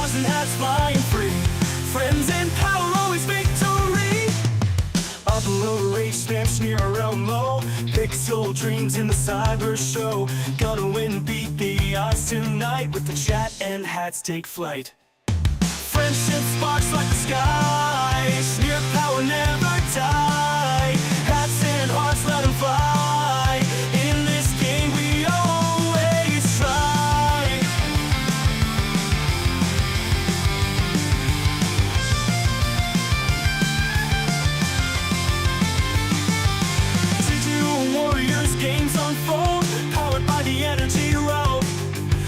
stars and hats flying free. Friends and power, always victory. Up low, rage stamps near around low. Pixel dreams in the cyber show. Gonna win, beat the odds tonight. With the chat and hats take flight. Friendship sparks like the sky. Sneer power never die. Hats and hearts, let them fly. In this game we always try. Digital warriors, games unfold. Powered by the energy road.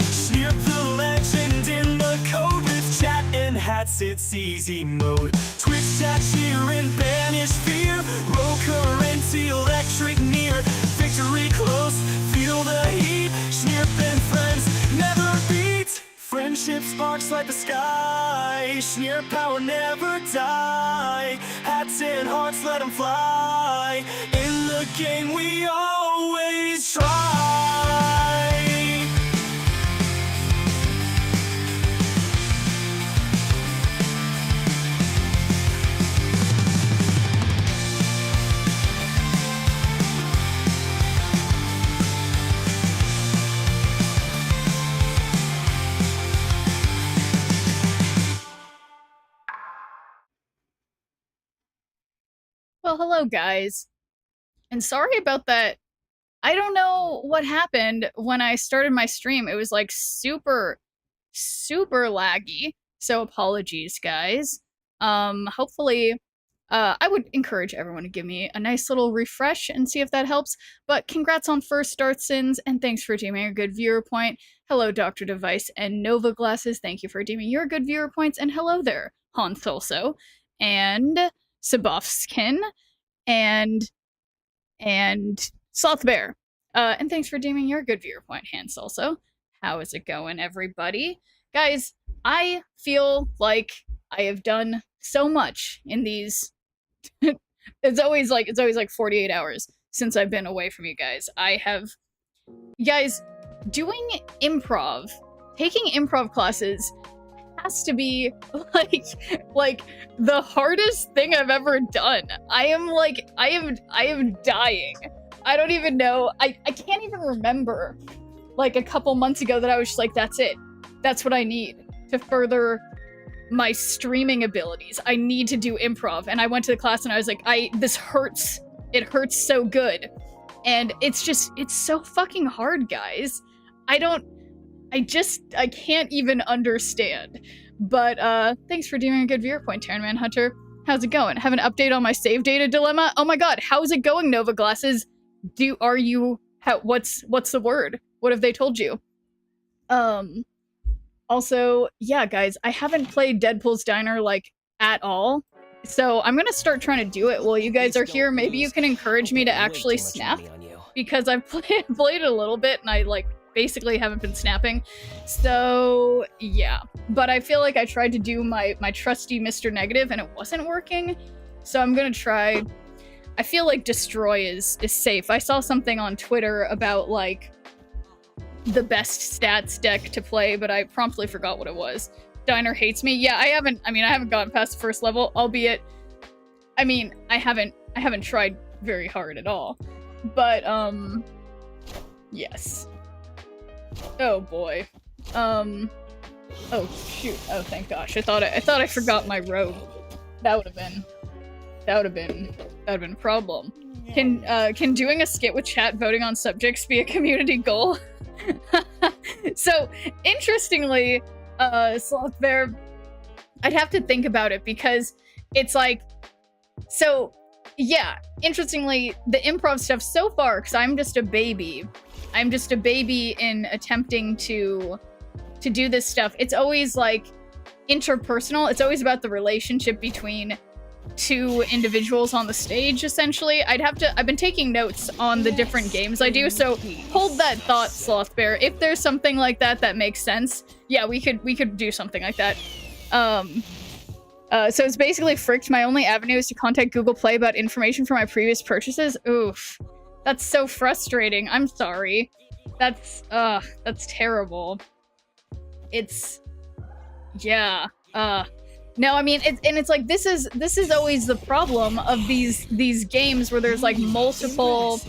Sneer the legend in the code. With chat and hats, it's easy mode. Twitch chat, cheer and banish fear. Roll currency, electric near. Victory close, feel the heat. Sneer and friends never beat. Friendship sparks like the sky. Sneer power never die. Hats and hearts, let them fly. In the game we always try. Well, hello guys, and sorry about that. I don't know what happened when I started my stream. It was like super laggy, so apologies guys. Hopefully, I would encourage everyone to give me a nice little refresh and see if that helps, but congrats on first start sins, and thanks for redeeming a good viewer point. Hello Dr. Device and Nova Glasses, thank you for redeeming your good viewer points, and hello there, Hans also, and Sabofskin, and Sloth Bear. And thanks for redeeming your good viewer point, Hans also. How is it going, everybody? Guys, I feel like I have done so much in these it's always like 48 hours since I've been away from you guys. Guys, doing improv, taking improv classes has to be like the hardest thing I've ever done. I am dying. I don't even know. I can't even remember like a couple months ago that I was just like, that's it. That's what I need to further my streaming abilities. I need to do improv. And I went to the class and I was like, this hurts. It hurts so good. And it's so fucking hard, guys. I can't even understand. But thanks for doing a good viewer point, Terran Manhunter. How's it going? Have an update on my save data dilemma? Oh my god, how's it going, Nova Glasses? What's the word? What have they told you? Also, yeah, guys, I haven't played Deadpool's Diner, like, at all. So I'm gonna start trying to do it while you guys are here. Maybe you can encourage me to actually snap. Because I've played it a little bit and I, like, basically haven't been snapping. So, yeah. But I feel like I tried to do my trusty Mr. Negative and it wasn't working. So I'm gonna try... I feel like Destroy is safe. I saw something on Twitter about, like, the best stats deck to play, but I promptly forgot what it was. Diner hates me. Yeah, I haven't gotten past the first level, albeit, I haven't tried very hard at all. But, yes. Oh boy. Oh shoot. Oh, thank gosh. I thought I forgot my robe. That would have been a problem. Can doing a skit with chat voting on subjects be a community goal? So, interestingly, Sloth Bear, I'd have to think about it because it's like, so, yeah, interestingly, the improv stuff so far, because I'm just a baby in attempting to do this stuff. It's always like interpersonal. It's always about the relationship between two individuals on the stage, essentially. I've been taking notes on the different games I do, so hold that thought, Sloth Bear. If there's something like that makes sense, yeah, we could do something like that. So it's basically fricked. My only avenue is to contact Google Play about information from my previous purchases. Oof. That's so frustrating. I'm sorry. That's terrible. It's... Yeah. No, I mean, it's like this is always the problem of these games where there's like multiple,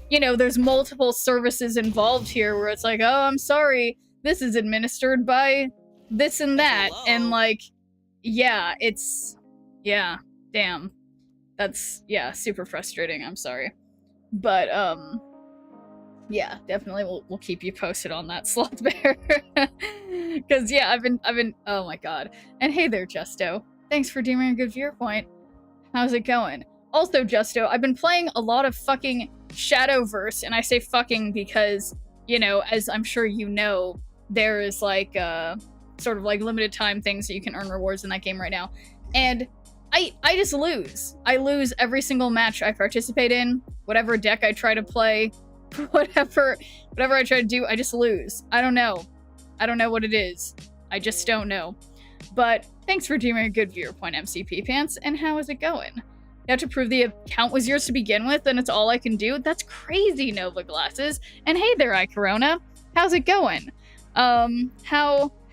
you know, there's multiple services involved here where it's like, oh, I'm sorry, this is administered by this and that, and like, yeah, yeah, damn, that's, yeah, super frustrating. I'm sorry, but yeah, definitely we'll keep you posted on that, Sloth Bear. Cause yeah, I've been oh my god. And hey there, Justo. Thanks for doing a good viewpoint. How's it going? Also, Justo, I've been playing a lot of fucking Shadowverse, and I say fucking because, you know, as I'm sure you know, there is like sort of like limited time things that you can earn rewards in that game right now. And I just lose. I lose every single match I participate in, whatever deck I try to play. Whatever I try to do, I just lose. I don't know. I don't know what it is. I just don't know. But thanks for doing a good viewer point, MCP Pants, and how is it going? You have to prove the account was yours to begin with, and it's all I can do? That's crazy, Nova Glasses. And hey there, iCorona. How's it going?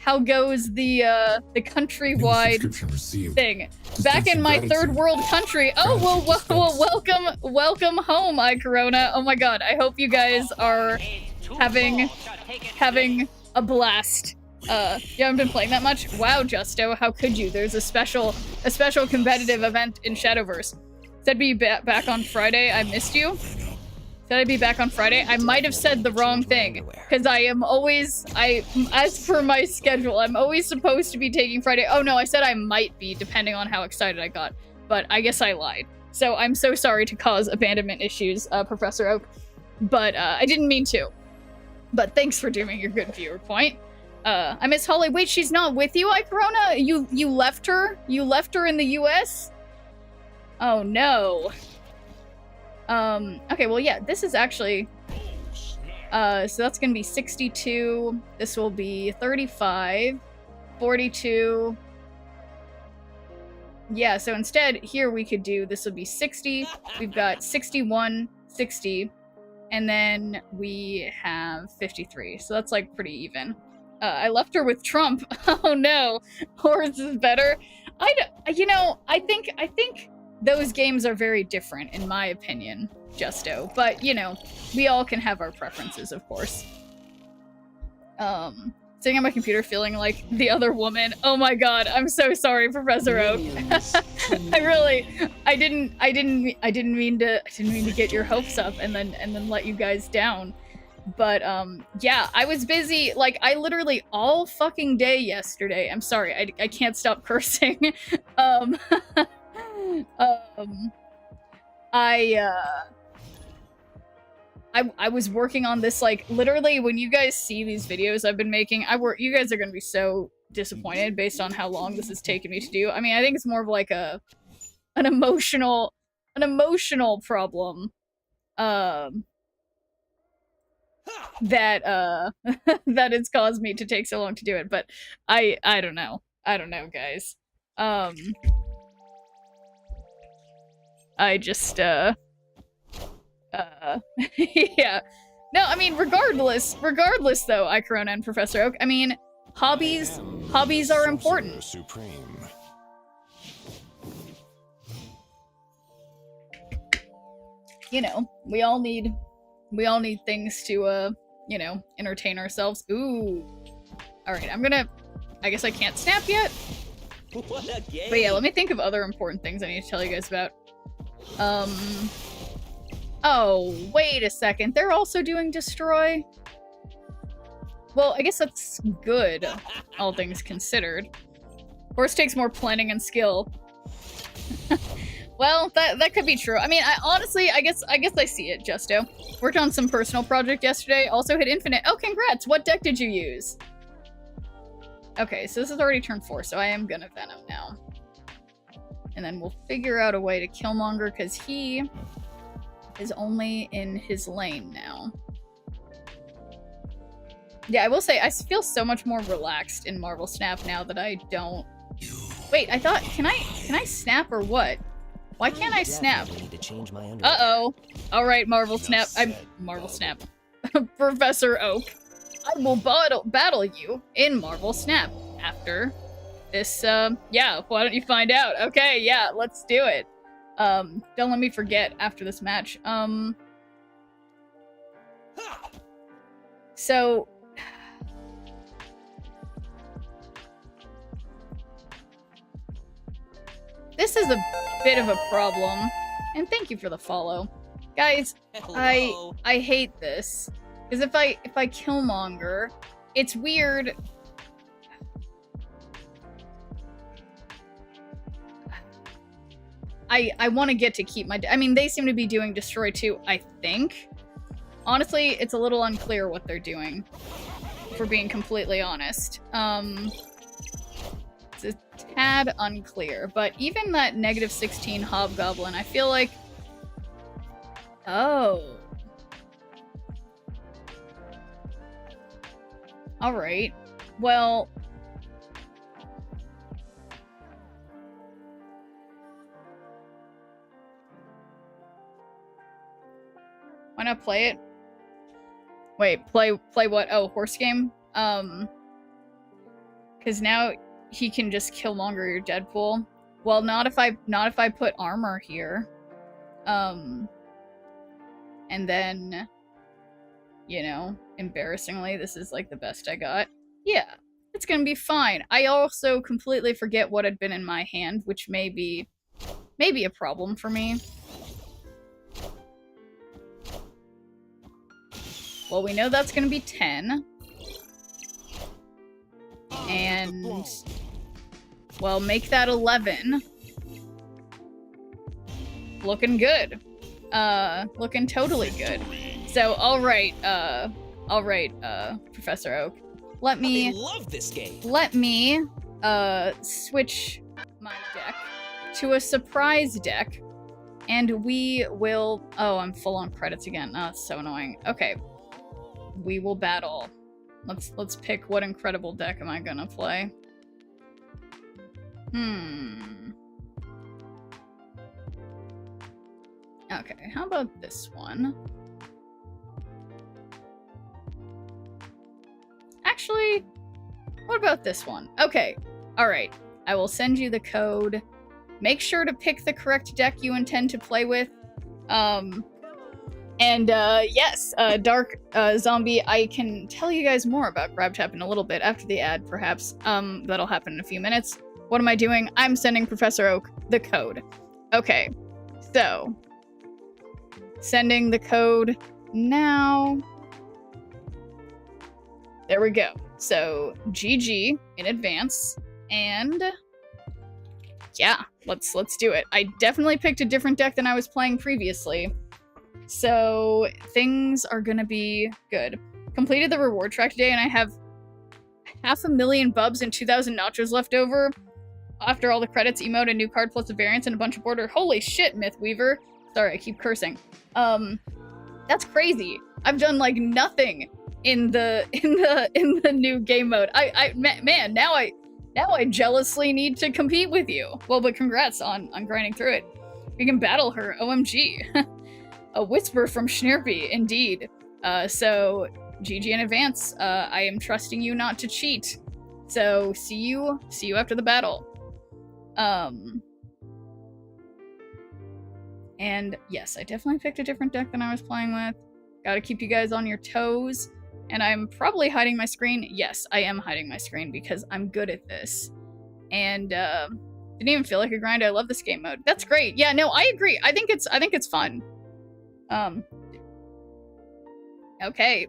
How goes the countrywide thing? Back in my third world country. Oh, well, welcome home, iCorona. Oh my god, I hope you guys are having a blast. You haven't been playing that much? Wow, Justo, how could you? There's a special competitive event in Shadowverse. Said be back on Friday. I missed you. Said I'd be back on Friday. I might have said the wrong thing, because I am always, as per my schedule, I'm always supposed to be taking Friday. Oh no, I said I might be, depending on how excited I got, but I guess I lied. So I'm so sorry to cause abandonment issues, Professor Oak, but I didn't mean to. But thanks for doing your good viewer point. I miss Holly. Wait, she's not with you, iCorona? You left her? You left her in the US? Oh no. Okay, well, yeah, this is actually, so that's gonna be 62, this will be 35, 42, yeah, so instead, here we could do, this would be 60, we've got 61, 60, and then we have 53, so that's, like, pretty even. I left her with Trump. Oh no, Horse is better. You know, I think those games are very different, in my opinion, Justo. But, you know, we all can have our preferences, of course. Sitting on my computer feeling like the other woman. Oh my god, I'm so sorry, Professor Oak. I didn't mean to get your hopes up and then let you guys down. But, yeah, I was busy, like, I literally all fucking day yesterday. I'm sorry, I can't stop cursing. I was working on this, like, literally, when you guys see these videos I've been making, you guys are gonna be so disappointed based on how long this has taken me to do. I mean, I think it's more of like an emotional problem, that, that it's caused me to take so long to do it, but I don't know. I don't know, guys. I just, yeah. No, I mean, regardless though, iCorona and Professor Oak, I mean, hobbies are important. You know, we all need things to, you know, entertain ourselves. Ooh. Alright, I guess I can't snap yet? But yeah, let me think of other important things I need to tell you guys about. Oh, wait a second. They're also doing Destroy? Well, I guess that's good, all things considered. Horse takes more planning and skill. Well, that could be true. I mean, honestly, I guess I see it, Justo. Worked on some personal project yesterday, also hit Infinite. Oh, congrats! What deck did you use? Okay, so this is already turn 4, so I am gonna Venom now. And then we'll figure out a way to Killmonger, because he is only in his lane now. Yeah, I will say, I feel so much more relaxed in Marvel Snap now that I don't... Wait, I thought, can I snap or what? Why can't I snap? Uh-oh. Alright, Marvel Snap. Marvel Snap. Professor Oak. I will battle you in Marvel Snap after this, yeah, why don't you find out? Okay, yeah, let's do it. Don't let me forget after this match. So... this is a bit of a problem. And thank you for the follow. Guys, Hello. I hate this. Because if I Killmonger, it's weird. I want to get to keep my... I mean, they seem to be doing Destroy too, I think. Honestly, it's a little unclear what they're doing, if we're being completely honest. It's a tad unclear, but even that -16 Hobgoblin, I feel like... oh. Alright. Well... why not play it? Wait, play what? Oh, horse game? Because now he can just Killmonger your Deadpool. Well, not if I put armor here. And then, you know, embarrassingly, this is like the best I got. Yeah, it's gonna be fine. I also completely forget what had been in my hand, which may be a problem for me. Well, we know that's gonna be 10. And... well, make that 11. Looking good. Looking totally good. So, alright, Professor Oak. Let me... I love this game. let me, switch my deck to a surprise deck. And we will... oh, I'm full on credits again. Oh, that's so annoying. Okay. We will battle. Let's pick what incredible deck am I gonna play. Okay, how about this one? Actually, what about this one? Okay, alright. I will send you the code. Make sure to pick the correct deck you intend to play with. Yes, Dark Zombie, I can tell you guys more about GrabTap in a little bit, after the ad, perhaps. That'll happen in a few minutes. What am I doing? I'm sending Professor Oak the code. Okay, so... sending the code now. There we go. So, GG in advance, and... yeah, let's do it. I definitely picked a different deck than I was playing previously. So, things are gonna be good. Completed the reward track today, and I have 500,000 bubs and 2,000 nachos left over. After all the credits, emote, a new card plus a variance, and a bunch of border. Holy shit, Mythweaver. Sorry, I keep cursing. That's crazy. I've done, like, nothing in the new game mode. Man, now I jealously need to compete with you. Well, but congrats on grinding through it. We can battle her, OMG. A whisper from Schnirpy, indeed. So, GG in advance. I am trusting you not to cheat. So, see you after the battle. And yes, I definitely picked a different deck than I was playing with. Gotta keep you guys on your toes. And I'm probably hiding my screen. Yes, I am hiding my screen because I'm good at this. And, didn't even feel like a grind. I love this game mode. That's great. Yeah, no, I agree. I think it's fun. Okay,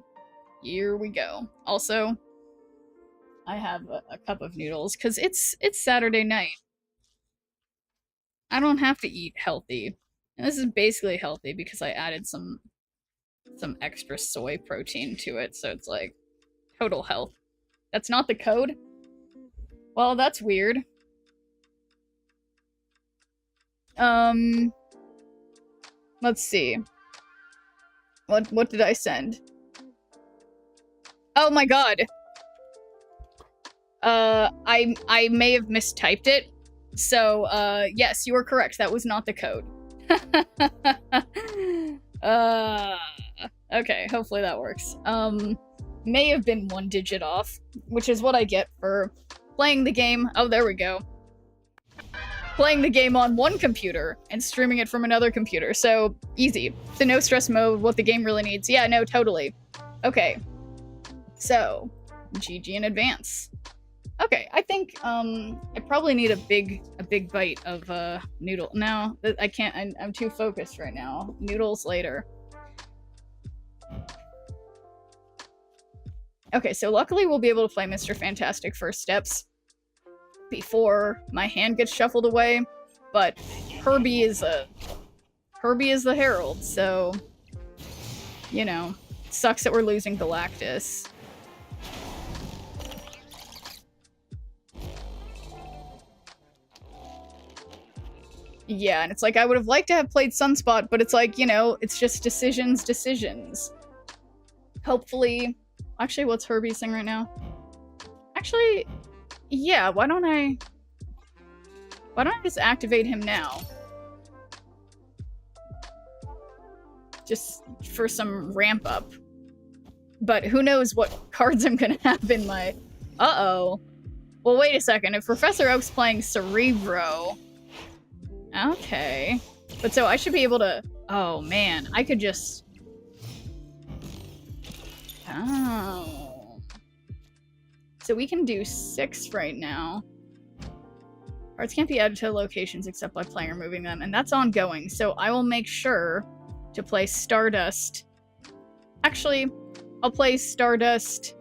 here we go. Also, I have a cup of noodles because it's Saturday night. I don't have to eat healthy. And this is basically healthy because I added some extra soy protein to it, so it's like total health. That's not the code? Well, that's weird. Let's see. What did I send? Oh my god. I may have mistyped it. So, yes, you are correct. That was not the code. Okay, hopefully that works. May have been 1 digit off, which is what I get for playing the game. Oh, there we go. Playing the game on one computer and streaming it from another computer. So easy. The no stress mode, what the game really needs. Yeah, no, totally. Okay. So, GG in advance. Okay, I think I probably need a big bite of noodle. No, I can't. I'm too focused right now. Noodles later. Okay, so luckily we'll be able to play Mr. Fantastic First Steps before my hand gets shuffled away, but Herbie is the Herald, so you know, sucks that we're losing Galactus. Yeah, and it's like I would have liked to have played Sunspot, but it's like, you know, it's just decisions. Hopefully, actually, what's Herbie's thing right now? Actually, yeah, why don't I just activate him now? Just for some ramp up. But who knows what cards I'm gonna have in my... Uh-oh. Well, wait a second. If Professor Oak's playing Cerebro... Okay. But so I should be able to... Oh, man. I could just... Oh. So we can do 6 right now. Cards can't be added to locations except by playing or moving them, and that's ongoing, so I will make sure to play Stardust. Actually, I'll play Stardust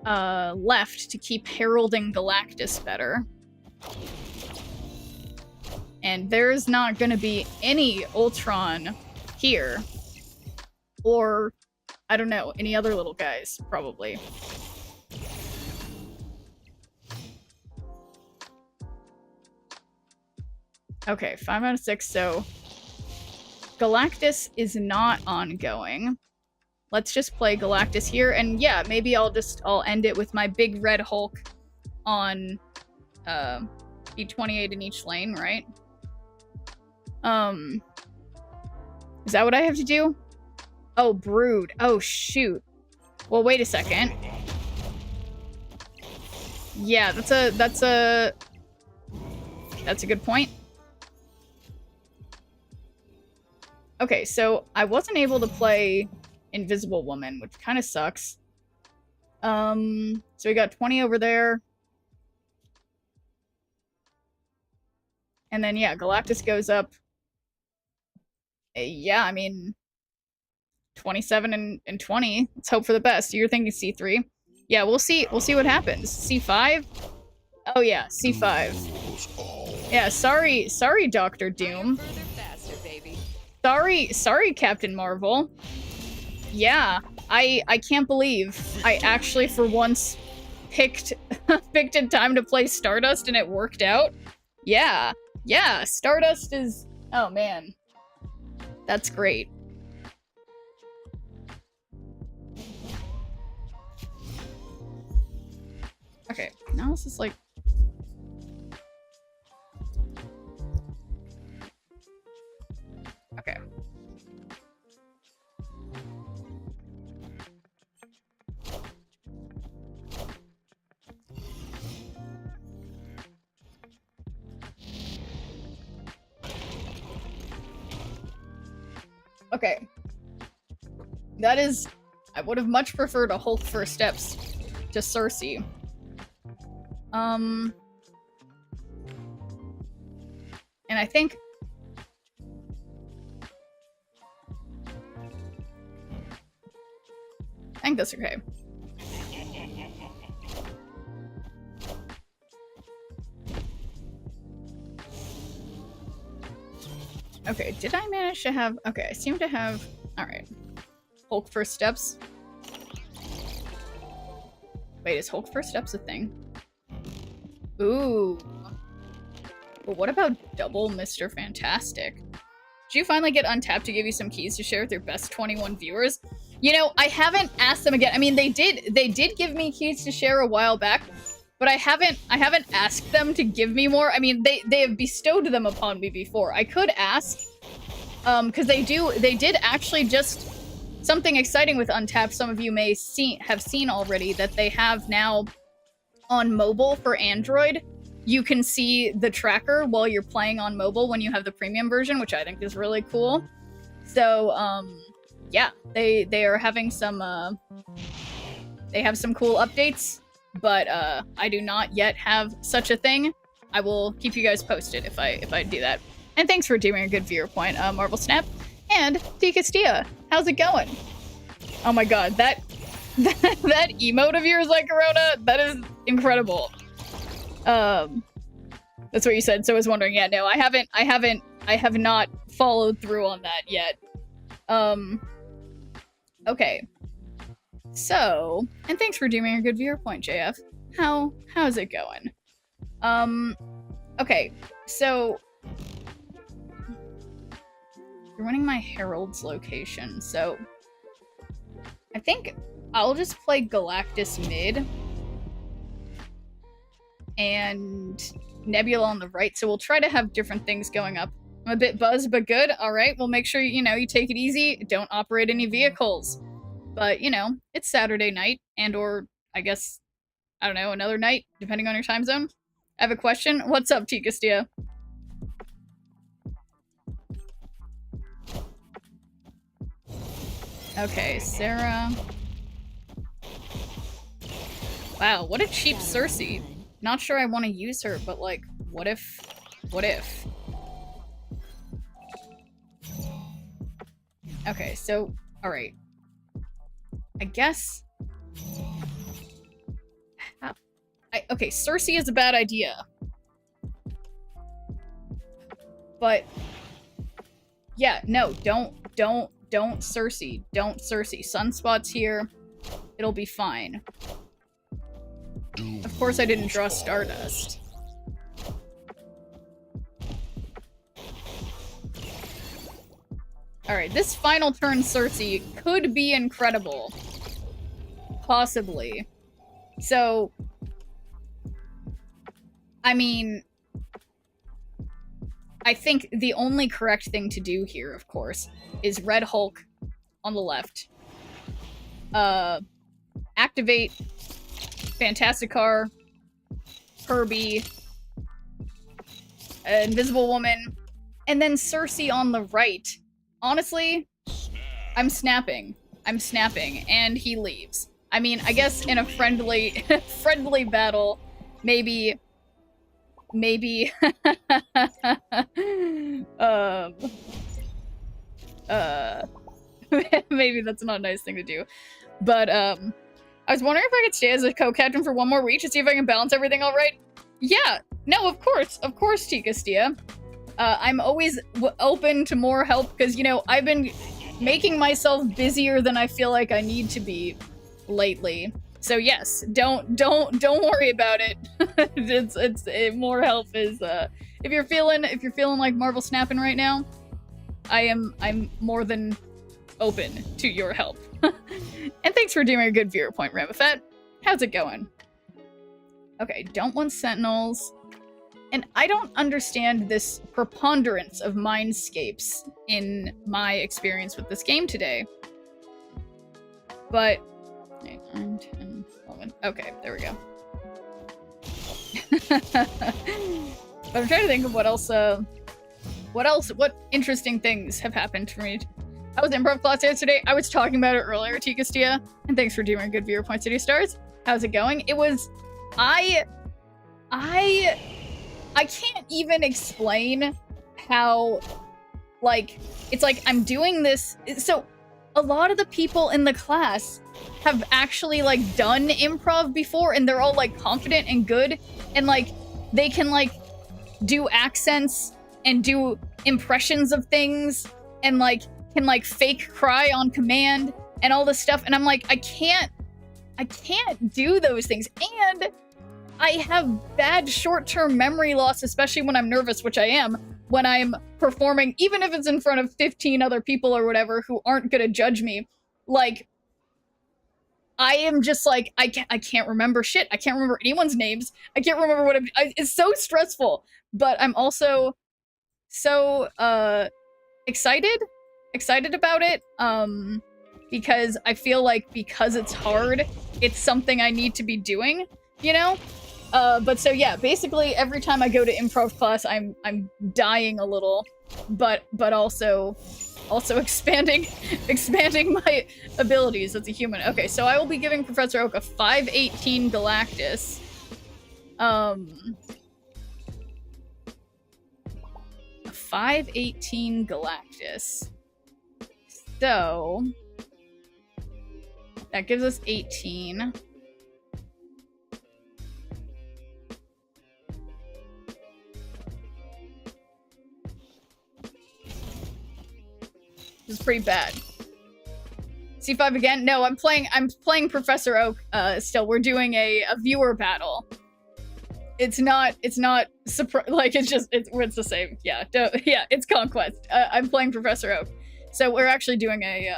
left to keep heralding Galactus better. And there's not gonna be any Ultron here. Or, I don't know, any other little guys, probably. Okay, 5 out of 6, so... Galactus is not ongoing. Let's just play Galactus here, and yeah, maybe I'll end it with my big red Hulk on, B28 in each lane, right? Is that what I have to do? Oh, Brood. Oh, shoot. Well, wait a second. Yeah, that's a good point. Okay, so I wasn't able to play Invisible Woman, which kind of sucks. So we got 20 over there. And then, yeah, Galactus goes up. Yeah, I mean, 27 and 20. Let's hope for the best. You're thinking C3. Yeah, we'll see what happens. C5? Oh yeah, C5. Yeah, sorry, Dr. Doom. Sorry, Captain Marvel. Yeah, I can't believe I actually for once picked a time to play Stardust and it worked out. Yeah, Stardust is... Oh man. That's great. Okay, now this is like... Okay. Okay. That is... I would have much preferred a Hulk First Steps to Cersei. And I think... I think that's okay. Okay, did I manage to have... Okay, I seem to have... Alright. Hulk First Steps. Wait, is Hulk First Steps a thing? Ooh. But what about double Mr. Fantastic? Did you finally get Untapped to give you some keys to share with your best 21 viewers? You know, I haven't asked them again. I mean, they did give me keys to share a while back, but I haven't asked them to give me more. I mean, they have bestowed them upon me before. I could ask, because they did actually just something exciting with Untapped. Some of you may have seen already that they have now on mobile for Android, you can see the tracker while you're playing on mobile when you have the premium version, which I think is really cool. So, yeah, they are having some, they have some cool updates, but I do not yet have such a thing. I will keep you guys posted if I do that. And thanks for doing a good viewer point, Marvel Snap. And T. Castilla, how's it going? Oh my god, that emote of yours, like Corona, that is incredible. That's what you said, so I was wondering. Yeah, no, I have not followed through on that yet. Okay. So, and thanks for doing a good viewer point, JF. How's it going? Okay, so you're running my Herald's location, so I think I'll just play Galactus mid and Nebula on the right, so we'll try to have different things going up. I'm a bit buzzed, but good. Alright, well make sure, you know, you take it easy. Don't operate any vehicles. But, you know, it's Saturday night, and or, I guess, I don't know, another night, depending on your time zone. I have a question. What's up, T. Castilla? Okay, Sarah. Wow, what a cheap Cersei. Not sure I want to use her, but like, what if? What if? Okay, so, alright. I guess... okay, Cersei is a bad idea. But... yeah, no, don't Cersei. Don't Cersei. Sunspot's here. It'll be fine. Of course I didn't draw Stardust. Alright, this final turn Cersei could be incredible. Possibly. So... I mean... I think the only correct thing to do here, of course, is Red Hulk on the left. Activate Fantastic Car, Herbie, Invisible Woman, and then Cersei on the right. Honestly, I'm snapping. I'm snapping, and he leaves. I mean, I guess in a friendly battle, maybe maybe that's not a nice thing to do. But I was wondering if I could stay as a co-captain for one more week to see if I can balance everything all right. Yeah, no, of course, T. Castilla. I'm always open to more help because, you know, I've been making myself busier than I feel like I need to be lately. So yes, don't worry about it. It's more help is if you're feeling like Marvel snapping right now, I'm more than open to your help. And thanks for doing a good viewer point, Ramafet. How's it going? Okay, don't want Sentinels. And I don't understand this preponderance of mindscapes in my experience with this game today. But 8, 9, 10, 11. Okay, there we go. But I'm trying to think of what interesting things have happened for me. I was in improv class yesterday. I was talking about it earlier, T. Castilla. And thanks for doing a good viewer point, City Stars. How's it going? It was... I can't even explain how, like, it's like I'm doing this. So a lot of the people in the class have actually, like, done improv before, and they're all, like, confident and good, and, like, they can, like, do accents and do impressions of things and, like, can, like, fake cry on command and all this stuff. And I'm like, I can't do those things. And I have bad short-term memory loss, especially when I'm nervous, which I am, when I'm performing, even if it's in front of 15 other people or whatever who aren't gonna judge me. Like, I am just like, I can't remember shit. I can't remember anyone's names. I can't remember what it's so stressful. But I'm also so excited about it, because I feel like because it's hard, it's something I need to be doing. you know? But so yeah, basically every time I go to improv class, I'm dying a little, but also expanding my abilities as a human. Okay, so I will be giving Professor Oak a 518 Galactus. A 518 Galactus. So that gives us 18. This is pretty bad. C5 again? No, I'm playing Professor Oak still. We're doing a viewer battle. It's not like it's the same. Yeah, yeah, it's Conquest. I'm playing Professor Oak. So we're actually doing a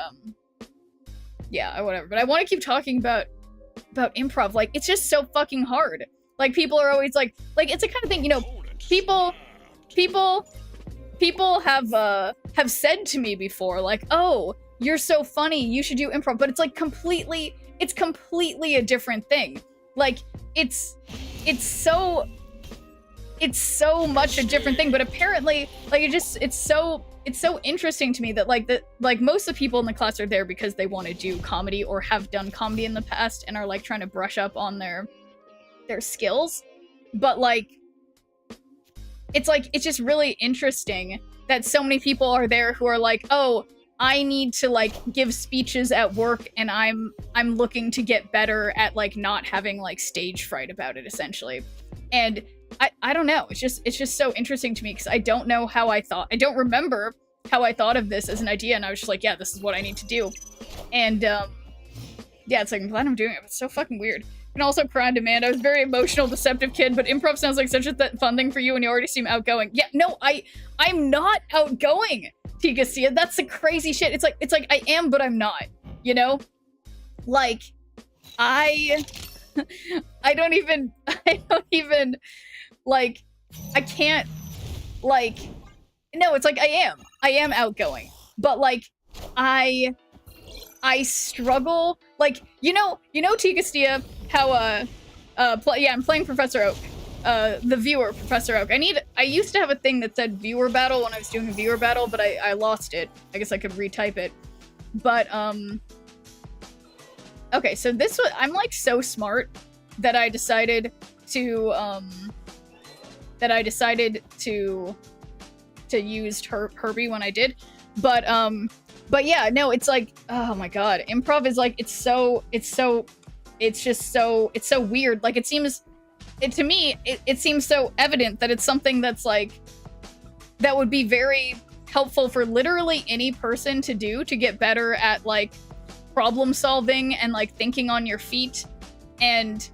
yeah, whatever. But I want to keep talking about improv. Like, it's just so fucking hard. Like, people are always like it's the kind of thing, you know, people have said to me before, like, oh, you're so funny, you should do improv, but it's like completely a different thing. Like, it's so much a different thing, but apparently, like, it's so interesting to me that like most of the people in the class are there because they want to do comedy or have done comedy in the past and are like trying to brush up on their skills. But like, it's just really interesting that so many people are there who are like, oh, I need to like give speeches at work and I'm looking to get better at like not having like stage fright about it, essentially. And I don't know, it's just so interesting to me because I don't know how I don't remember how I thought of this as an idea, and I was just like, yeah, this is what I need to do. And yeah, it's like, I'm glad I'm doing it, but it's so fucking weird. And also cry on demand. I was a very emotional, deceptive kid, but improv sounds like such a fun thing for you and you already seem outgoing. Yeah, no, I'm not outgoing, Tigacia. That's the crazy shit. It's like I am, but I'm not, you know? Like, I don't even, like, I can't, like, no, it's like I am outgoing, but like, I struggle, like, you know, Tigastia, how, yeah, I'm playing Professor Oak, the viewer, Professor Oak. I used to have a thing that said viewer battle when I was doing a viewer battle, but I lost it. I guess I could retype it. But, okay, so this was, I'm like so smart that I decided to use Herbie when I did. But yeah, no, it's like, oh my god, improv is like, it's so weird. Like, to me, it seems so evident that it's something that's like, that would be very helpful for literally any person to do to get better at like problem solving and like thinking on your feet, and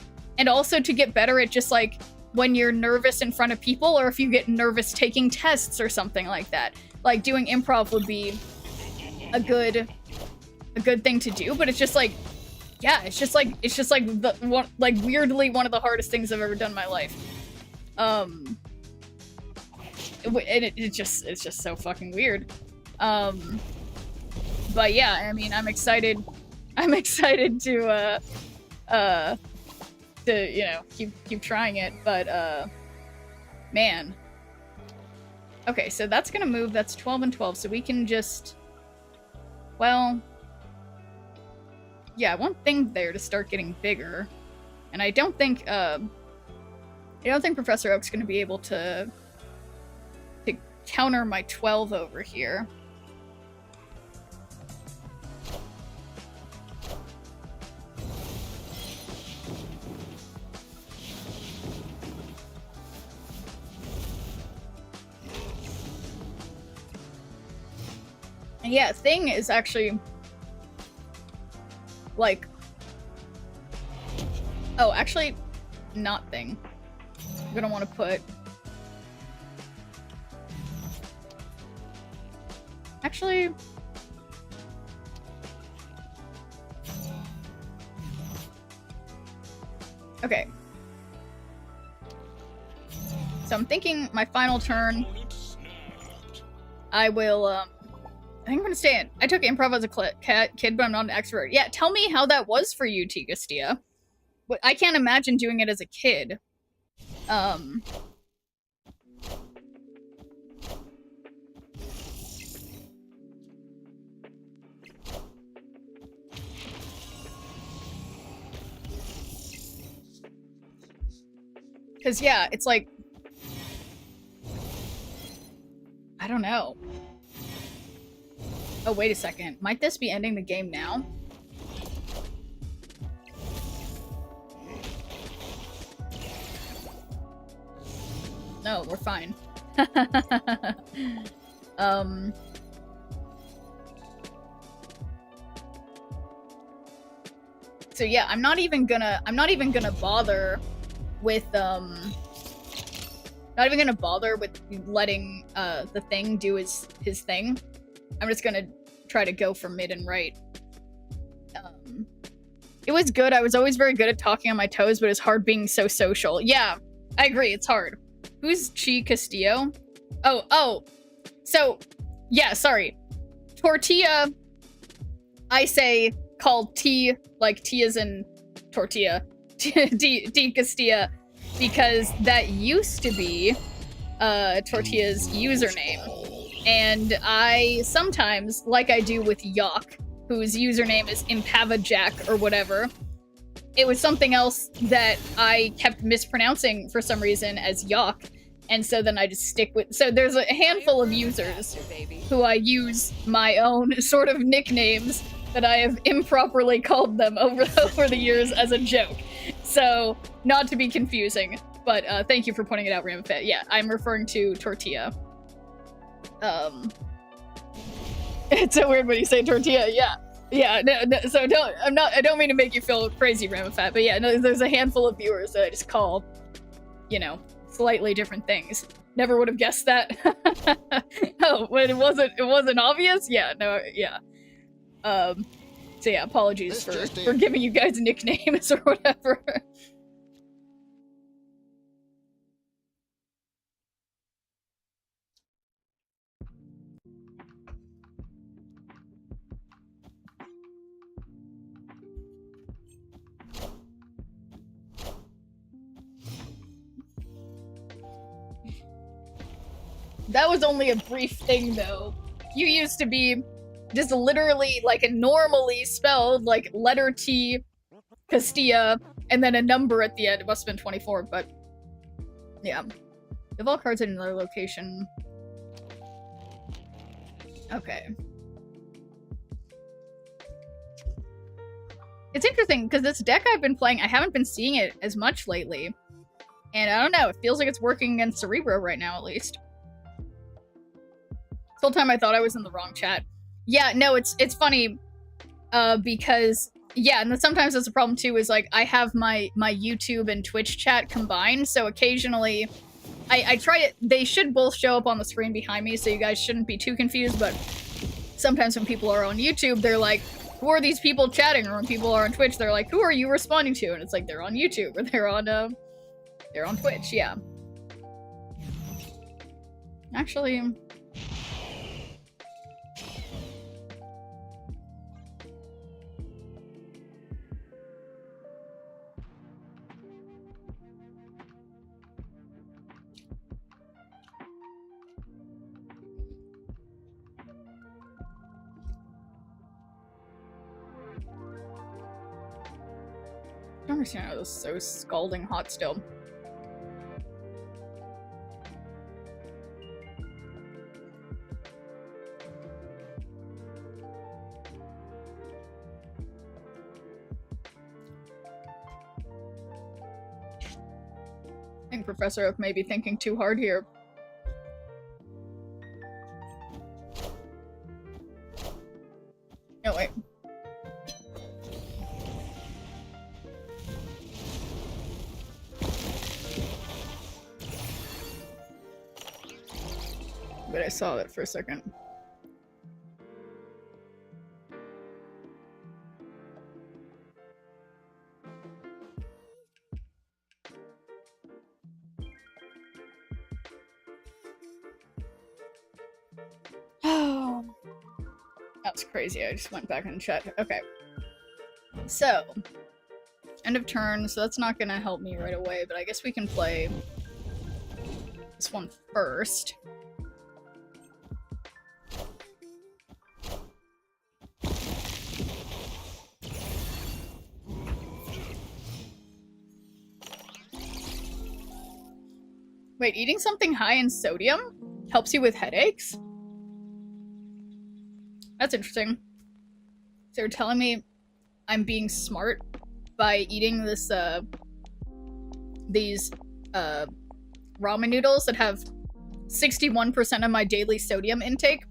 also to get better at just like when you're nervous in front of people, or if you get nervous taking tests or something like that. Like, doing improv would be a good thing to do, but it's just like, yeah, it's just like the one, like, weirdly one of the hardest things I've ever done in my life. It's just so fucking weird. But yeah, I mean, I'm excited to you know, keep trying it, but man. Okay, so that's gonna move. That's 12 and 12, so we can just, well, yeah, I want things there to start getting bigger, and I don't think Professor Oak's gonna be able to counter my 12 over here. And yeah, Thing is actually, like, oh, actually, not Thing. I'm gonna want to put, actually, okay. So I'm thinking my final turn, I will, I think I'm gonna stay in. I took improv as a kid, but I'm not an expert. Yeah, tell me how that was for you, Tigastia. I can't imagine doing it as a kid. Cause yeah, it's like, I don't know. Oh, wait a second. Might this be ending the game now? No, we're fine. So yeah, I'm not even gonna bother with letting the thing do his thing. I'm just gonna try to go for mid and right. It was good. I was always very good at talking on my toes, but it's hard being so social. Yeah, I agree. It's hard. Who's Chi Castillo? Oh. So, yeah, sorry. Tortilla, I say called T, like T as in tortilla. D Castilla, because that used to be Tortilla's username. And I sometimes, like I do with Yock, whose username is Impavajack or whatever, it was something else that I kept mispronouncing for some reason as Yock, and so then I just stick with... So there's a handful of users who I use my own sort of nicknames that I have improperly called them over the years as a joke. So, not to be confusing, but thank you for pointing it out, Ramfit. Yeah, I'm referring to Tortilla. It's so weird when you say tortilla, yeah. Yeah, no, so I don't mean to make you feel crazy, Ramafat, but yeah, no, there's a handful of viewers that I just call, you know, slightly different things. Never would have guessed that. Oh, but it wasn't obvious? Yeah, no, yeah. So yeah, apologies for giving you guys nicknames or whatever. That was only a brief thing, though. You used to be just literally, like, a normally spelled, like, letter T, Castilla, and then a number at the end. It must have been 24, but... yeah. If all cards in another location... Okay. It's interesting, because this deck I've been playing, I haven't been seeing it as much lately. And I don't know, it feels like it's working against Cerebro right now, at least. This whole time I thought I was in the wrong chat. Yeah, no, it's funny, because, yeah, and then sometimes that's a problem too, is like, I have my YouTube and Twitch chat combined, so occasionally, I try it, they should both show up on the screen behind me, so you guys shouldn't be too confused, but sometimes when people are on YouTube, they're like, who are these people chatting? Or when people are on Twitch, they're like, who are you responding to? And it's like, they're on YouTube, or they're on Twitch, yeah. Actually... I don't understand how this is so scalding hot still. I think Professor Oak may be thinking too hard here. Oh, wait. But I saw that for a second. Oh, that was crazy. I just went back in the chat. Okay. So, End of turn, so that's not gonna help me right away, but I guess we can play this one first. Wait, eating something high in sodium helps you with headaches? That's interesting. So you're telling me I'm being smart by eating this, these, ramen noodles that have 61% of my daily sodium intake?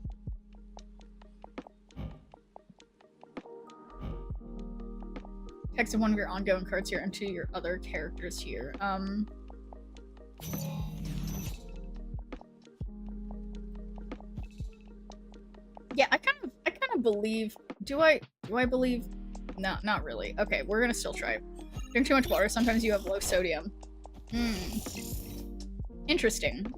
Text one of your ongoing cards here into your other characters here. Yeah, I kind of believe. Do I believe? No, not really. Okay, we're gonna still try. Drink too much water. Sometimes you have low sodium. Interesting.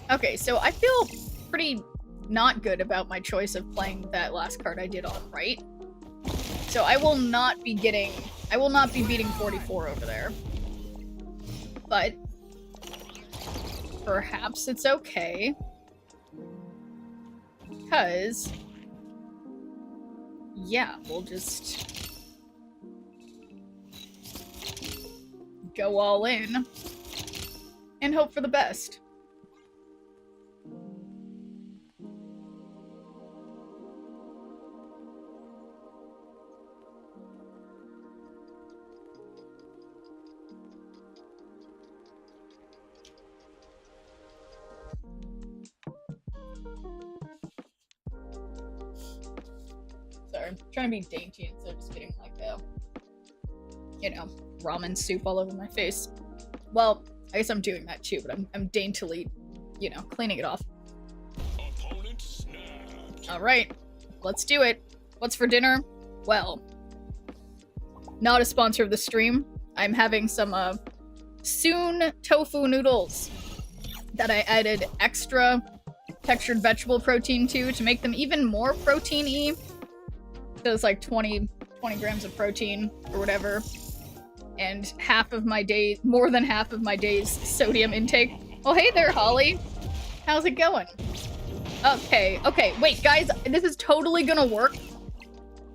Okay, so I feel pretty not good about my choice of playing that last card I did on right. So I will not be beating 44 over there. But perhaps it's okay. Because yeah, we'll just go all in and hope for the best. Sorry, I'm trying to be dainty instead of just getting like a, you know, ramen soup all over my face. Well, I guess I'm doing that too, but I'm daintily, you know, cleaning it off. Alright, let's do it. What's for dinner? Well, not a sponsor of the stream. I'm having some, Soon tofu noodles that I added extra textured vegetable protein to make them even more protein-y. So it's like 20 grams of protein or whatever. And more than half of my day's sodium intake. Oh, hey there, Holly. How's it going? Okay, wait, guys, this is totally gonna work.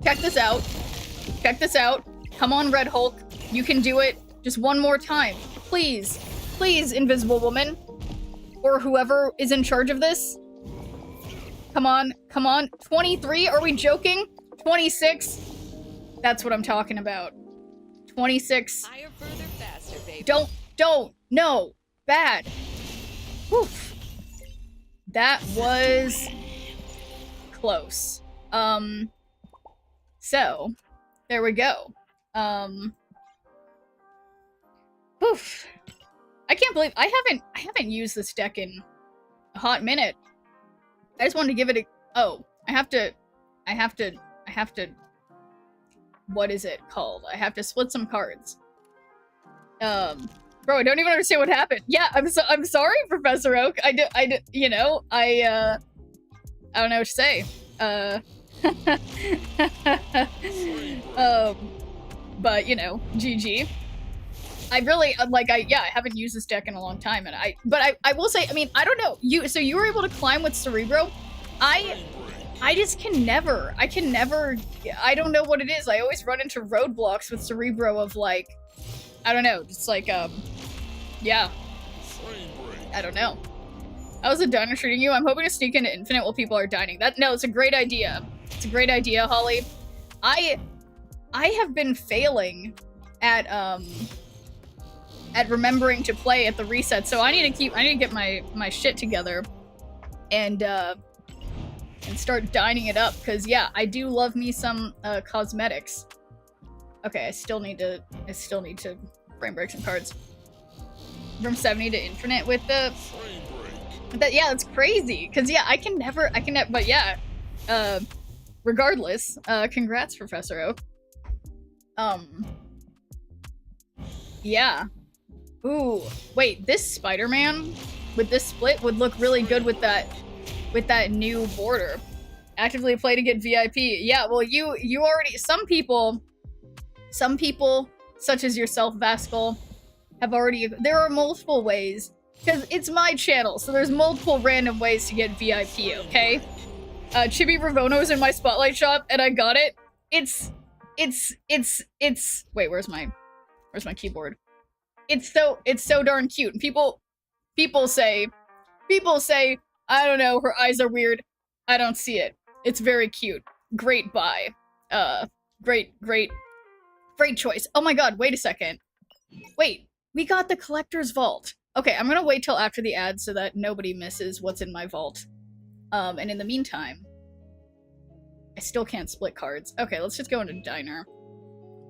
Check this out. Come on, Red Hulk. You can do it. Just one more time. Please, Invisible Woman. Or whoever is in charge of this. Come on. 23? Are we joking? 26? That's what I'm talking about. 26. Higher, further, faster, baby. Don't. No. Bad. Oof. That was close. So, there we go. Oof. I can't believe I haven't used this deck in a hot minute. I just wanted to give it a I have to what is it called? I have to split some cards. Bro, I don't even understand what happened. Yeah, I'm sorry, Professor Oak. I don't know what to say. But you know, GG. I really I haven't used this deck in a long time, and I will say, I mean, I don't know, you were able to climb with Cerebro. I just can never. I don't know what it is. I always run into roadblocks with Cerebro of like, I don't know, just like yeah. I don't know. How's the diner treating you? I'm hoping to sneak into Infinite while people are dining. It's a great idea. It's a great idea, Holly. I have been failing at remembering to play at the reset, so I need to get my shit together and start dining it up, because yeah, I do love me some cosmetics. Okay, I still need to frame break some cards. From 70 to Infinite with the yeah, that's crazy, because yeah, I can never, but yeah, regardless, congrats, Professor Oak. Yeah. Ooh, wait, this Spider-Man with this split would look really good with that new border, Actively play to get VIP. Yeah, well, you already, some people, such as yourself, Vascal, have already, there are multiple ways, because it's my channel, so there's multiple random ways to get VIP, okay? Chibi Ravono's in my Spotlight shop, and I got it. It's, wait, where's my keyboard? It's so darn cute. And people say, I don't know, her eyes are weird. I don't see it. It's very cute. Great buy. Great choice. Oh my god, wait a second. Wait, we got the collector's vault. Okay, I'm gonna wait till after the ad so that nobody misses what's in my vault. And in the meantime, I still can't split cards. Okay, let's just go into Diner.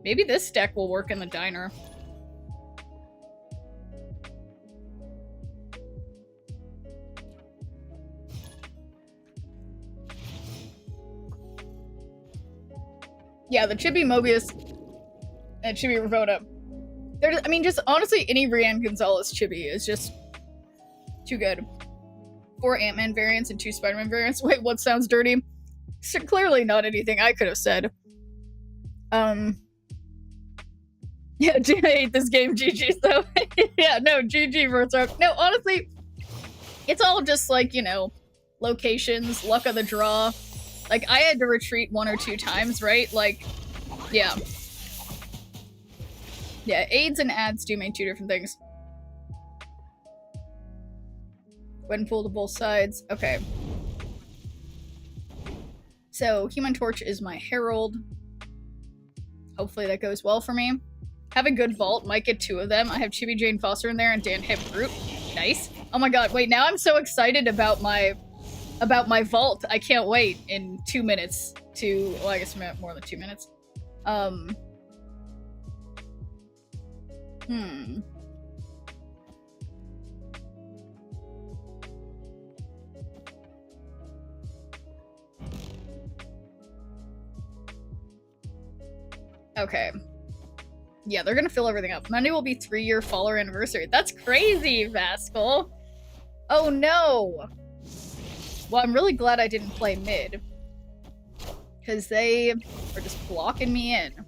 Maybe this deck will work in the Diner. Yeah, the Chibi Mobius and Chibi Ravona. I mean, just honestly, any Rian Gonzalez Chibi is just too good. 4 Ant-Man variants and 2 Spider-Man variants. Wait, what sounds dirty? So clearly not anything I could have said. Yeah, I hate this game, GG, though. Yeah, no, GG Verzark. No, honestly, it's all just like, you know, locations, luck of the draw. Like, I had to retreat 1 or 2 times, right? Like, yeah. Yeah, aids and ads do mean 2 different things. When pull to both sides. Okay. So, Human Torch is my Herald. Hopefully that goes well for me. Have a good vault. Might get 2 of them. I have Chibi Jane Foster in there and Dan Hip Brute. Nice. Oh my god, wait, now I'm so excited about my vault. I can't wait in 2 minutes to, well, I guess more than 2 minutes. Okay. Yeah, they're gonna fill everything up. Monday will be 3-year follower anniversary. That's crazy, Vascal. Oh no. Well, I'm really glad I didn't play mid. Because they are just blocking me in.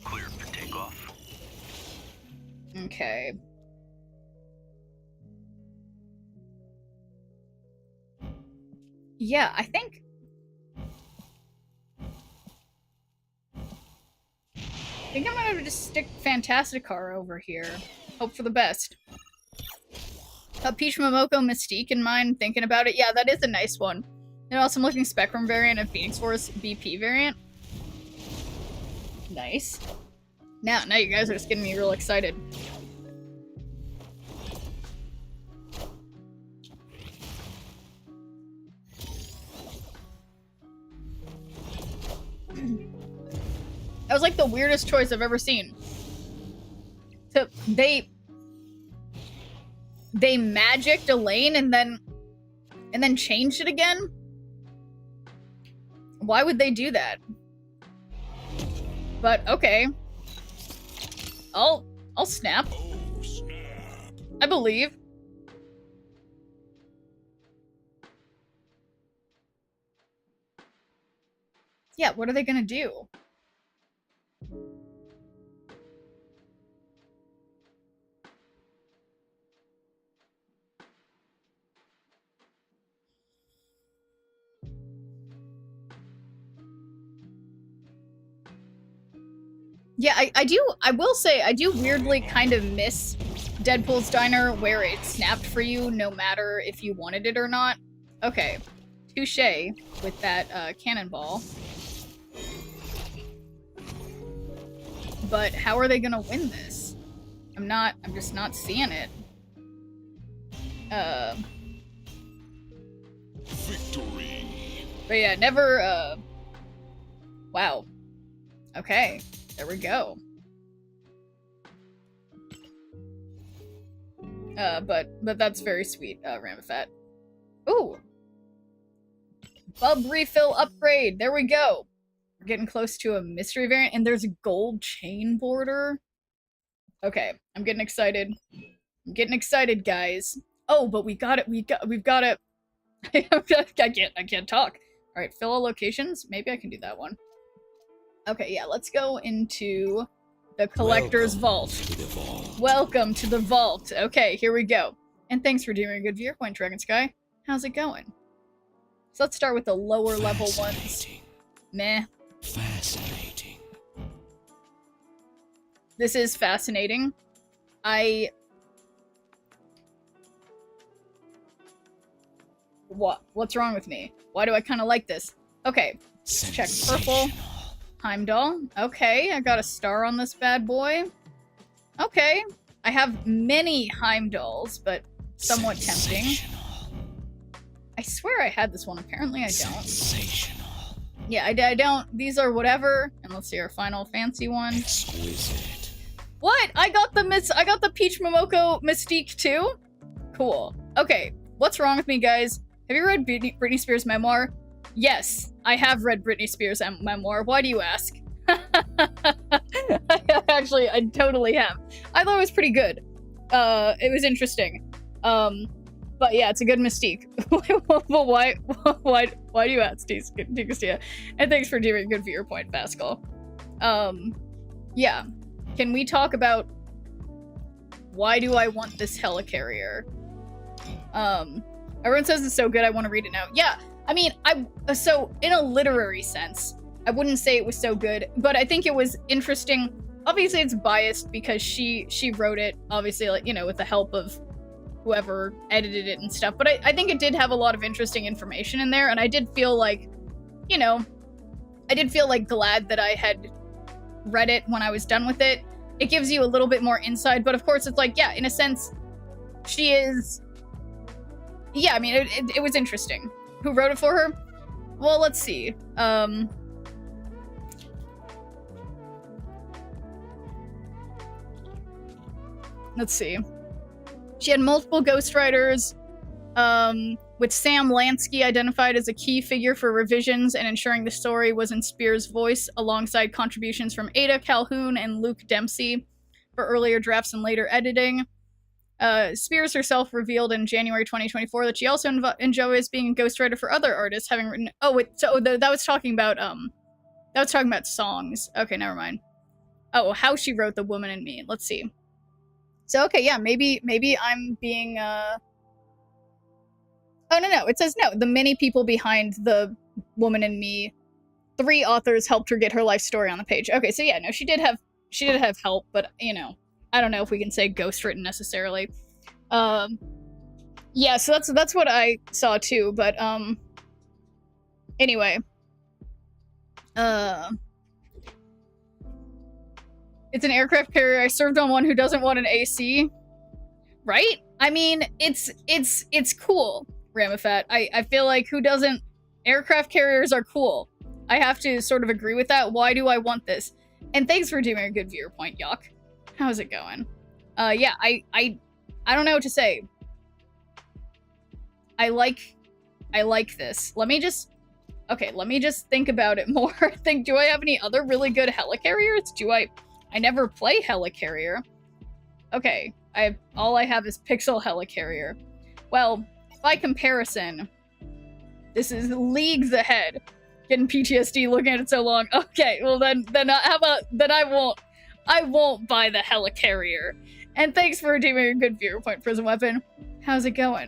Clear for takeoff. Okay. Yeah, I think I'm gonna just stick Fantasticar over here. Hope for the best. A Peach Momoko Mystique in mind, thinking about it. Yeah, that is a nice one. And also I'm looking Spectrum variant and Phoenix Force BP variant. Nice. Now you guys are just getting me real excited. That was like the weirdest choice I've ever seen. So they magicked a lane and then changed it again? Why would they do that? But okay. I'll snap. Oh, snap. I believe. Yeah, what are they gonna do? Yeah, I will say, I do weirdly kind of miss Deadpool's Diner where it snapped for you no matter if you wanted it or not. Okay, touche with that cannonball. But how are they gonna win this? I'm just not seeing it. Victory. But yeah, never, wow. Okay, there we go. But that's very sweet, Ramafat. Ooh! Bub refill upgrade, there we go! We're getting close to a mystery variant, and there's a gold chain border. Okay, I'm getting excited. I'm getting excited, guys. Oh, but we got it, we've got it. I can't talk. Alright, fill all locations. Maybe I can do that one. Okay, yeah, let's go into the collector's vault. Welcome to the vault. Okay, here we go. And thanks for doing a good viewpoint, Dragon Sky. How's it going? So let's start with the lower level ones. Meh. Fascinating. This is fascinating. What's wrong with me? Why do I kind of like this? Okay, let's check purple. Heimdall. Okay, I got a star on this bad boy. Okay, I have many Heimdalls, but somewhat tempting. I swear I had this one. Apparently I don't. Yeah, I don't. These are whatever. And let's see our final fancy one. Exquisite. What? I got the Peach Momoko Mystique too? Cool. Okay, what's wrong with me, guys? Have you read Britney Spears' memoir? Yes, I have read Britney Spears' memoir. Why do you ask? Actually, I totally have. I thought it was pretty good. It was interesting. But yeah, it's a good Mystique. Well, why do you ask, Ticastia? And thanks for doing a good viewer point, Pascal. Yeah. Can we talk about why do I want this helicarrier? Everyone says it's so good, I want to read it now. Yeah, I mean, so in a literary sense, I wouldn't say it was so good, but I think it was interesting. Obviously, it's biased because she wrote it, obviously, like, you know, with the help of whoever edited it and stuff. But I think it did have a lot of interesting information in there, and I did feel like, you know, I did feel like glad that I had read it when I was done with it. It gives you a little bit more insight, but of course, it's like, yeah, in a sense, she is. Yeah, I mean, it was interesting. Who wrote it for her? Well, let's see. Let's see. She had multiple ghostwriters, with Sam Lansky identified as a key figure for revisions and ensuring the story was in Spears' voice, alongside contributions from Ada Calhoun and Luke Dempsey for earlier drafts and later editing. Spears herself revealed in January 2024 that she also enjoys being a ghostwriter for other artists, having written. Oh wait, so that was talking about songs. Okay, never mind. Oh, how she wrote The Woman in Me. Let's see. So okay, yeah, maybe I'm being. Oh no, it says no. The many people behind The Woman in Me. 3 authors helped her get her life story on the page. Okay, so yeah, no, she did have help, but you know. I don't know if we can say ghostwritten necessarily. Yeah, so that's what I saw too, but anyway. It's an aircraft carrier. I served on one who doesn't want an AC. Right? I mean, it's cool, Ramafat. I feel like who doesn't. Aircraft carriers are cool. I have to sort of agree with that. Why do I want this? And thanks for doing a good viewer point, Yock. How's it going? Yeah, I don't know what to say. I like this. Let me just think about it more. Do I have any other really good helicarriers? I never play helicarrier. Okay, all I have is Pixel helicarrier. Well, by comparison, this is leagues ahead. Getting PTSD looking at it so long. Okay, well then how about then I won't buy the helicarrier. And thanks for doing a good viewer point, Prism Weapon. How's it going?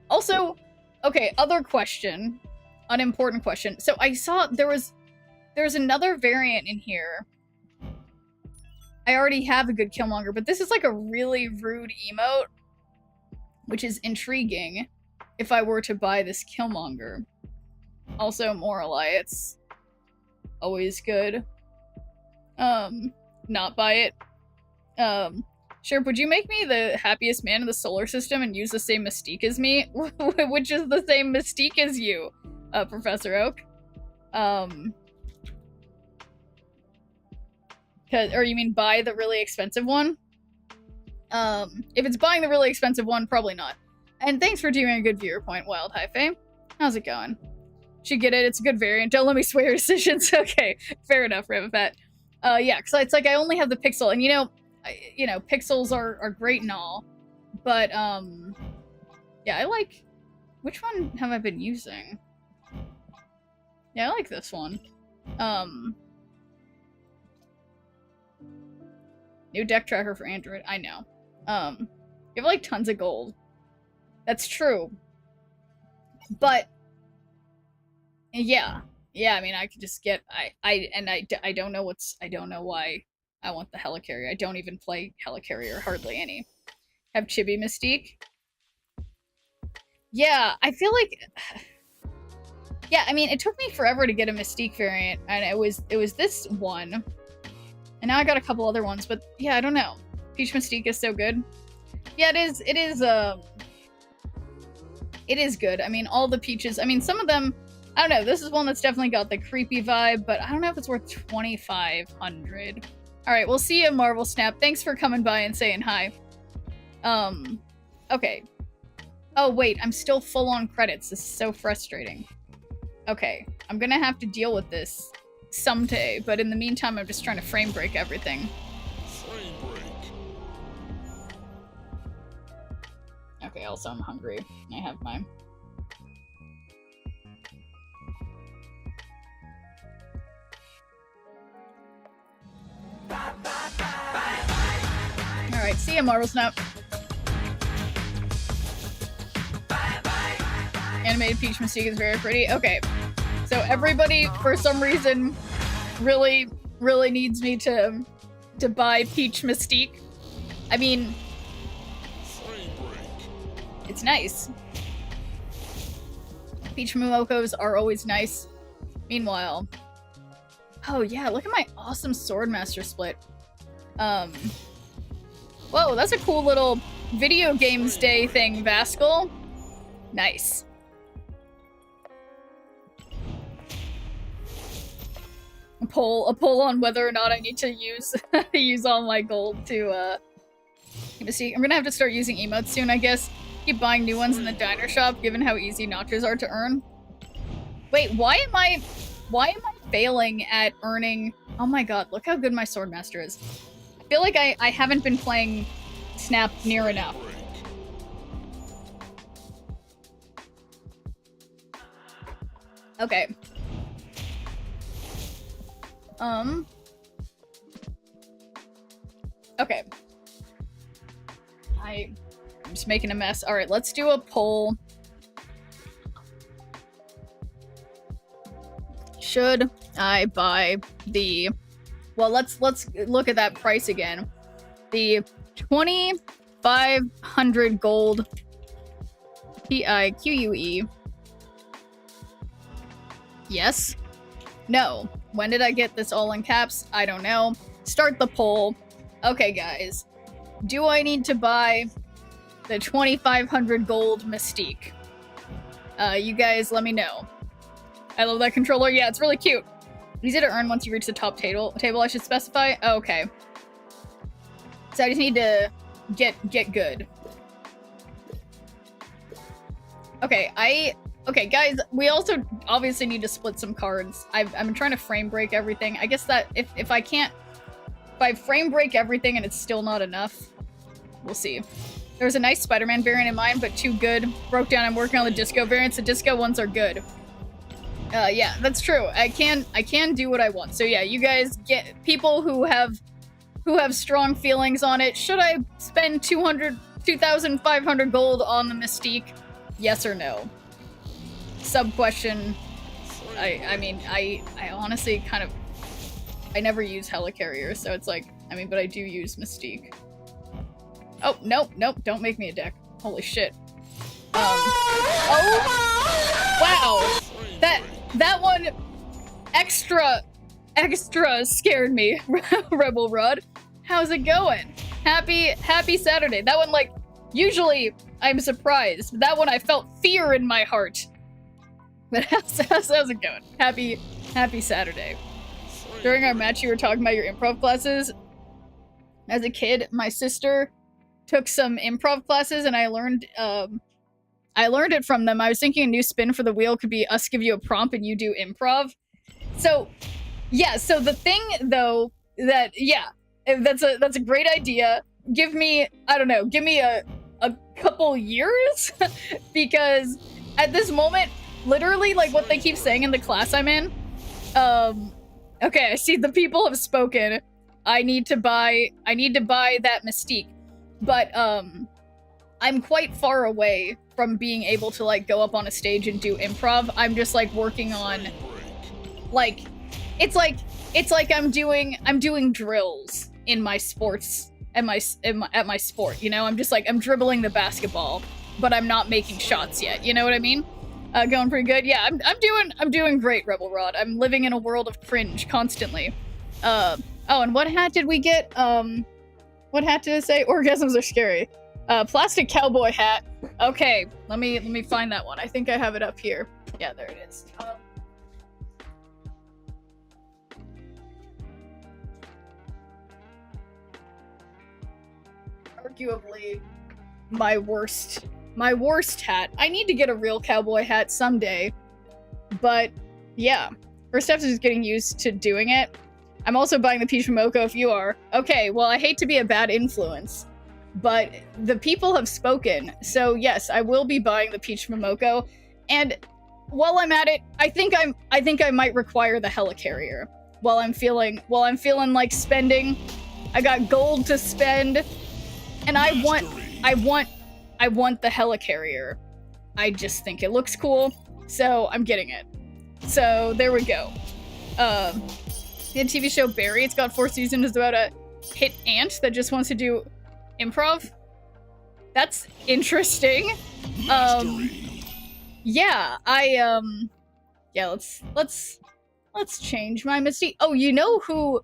Also, okay, other question. Unimportant question. So I saw there's another variant in here. I already have a good Killmonger, but this is like a really rude emote, which is intriguing if I were to buy this Killmonger. Also, Moralites. Always good. Not buy it. Sure, would you make me the happiest man in the solar system and use the same mystique as me? Which is the same mystique as you, Professor Oak. Or you mean buy the really expensive one? If it's buying the really expensive one, probably not. And thanks for doing a good viewer point, Wild High Fame. How's it going? Should get it, it's a good variant. Don't let me sway your decisions. Okay, fair enough, Ramafat. Yeah, because it's like I only have the Pixel, and you know, Pixels are great and all, but Yeah, I like... Which one have I been using? Yeah, I like this one. New deck tracker for Android. I know. You have like tons of gold. That's true. But yeah. Yeah, I mean I could just get I don't know I don't know why I want the Helicarrier. I don't even play Helicarrier hardly any. Have Chibi Mystique. Yeah, I feel like yeah, I mean it took me forever to get a Mystique variant, and it was this one. And now I got a couple other ones, but yeah, I don't know. Peach Mystique is so good. Yeah, it is good. I mean, all the peaches, I mean, some of them, I don't know, this is one that's definitely got the creepy vibe, but I don't know if it's worth 2,500. Alright, we'll see you, Marvel Snap. Thanks for coming by and saying hi. Okay. Oh, wait, I'm still full on credits. This is so frustrating. Okay, I'm gonna have to deal with this someday, but in the meantime, I'm just trying to frame break everything. Frame break. Okay, also I'm hungry. I have mine. Alright, see ya, Marvel Snap. Animated Peach Mystique is very pretty. Okay. So everybody, for some reason, really needs me to buy Peach Mystique. I mean, it's nice. Peach Momokos are always nice. Meanwhile, oh yeah, look at my awesome Swordmaster split. Whoa, that's a cool little video games day thing, Vascal. Nice. A poll on whether or not I need to use use all my gold to see. I'm gonna have to start using emotes soon, I guess. Keep buying new ones in the diner shop, given how easy notches are to earn. Wait, why am I failing at earning? Oh my god, look how good my Swordmaster is. I feel like I haven't been playing Snap near enough. Okay. Okay. I'm just making a mess. Alright, let's do a poll. Should I buy the... Well, let's look at that price again. The 2,500 gold PIQUE. Yes. No. When did I get this all in caps? I don't know. Start the poll. Okay, guys. Do I need to buy the 2,500 gold Mystique? You guys let me know. I love that controller. Yeah, it's really cute. Easy to earn once you reach the top table, I should specify? Oh, okay. So I just need to get good. Okay, okay, guys, we also obviously need to split some cards. I've been trying to frame break everything. I guess that if I frame break everything and it's still not enough, we'll see. There was a nice Spider-Man variant in mind, but too good. Broke down, I'm working on the disco variants. The disco ones are good. Yeah, that's true. I can do what I want. So yeah, you guys get people who have strong feelings on it. Should I spend 2,500 gold on the Mystique? Yes or no? Sub question. I mean, I honestly kind of, I never use Helicarrier, so it's like, I mean, but I do use Mystique. Oh, nope, don't make me a deck. Holy shit. Oh, wow. That one extra scared me. Rebel Rod. How's it going? Happy Saturday. That one, like, usually I'm surprised. That one I felt fear in my heart. But how's it going? Happy Saturday. During our match, you were talking about your improv classes. As a kid, my sister took some improv classes, and I learned it from them. I was thinking a new spin for the wheel could be us give you a prompt and you do improv. So, yeah. So the thing, though, that yeah, that's a great idea. Give me, I don't know, give me a couple years because at this moment, literally, like what they keep saying in the class I'm in, okay, I see the people have spoken. I need to buy that Mystique, but I'm quite far away from being able to like go up on a stage and do improv. I'm just like working on, like, it's like I'm doing drills in my sports at my sport. You know, I'm just like I'm dribbling the basketball, but I'm not making shots yet. You know what I mean? Going pretty good. Yeah, I'm doing great, Rebel Rod. I'm living in a world of cringe constantly. Oh, and what hat did we get? What hat did it say? Orgasms are scary. Plastic cowboy hat. Okay, let me find that one. I think I have it up here. Yeah, there it is. Arguably my worst hat. I need to get a real cowboy hat someday. But yeah, first step is just getting used to doing it. I'm also buying the Peach Momoko if you are. Okay, well, I hate to be a bad influence, but the people have spoken. So yes, I will be buying the Peach Momoko. And while I'm at it, I think I might require the helicarrier. While I'm feeling like spending. I got gold to spend, and I want the helicarrier. I just think it looks cool, so I'm getting it. So there we go. The TV show Barry, it's got 4 seasons, is about a hit ant that just wants to do improv. That's interesting. Yeah, yeah, let's change my Mystique. Oh, you know who?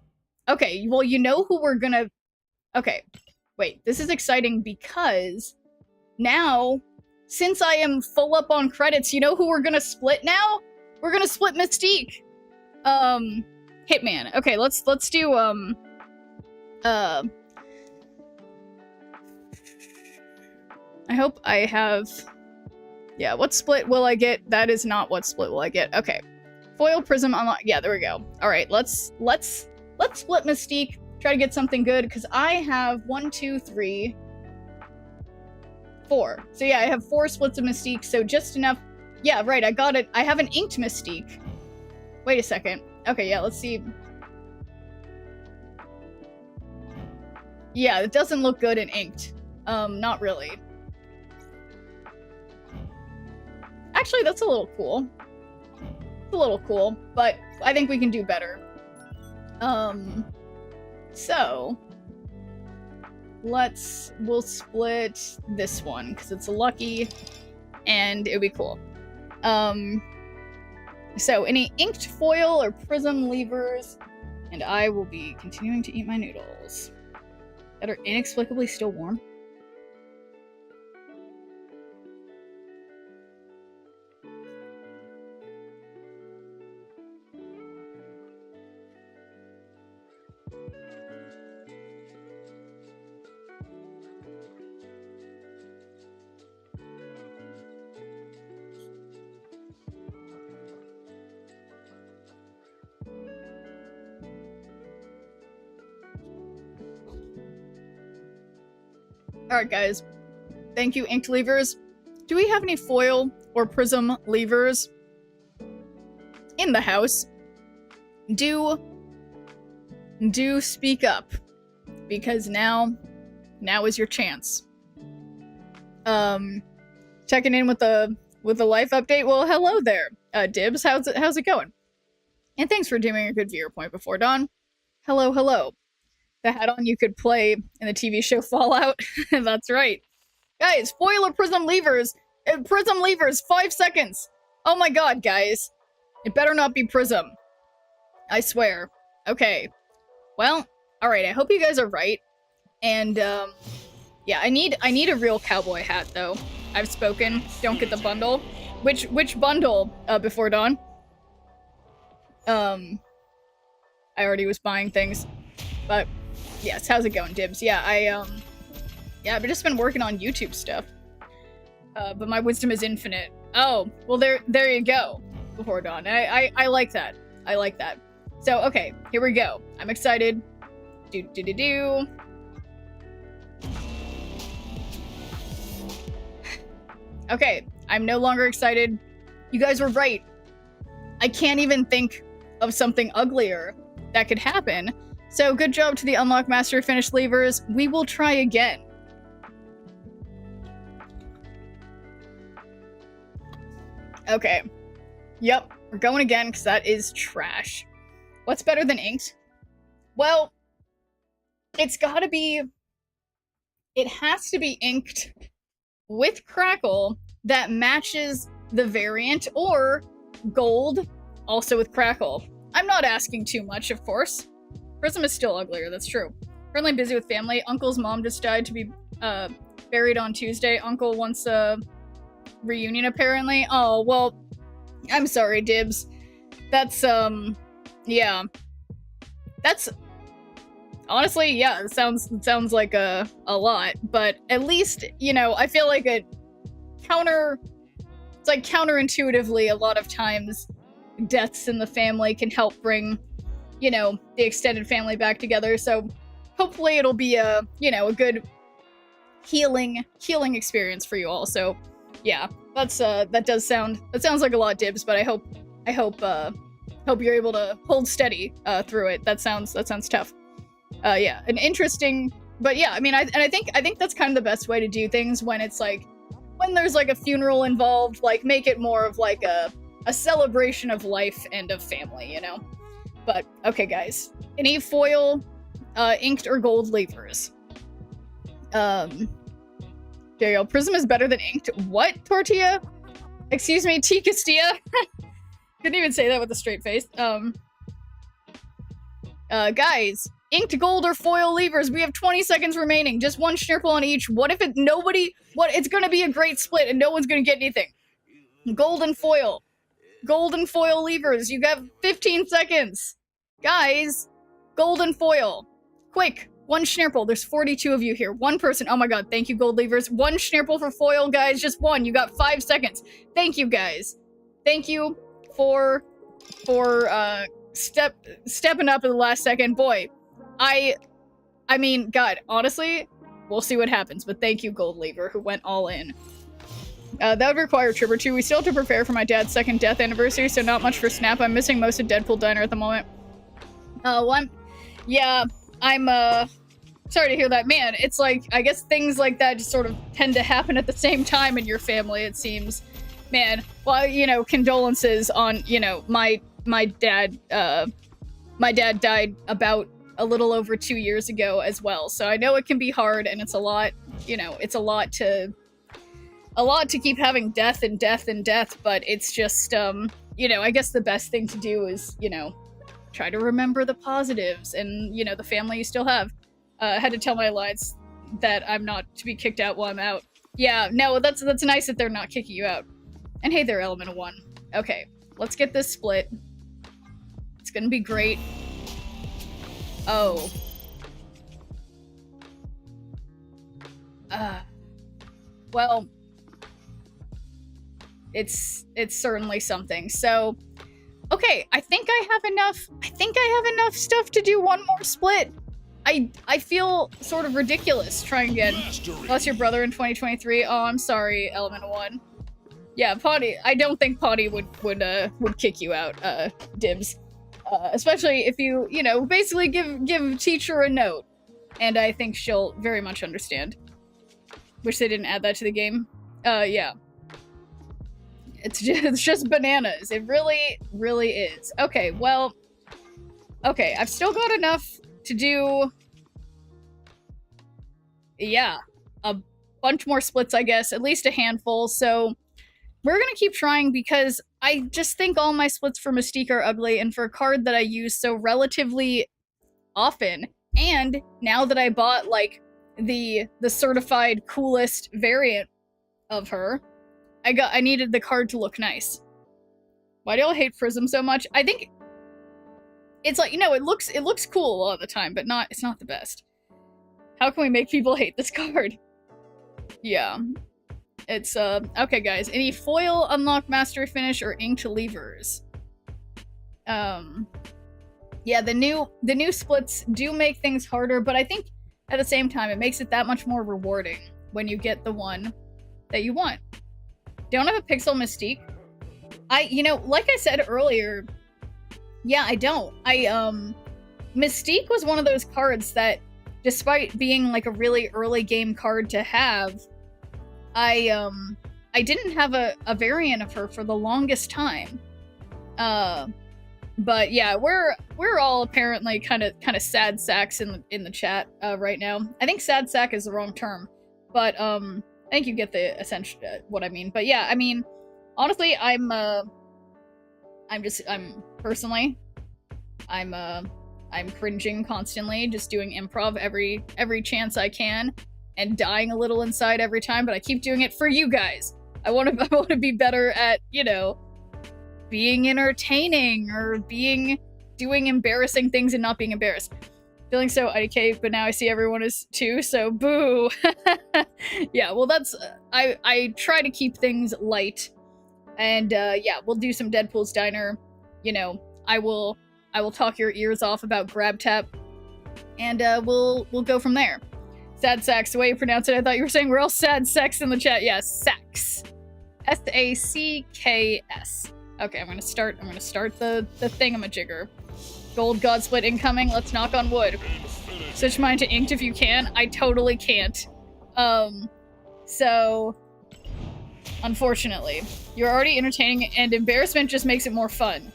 Okay, well, you know who we're gonna. Okay, wait, this is exciting because now, since I am full up on credits, you know who we're gonna split now? We're gonna split Mystique. Hitman. Okay, let's do I hope I have. Yeah, what split will I get? That is not what split will I get. Okay. Foil prism unlock. Yeah, there we go. All right, let's split Mystique. Try to get something good because I have 1, 2, 3, 4. So yeah, I have 4 splits of Mystique, so just enough. Yeah, right, I got it. I have an inked Mystique. Wait a second. Okay, yeah, let's see. Yeah, it doesn't look good in inked. Not really. Actually, that's a little cool. It's a little cool, but I think we can do better. So we'll split this one because it's a lucky and it'll be cool. So any inked foil or prism levers, and I will be continuing to eat my noodles that are inexplicably still warm. Alright guys, thank you inked levers. Do we have any foil or prism levers in the house? Do speak up, because now is your chance. Checking in with the life update. Well, hello there, Dibs. How's it going? And thanks for doing a good viewer point before dawn. Hello. The hat on you could play in the TV show Fallout. That's right. Guys, foil or prism levers. Prism levers, 5 seconds. Oh my god, guys. It better not be prism. I swear. Okay. Well, alright, I hope you guys are right. And, yeah, I need a real cowboy hat, though. I've spoken. Don't get the bundle. Which bundle, before dawn? I already was buying things. But, yes, how's it going, Dibs? Yeah, I've just been working on YouTube stuff. But my wisdom is infinite. Oh, well, there you go. Before dawn. I like that. I like that. So, okay, here we go. I'm excited. Do. Okay, I'm no longer excited. You guys were right. I can't even think of something uglier that could happen. So good job to the Unlock Master Finish Levers. We will try again. Okay. Yep, we're going again because that is trash. What's better than inked? Well, it's gotta be... It has to be inked with Crackle that matches the variant, or gold, also with Crackle. I'm not asking too much, of course. Prism is still uglier, that's true. Currently busy with family. Uncle's mom just died to be buried on Tuesday. Uncle wants a reunion, apparently. Oh, well, I'm sorry, Dibs. That's, yeah. That's... Honestly, yeah, it sounds like a lot, but at least, you know, I feel like it's like counterintuitively, a lot of times deaths in the family can help bring, you know, the extended family back together, so hopefully it'll be a, you know, a good healing experience for you all. So yeah, that sounds like a lot, Dibs, but I hope you're able to hold steady through it. That sounds tough. Yeah, an interesting, but yeah, I mean, I think that's kind of the best way to do things when it's like, when there's like a funeral involved, like make it more of like a celebration of life and of family, you know? But, okay guys, any foil, inked or gold levers? There you go, Prism is better than inked. What, Tortilla? Excuse me, T. Castilla? Couldn't even say that with a straight face. Guys, inked gold or foil levers. We have 20 seconds remaining. Just one Schnurple on each. What if it's gonna be a great split and no one's gonna get anything. Gold and foil. Gold and foil levers. You got 15 seconds. Guys, gold and foil. Quick, one Schnurple. There's 42 of you here. One person. Oh my god, thank you, gold levers. One Schnurple for foil, guys. Just one. You got 5 seconds. Thank you, guys. Thank you for stepping up at the last second. Boy, I mean, God, honestly, we'll see what happens, but thank you, Gold Lever, who went all in. That would require a trip or two. We still have to prepare for my dad's 2nd death anniversary, so not much for Snap. I'm missing most of Deadpool Diner at the moment. I'm sorry to hear that. Man, it's like, I guess things like that just sort of tend to happen at the same time in your family, it seems. Man, well, you know, condolences on, you know, my dad died about a little over 2 years ago as well, so I know it can be hard, and it's a lot, you know, it's a lot to keep having death and death and death, but it's just, you know, I guess the best thing to do is, you know, try to remember the positives and, you know, the family you still have. I had to tell my alliance that I'm not to be kicked out while I'm out. Yeah, no, that's nice that they're not kicking you out. And hey there, Element 1. Okay, let's get this split. It's gonna be great. Oh. Well, it's certainly something. So, okay, I think I have enough stuff to do one more split. I feel sort of ridiculous trying again. Lost your brother in 2023. Oh, I'm sorry, Element 1. Yeah, Potty. I don't think Potty would kick you out, Dibs. Especially if you know, basically give teacher a note. And I think she'll very much understand. Wish they didn't add that to the game. Yeah. It's just bananas. It really, really is. Okay, well... Okay, I've still got enough to do... Yeah. A bunch more splits, I guess. At least a handful, so... We're gonna keep trying because I just think all my splits for Mystique are ugly, and for a card that I use so relatively often, and now that I bought, like, the certified coolest variant of her, I needed the card to look nice. Why do y'all hate Prism so much? I think it's like, you know, it looks cool a lot of the time, but it's not the best. How can we make people hate this card? Yeah. It's, okay guys, any foil, unlock, mastery finish, or inked levers? Yeah, the new splits do make things harder, but I think at the same time, it makes it that much more rewarding when you get the one that you want. Don't have a Pixel Mystique. You know, like I said earlier, yeah, I don't. Mystique was one of those cards that, despite being like a really early game card to have, I didn't have a variant of her for the longest time. But yeah, we're all apparently kind of sad sacks in the chat right now. I think sad sack is the wrong term, but I think you get the essential what I mean. But yeah, I mean, honestly, I'm cringing constantly, just doing improv every chance I can, and dying a little inside every time. But I keep doing it for you guys. I want to be better at, you know, being entertaining or doing embarrassing things and not being embarrassed. Feeling so IDK, but now I see everyone is too, so boo. Yeah, well that's, I try to keep things light. And yeah, we'll do some Deadpool's Diner. You know, I will talk your ears off about GrabTap, and we'll go from there. Sad Sacks, the way you pronounce it, I thought you were saying we're all sad sex in the chat. Yes, Sacks. S-A-C-K-S. Okay, I'm gonna start the thingamajigger. Gold God Split incoming, let's knock on wood. Switch mine to inked if you can. I totally can't. So unfortunately, you're already entertaining and embarrassment just makes it more fun.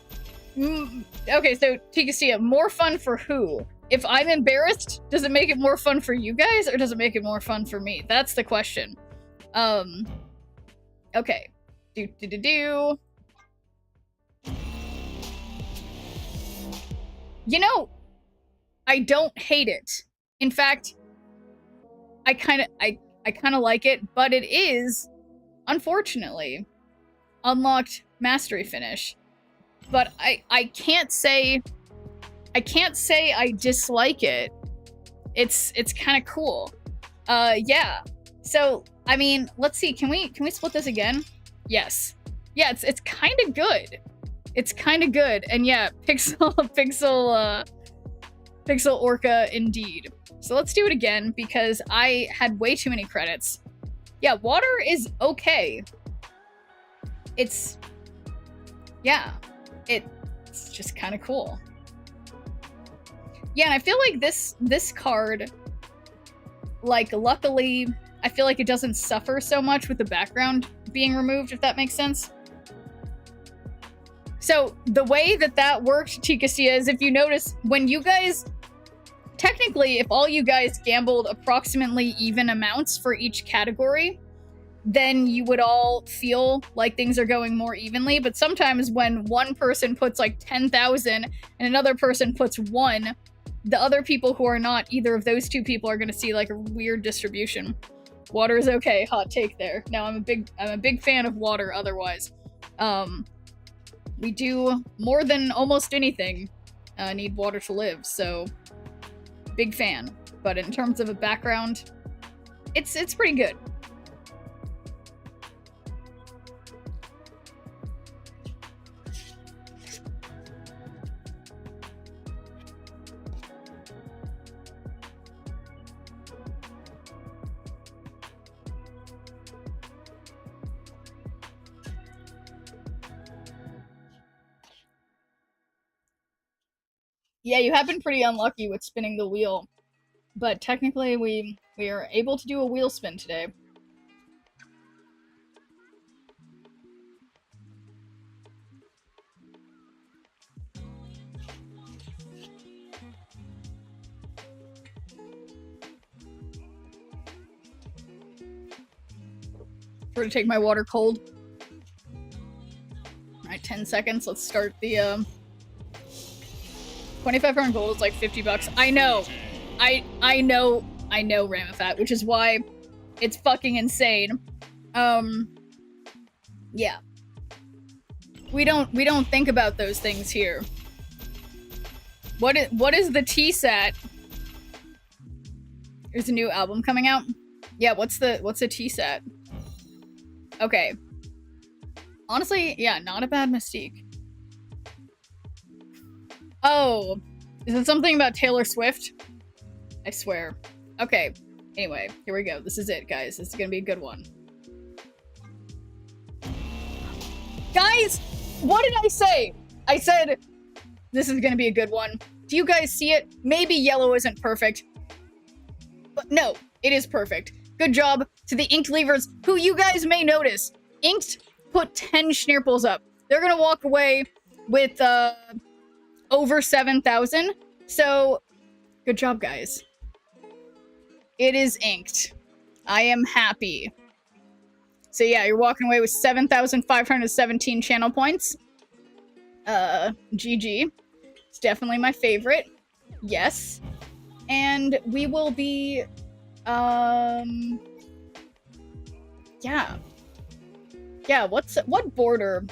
Okay, so Tikastia, more fun for who? If I'm embarrassed, does it make it more fun for you guys, or does it make it more fun for me? That's the question. Okay. Do. You know, I don't hate it. In fact, I kind of like it, but it is, unfortunately, unlocked mastery finish. But I can't say I dislike it. It's kind of cool. Yeah. So, I mean, let's see. Can we split this again? Yes. Yeah, it's kind of good. It's kind of good. And yeah, Pixel Orca indeed. So let's do it again because I had way too many credits. Yeah, water is okay. It's just kind of cool. Yeah, and I feel like this card, like, luckily, I feel like it doesn't suffer so much with the background being removed, if that makes sense. So, the way that worked, Tikastia, is if you notice, when you guys... Technically, if all you guys gambled approximately even amounts for each category, then you would all feel like things are going more evenly. But sometimes when one person puts like 10,000 and another person puts 1, the other people who are not either of those two people are going to see like a weird distribution. Water is okay. Hot take there. Now I'm a big fan of water otherwise. We do more than almost anything need water to live, so big fan. But in terms of a background, it's pretty good. Yeah, you have been pretty unlucky with spinning the wheel, but technically we are able to do a wheel spin today. Try to take my water cold. Alright, 10 seconds. Let's start the 2,500 gold is like $50. I know. I know, Ramifat, which is why it's fucking insane. Yeah. We don't think about those things here. What is the TSAT? There's a new album coming out? Yeah, what's the TSAT? Okay. Honestly, yeah, not a bad Mystique. Oh, is it something about Taylor Swift? I swear. Okay, anyway, here we go. This is it, guys. This is gonna be a good one. Guys, what did I say? I said this is gonna be a good one. Do you guys see it? Maybe yellow isn't perfect. But no, it is perfect. Good job to the Inked Leavers, who you guys may notice. Inked put 10 Schnirples up. They're gonna walk away with over 7,000. So, good job, guys. It is inked. I am happy. So yeah, you're walking away with 7,517 channel points. GG. It's definitely my favorite. Yes. And we will be, yeah. Yeah, what border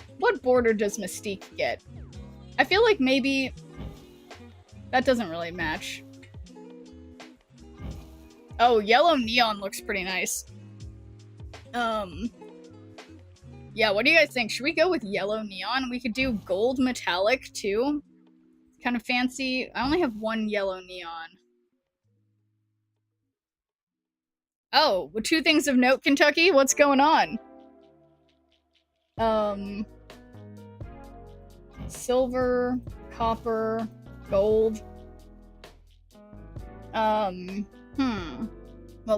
does Mystique get? I feel like maybe that doesn't really match. Oh, yellow neon looks pretty nice. Yeah, what do you guys think? Should we go with yellow neon? We could do gold metallic too. Kind of fancy. I only have one yellow neon. Oh, well, 2 things of note, Kentucky. What's going on? Silver, copper, gold. Well,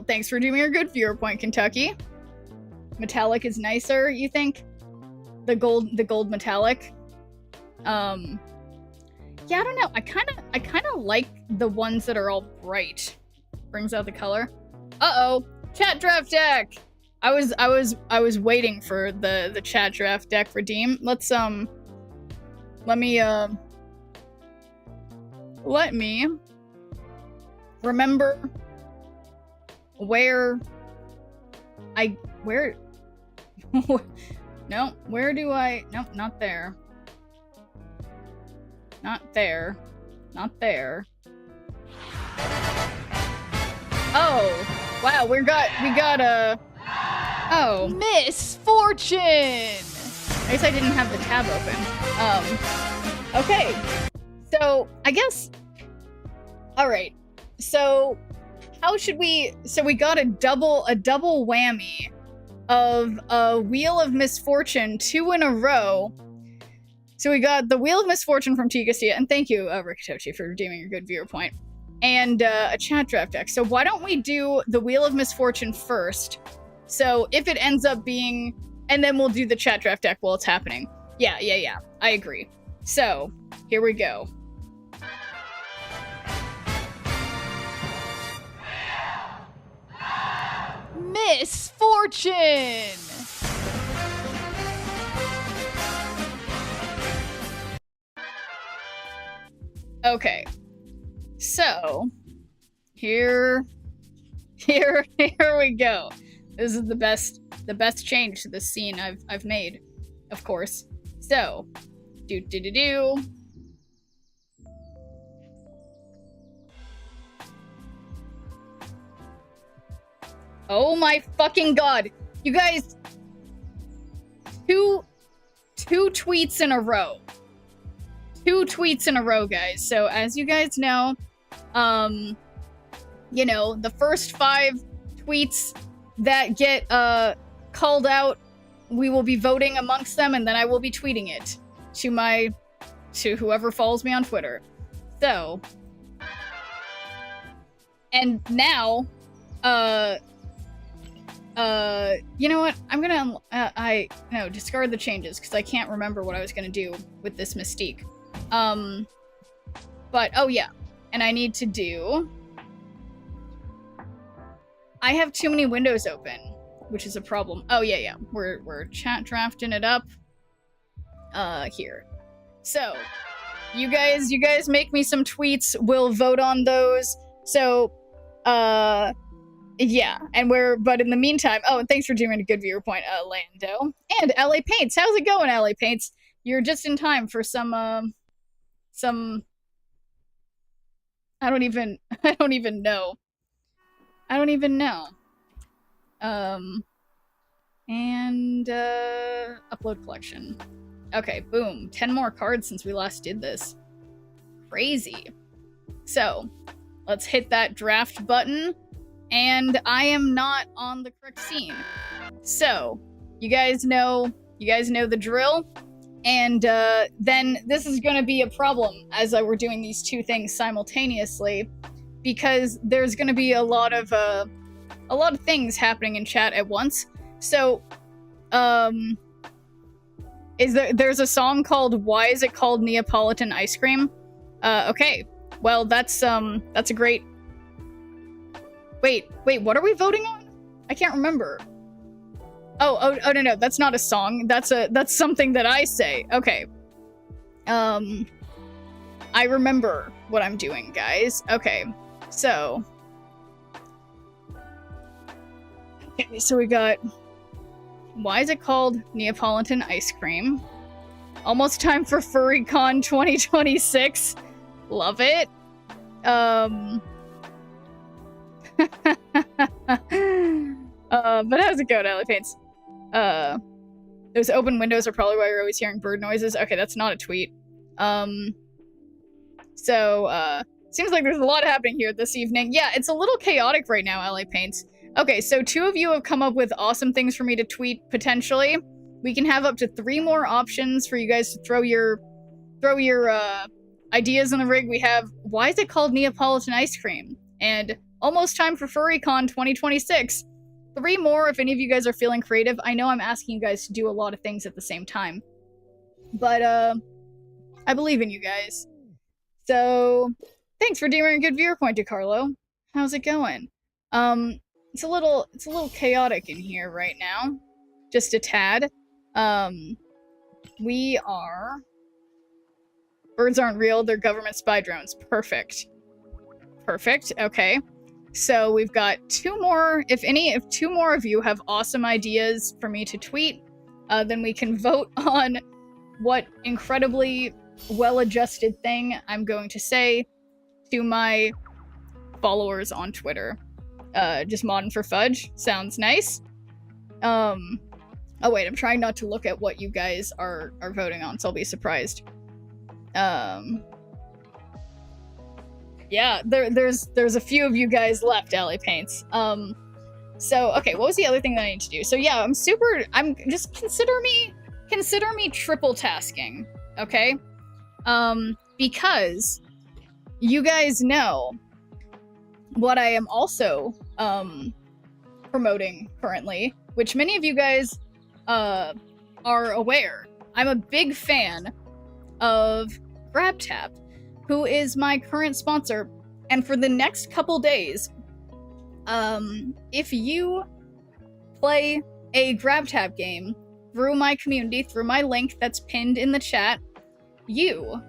thanks for doing your good viewer point, Kentucky. Metallic is nicer, you think? The gold metallic. Yeah, I don't know. I kind of like the ones that are all bright. Brings out the color. Uh-oh, chat draft deck. I was waiting for the chat draft deck redeem. Let me remember where no, where do I, nope, not there. Not there. Not there. Oh, wow, we got a, oh. Misfortune! I guess I didn't have the tab open. Okay. So, I guess, alright. So, how should we, so we got a double whammy of a Wheel of Misfortune 2 in a row. So we got the Wheel of Misfortune from Tigastia, and thank you, Rikitochi, for redeeming your good viewer point, and a chat draft deck. So why don't we do the Wheel of Misfortune first? So if it ends up being, and then we'll do the chat draft deck while it's happening. Yeah, I agree. So, here we go. Misfortune! Okay. So, here we go. This is the best change to this scene I've made, of course. So, do. Oh my fucking god. You guys, two tweets in a row. 2 tweets in a row, guys. So as you guys know, you know, the first 5 tweets that get called out, we will be voting amongst them, and then I will be tweeting it to whoever follows me on Twitter. So, and now, you know what? I'm gonna, discard the changes, because I can't remember what I was gonna do with this Mystique. But, oh yeah, and I need to do, I have too many windows open, which is a problem. Oh yeah, we're chat drafting it up, here. So, you guys make me some tweets, we'll vote on those, so, yeah, and but in the meantime, oh, and thanks for doing a good viewer point, Lando. And LA Paints, how's it going, LA Paints? You're just in time for some, I don't even know. And, upload collection. Okay, boom. 10 more cards since we last did this. Crazy. So, let's hit that draft button. And I am not on the correct scene. So, you guys know You guys know the drill. And then this is going to be a problem as we're doing these two things simultaneously, because there's going to be a lot of things happening in chat at once. So, there's a song called "Why Is It Called Neapolitan Ice Cream?" Okay, well that's a great. Wait, what are we voting on? I can't remember. Oh no, that's not a song. That's something that I say. Okay. I remember what I'm doing, guys. Okay, so. Okay, so we got. Why is it called Neapolitan Ice Cream? Almost time for FurryCon 2026. Love it. But how's it going, Alley Paints? Those open windows are probably why you're always hearing bird noises. Okay, that's not a tweet. Seems like there's a lot happening here this evening. Yeah, it's a little chaotic right now, Alley Paints. Okay, so 2 of you have come up with awesome things for me to tweet, potentially. We can have up to 3 more options for you guys to throw your ideas in the rig. We have, why is it called Neapolitan Ice Cream? And almost time for FurryCon 2026. 3 more if any of you guys are feeling creative. I know I'm asking you guys to do a lot of things at the same time. But, I believe in you guys. So, thanks for deeming a good viewer point, DeCarlo. How's it going? It's a little chaotic in here right now. Just a tad. We are... Birds aren't real, they're government spy drones. Perfect. Perfect, okay. So we've got 2 more. If 2 more of you have awesome ideas for me to tweet, then we can vote on what incredibly well-adjusted thing I'm going to say to my followers on Twitter. Just modding for fudge. Sounds nice. Oh wait, I'm trying not to look at what you guys are voting on, so I'll be surprised. Yeah, there's a few of you guys left, Alley Paints. So, okay, what was the other thing that I need to do? So yeah, just consider me triple tasking, okay? Because you guys know what I am also, promoting currently, which many of you guys, are aware. I'm a big fan of GrabTap, who is my current sponsor, and for the next couple days, if you play a GrabTap game through my community, through my link that's pinned in the chat, you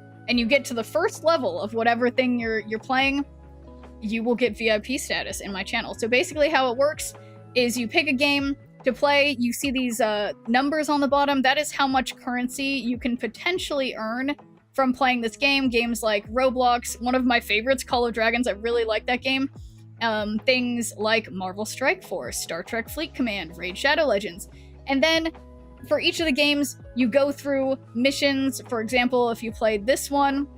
get to the first level of whatever thing you're playing, you will get VIP status in my channel. So basically how it works is you pick a game to play, you see these numbers on the bottom, that is how much currency you can potentially earn from playing this game. Games like Roblox, one of my favorites, Call of Dragons, I really like that game. Things like Marvel Strike Force, Star Trek Fleet Command, Raid Shadow Legends. And then for each of the games, you go through missions. For example, if you played this one,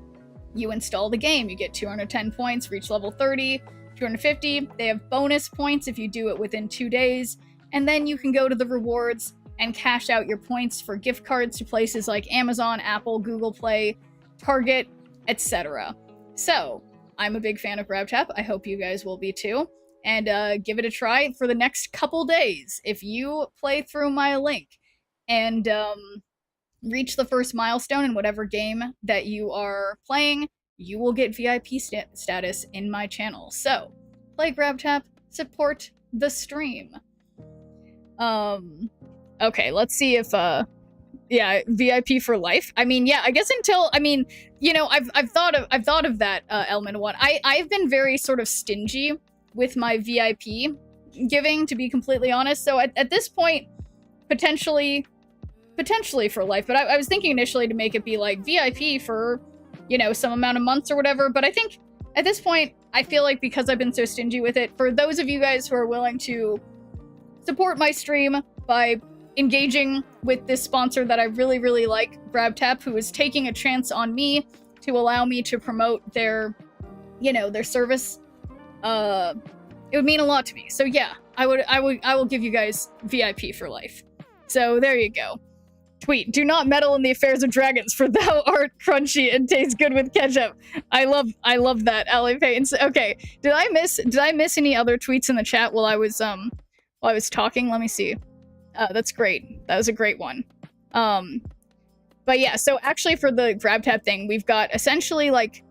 you install the game, you get 210 points, reach level 30, 250. They have bonus points if you do it within 2 days. And then you can go to the rewards and cash out your points for gift cards to places like Amazon, Apple, Google Play, Target, etc. So, I'm a big fan of GrabTap. I hope you guys will be too. And give it a try for the next couple days. If you play through my link and reach the first milestone in whatever game that you are playing, you will get VIP status in my channel. So, play GrabTap, support the stream. Okay, let's see if, yeah, VIP for life. I mean, yeah, I guess until, I mean, you know, I've thought of that, element one. I've been very sort of stingy with my VIP giving, to be completely honest. So at this point, potentially for life, but I was thinking initially to make it be like VIP for, you know, some amount of months or whatever. But I think at this point, I feel like because I've been so stingy with it, for those of you guys who are willing to support my stream by engaging with this sponsor that I really, really like, GrabTap, who is taking a chance on me to allow me to promote their, you know, their service, it would mean a lot to me. So yeah, I will give you guys VIP for life. So there you go. Tweet, do not meddle in the affairs of dragons, for thou art crunchy and tastes good with ketchup. I love that, Ally Payton. Okay, did I miss any other tweets in the chat while I was talking? Let me see. That's great. That was a great one. But yeah, so actually for the GrabTap thing, we've got essentially like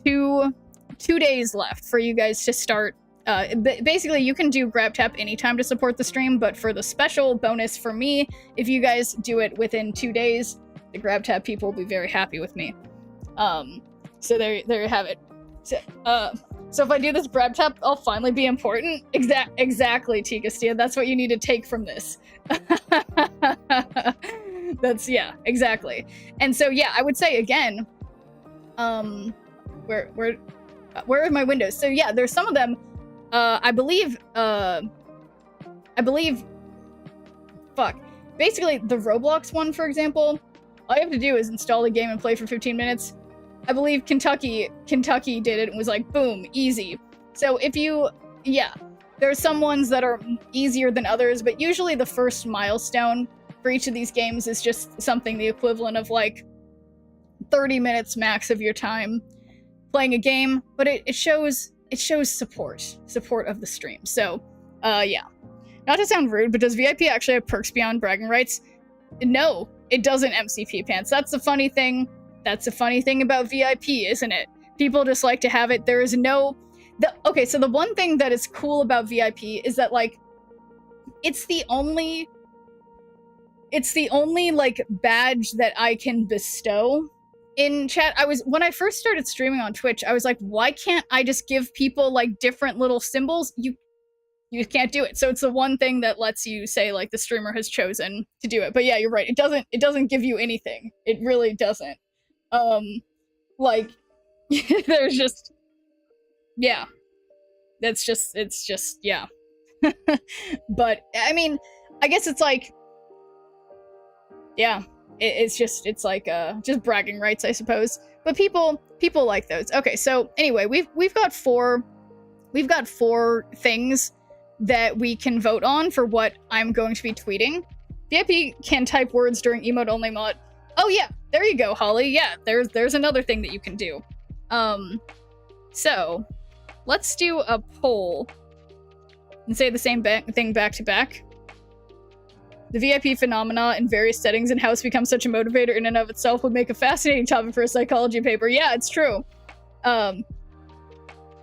two days left for you guys to start. Basically, you can do GrabTap anytime to support the stream, but for the special bonus for me, if you guys do it within 2 days, the GrabTap people will be very happy with me. So there you have it. So if I do this GrabTap, I'll finally be important. Exactly, Tikastia. That's what you need to take from this. Yeah, exactly. And so yeah, I would say again, where are my windows? So yeah, there's some of them. I believe, fuck. Basically, the Roblox one, for example, all you have to do is install the game and play for 15 minutes. I believe Kentucky did it and was like, boom, easy. So if you, yeah, there's some ones that are easier than others, but usually the first milestone for each of these games is just something the equivalent of like 30 minutes max of your time playing a game, but it shows support of the stream. So, yeah. Not to sound rude, but does VIP actually have perks beyond bragging rights? No, it doesn't, MCP Pants. That's the funny thing. That's the funny thing about VIP, isn't it? People just like to have it. There is no... Okay, so the one thing that is cool about VIP is that, like, it's the only, like, badge that I can bestow. In chat, when I first started streaming on Twitch, I was like, why can't I just give people, like, different little symbols? You can't do it. So it's the one thing that lets you say, like, the streamer has chosen to do it. But yeah, you're right. It doesn't give you anything. It really doesn't. Like, there's just, yeah. It's just, yeah. But, I mean, I guess it's like, yeah. It's like just bragging rights, I suppose. But people like those. Okay, so anyway, we've got four things that we can vote on for what I'm going to be tweeting. VIP can type words during emote only mod. Oh yeah, there you go, Holly. Yeah, there's another thing that you can do. So let's do a poll and say the same thing back to back. The VIP phenomena in various settings and how it's become such a motivator in and of itself would make a fascinating topic for a psychology paper. Yeah, it's true. Yeah,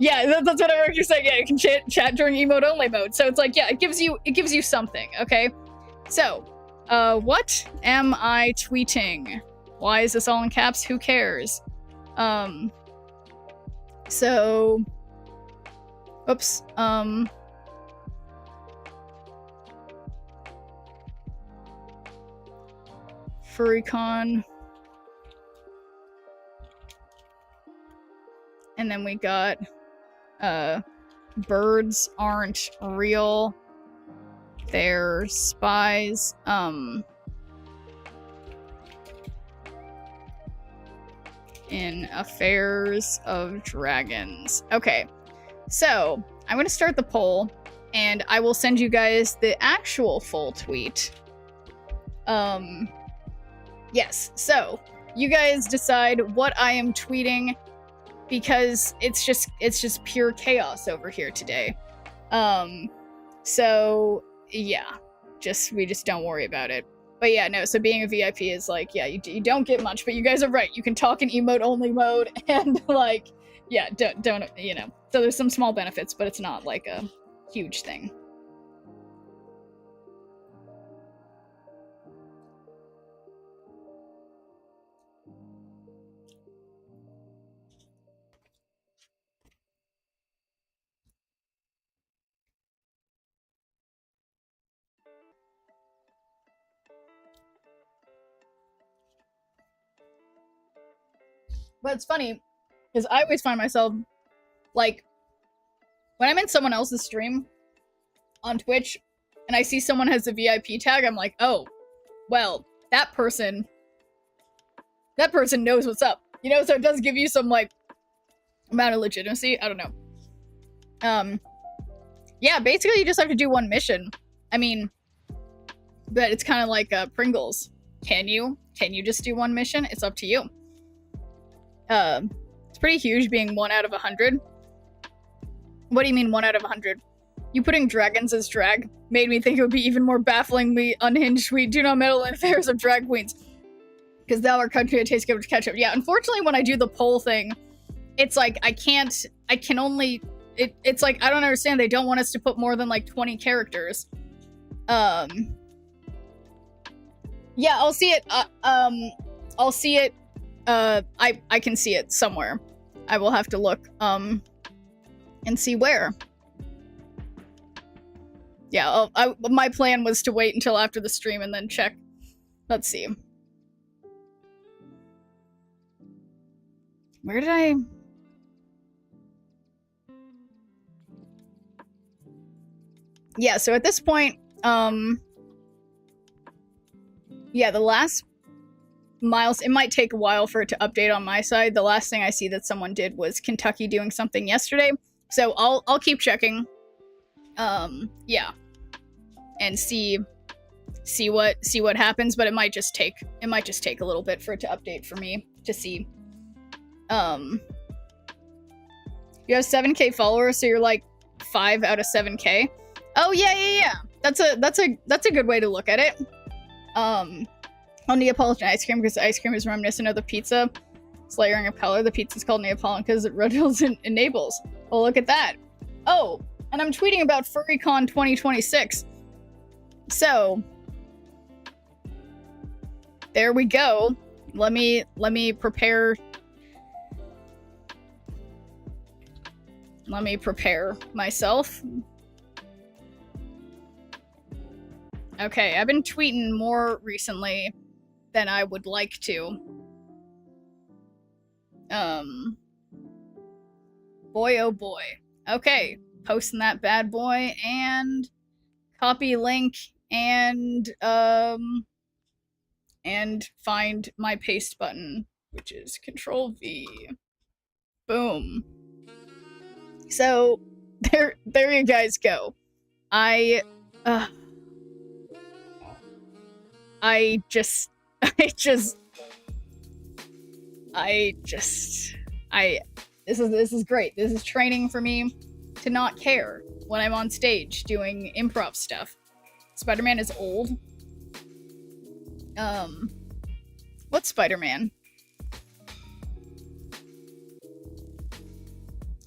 that's what you're saying. Yeah, you can chat during emote only mode. So it's like, yeah, it gives you something, okay? So, what am I tweeting? Why is this all in caps? Who cares? So, oops, FurryCon. And then we got, birds aren't real. They're spies. In affairs of dragons. Okay, so I'm gonna start the poll, and I will send you guys the actual full tweet. Yes, so you guys decide what I am tweeting, because it's just pure chaos over here today. So yeah, we just don't worry about it. But yeah, no, so being a VIP is like, yeah, you don't get much, but you guys are right. You can talk in emote only mode, and like, yeah, don't you know. So there's some small benefits, but it's not like a huge thing. But it's funny, because I always find myself, like, when I'm in someone else's stream on Twitch, and I see someone has a VIP tag, I'm like, oh, well, that person knows what's up. You know, so it does give you some, like, amount of legitimacy. I don't know. Yeah, basically you just have to do one mission. I mean, but it's kind of like Pringles. Can you just do one mission? It's up to you. It's pretty huge being 1 out of 100. What do you mean 1 out of 100? You putting dragons as drag made me think it would be even more bafflingly unhinged. We do not meddle in affairs of drag queens. Because thou our country, it tastes good to catch up. Yeah, unfortunately when I do the poll thing, it's like, it's like, I don't understand, they don't want us to put more than like 20 characters. Yeah, I'll see it, I'll see it, I can see it somewhere. I will have to look, and see where. Yeah, my plan was to wait until after the stream and then check. Let's see. Where did I... Yeah, so at this point, yeah, the last miles, it might take a while for it to update on my side. The last thing I see that someone did was Kentucky doing something yesterday. So I'll keep checking. Yeah. And see what happens, but it might just take a little bit for it to update for me to see. You have 7K followers, so you're like 5 out of 7K. Oh yeah. That's a good way to look at it. On Neapolitan ice cream, because ice cream is reminiscent of the pizza. It's layering of color. The pizza's called Neapolitan because it rotates in Naples. Well, look at that. Oh, and I'm tweeting about FurryCon 2026. So there we go. Let me prepare. Let me prepare myself. Okay, I've been tweeting more recently than I would like to. Boy oh boy. Okay, posting that bad boy and copy link and find my paste button, which is Control V. Boom. So there you guys go. I this is great. This is training for me to not care when I'm on stage doing improv stuff. Spider-Man is old. What's Spider-Man?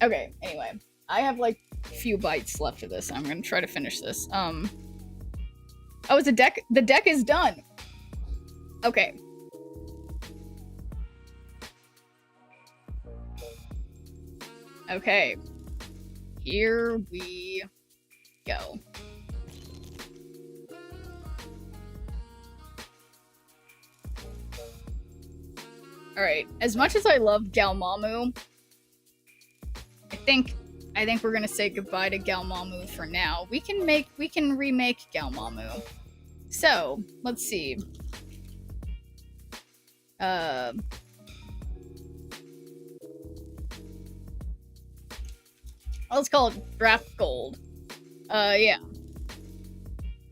Okay, anyway. I have like a few bites left of this. I'm gonna try to finish this. Oh, it's a deck. The deck is done. Okay. Okay. Here we go. Alright, as much as I love Galmamu, I think we're gonna say goodbye to Galmamu for now. We can remake Galmamu. So, let's see. Let's call it Draft Gold. Yeah.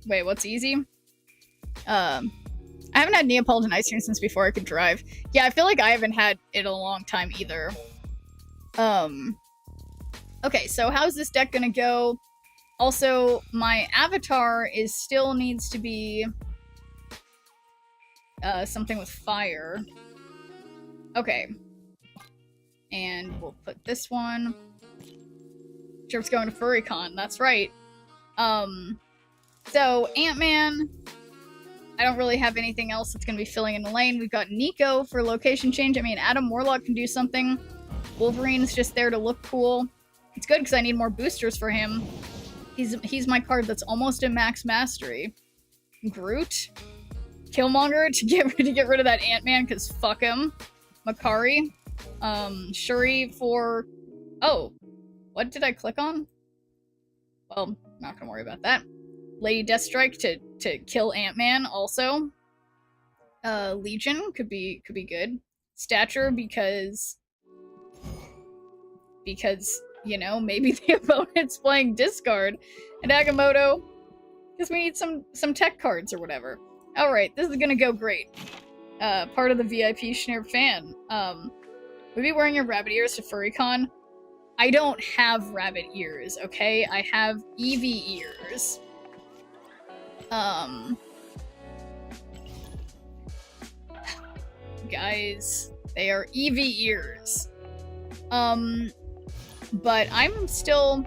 Wait, what's easy? I haven't had Neapolitan ice cream since before I could drive. Yeah, I feel like I haven't had it in a long time either. Okay, so how's this deck gonna go? Also, my avatar still needs to be something with fire. Okay. And we'll put this one. Trip's going to FurryCon, that's right. So Ant-Man, I don't really have anything else that's gonna be filling in the lane. We've got Nico for location change. I mean, Adam Warlock can do something. Wolverine's just there to look cool. It's good because I need more boosters for him. He's my card that's almost in max mastery. Groot, Killmonger to get rid of that Ant-Man because fuck him. Makari, Shuri for. Oh, what did I click on? Well, not gonna worry about that. Lady Deathstrike to kill Ant-Man also. Legion could be good. Stature because you know, maybe the opponent's playing discard. And Agamotto because we need some tech cards or whatever. Alright, this is gonna go great. Part of the VIP Schnurp fan. Would be wearing your rabbit ears to FurryCon? I don't have rabbit ears, okay? I have Eevee ears. Guys, they are Eevee ears. But I'm still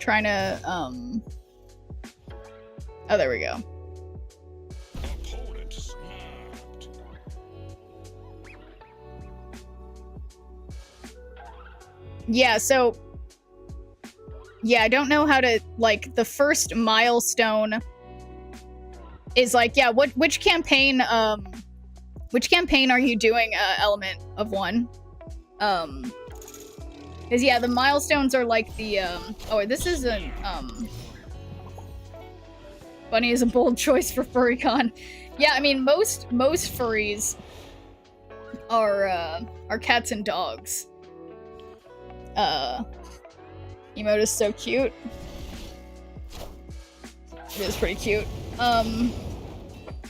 trying to, oh, there we go. Opponent smacked. Yeah, so, yeah, I don't know how to, like, the first milestone is like, yeah, which campaign are you doing, Element of One? Cause yeah, the milestones are like the, oh, this is an, bunny is a bold choice for FurryCon. Yeah, I mean, most furries are cats and dogs. Emote is so cute. It is pretty cute.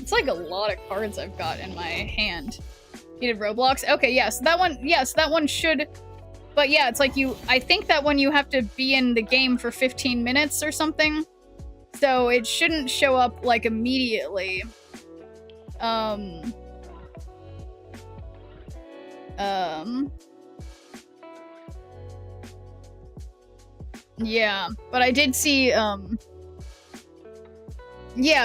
It's like a lot of cards I've got in my hand. You did Roblox? Okay, yes, that one, yes, that one should, but yeah, it's like I think that one you have to be in the game for 15 minutes or something. So it shouldn't show up, like, immediately. Yeah, but I did see, yeah,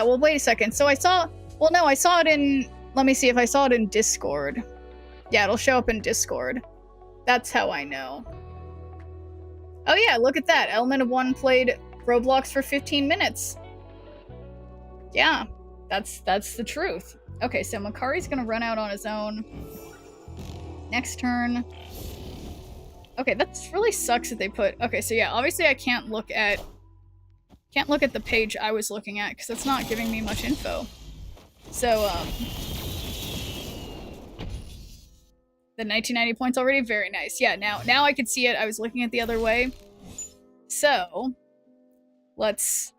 well, wait a second. So I saw it in, let me see if I saw it in Discord. Yeah, it'll show up in Discord. That's how I know. Oh yeah, look at that. Element of One played Roblox for 15 minutes. Yeah, that's the truth. Okay, so Makari's gonna run out on his own. Next turn. Okay, that really sucks that they put, okay, so yeah, obviously I can't look at the page I was looking at because it's not giving me much info. So, the 1990 points already, very nice. Yeah, now I could see it. I was looking at the other way. So, let's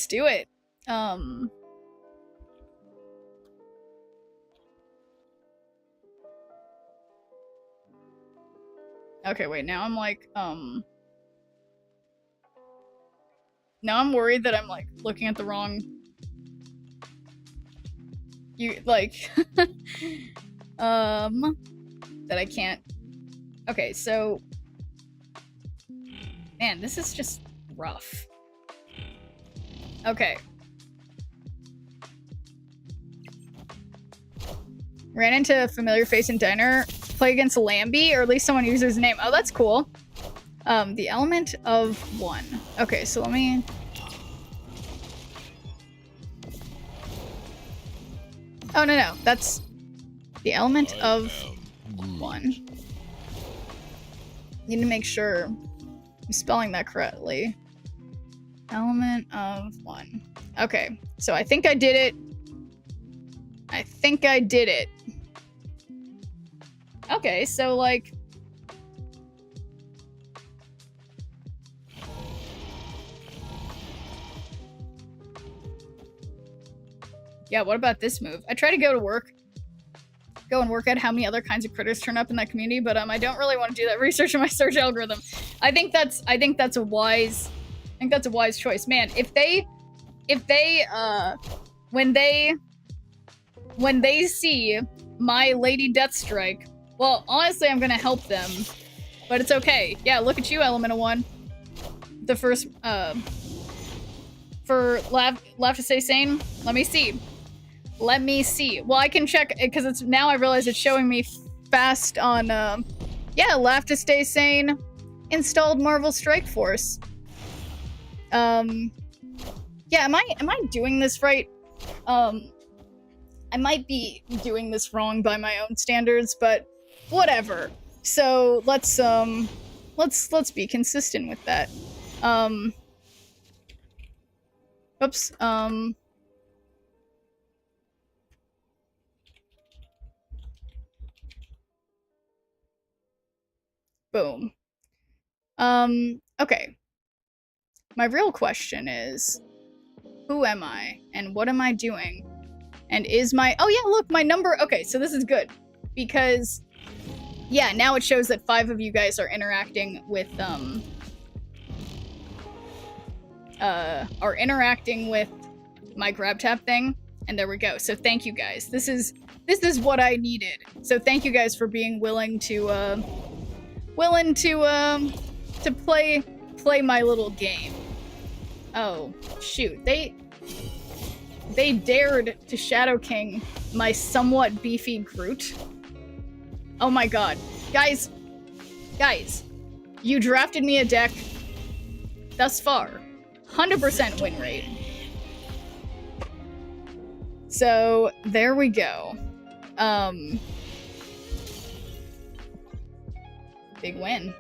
do it. Okay, wait, now I'm like, now I'm worried that I'm, like, looking at the wrong... that I can't... Okay, so... Man, this is just rough. Okay. Ran into a familiar face in DINER. Play against Lambie, or at least someone uses his name. Oh, that's cool. The Element of One. Okay, so let me... Oh, no, that's the Element of One. Need to make sure I'm spelling that correctly. Element of One. Okay, so I think I did it. I think I did it. Okay, so, like... Yeah, what about this move? I try to go and work out how many other kinds of critters turn up in that community, but I don't really want to do that research in my search algorithm. I think that's a wise choice. Man, when they see my Lady Deathstrike, well, honestly, I'm gonna help them, but it's okay. Yeah, look at you, Element of One. The first, for Laugh to Stay Sane. Let me see. Well, I can check, because it's, now I realize it's showing me fast on, yeah, Laugh to Stay Sane installed Marvel Strike Force. Yeah, am I doing this right? I might be doing this wrong by my own standards, but whatever. So let's be consistent with that. Oops. Boom. Okay. My real question is, who am I? And what am I doing? And is my... Oh yeah, look, my number... Okay, so this is good. Because, yeah, now it shows that 5 of you guys are interacting with, my GrabTap thing. And there we go. So thank you guys. This is what I needed. So thank you guys for being willing to play my little game. Oh, shoot. They dared to Shadow King my somewhat beefy Groot. Oh my god. Guys, you drafted me a deck thus far. 100% win rate. So, there we go. Big win.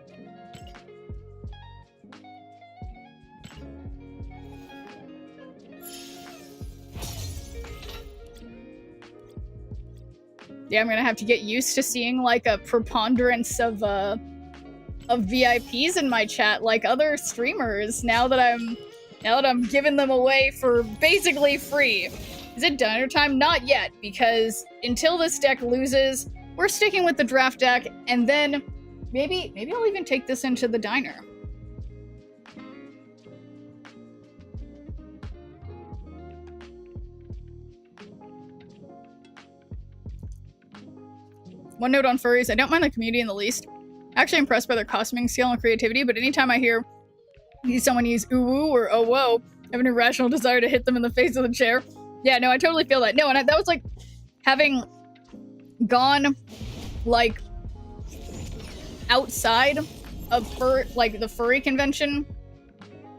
Yeah, I'm gonna have to get used to seeing like a preponderance of VIPs in my chat, like other streamers. Now that I'm giving them away for basically free. Is it diner time? Not yet, because until this deck loses, we're sticking with the draft deck, and then maybe I'll even take this into the diner. One note on furries, I don't mind the community in the least. Actually impressed by their costuming skill and creativity, but anytime I hear someone use ooh or oh whoa, I have an irrational desire to hit them in the face with a chair. Yeah, no, I totally feel that. No, and that was like having gone like outside of the furry convention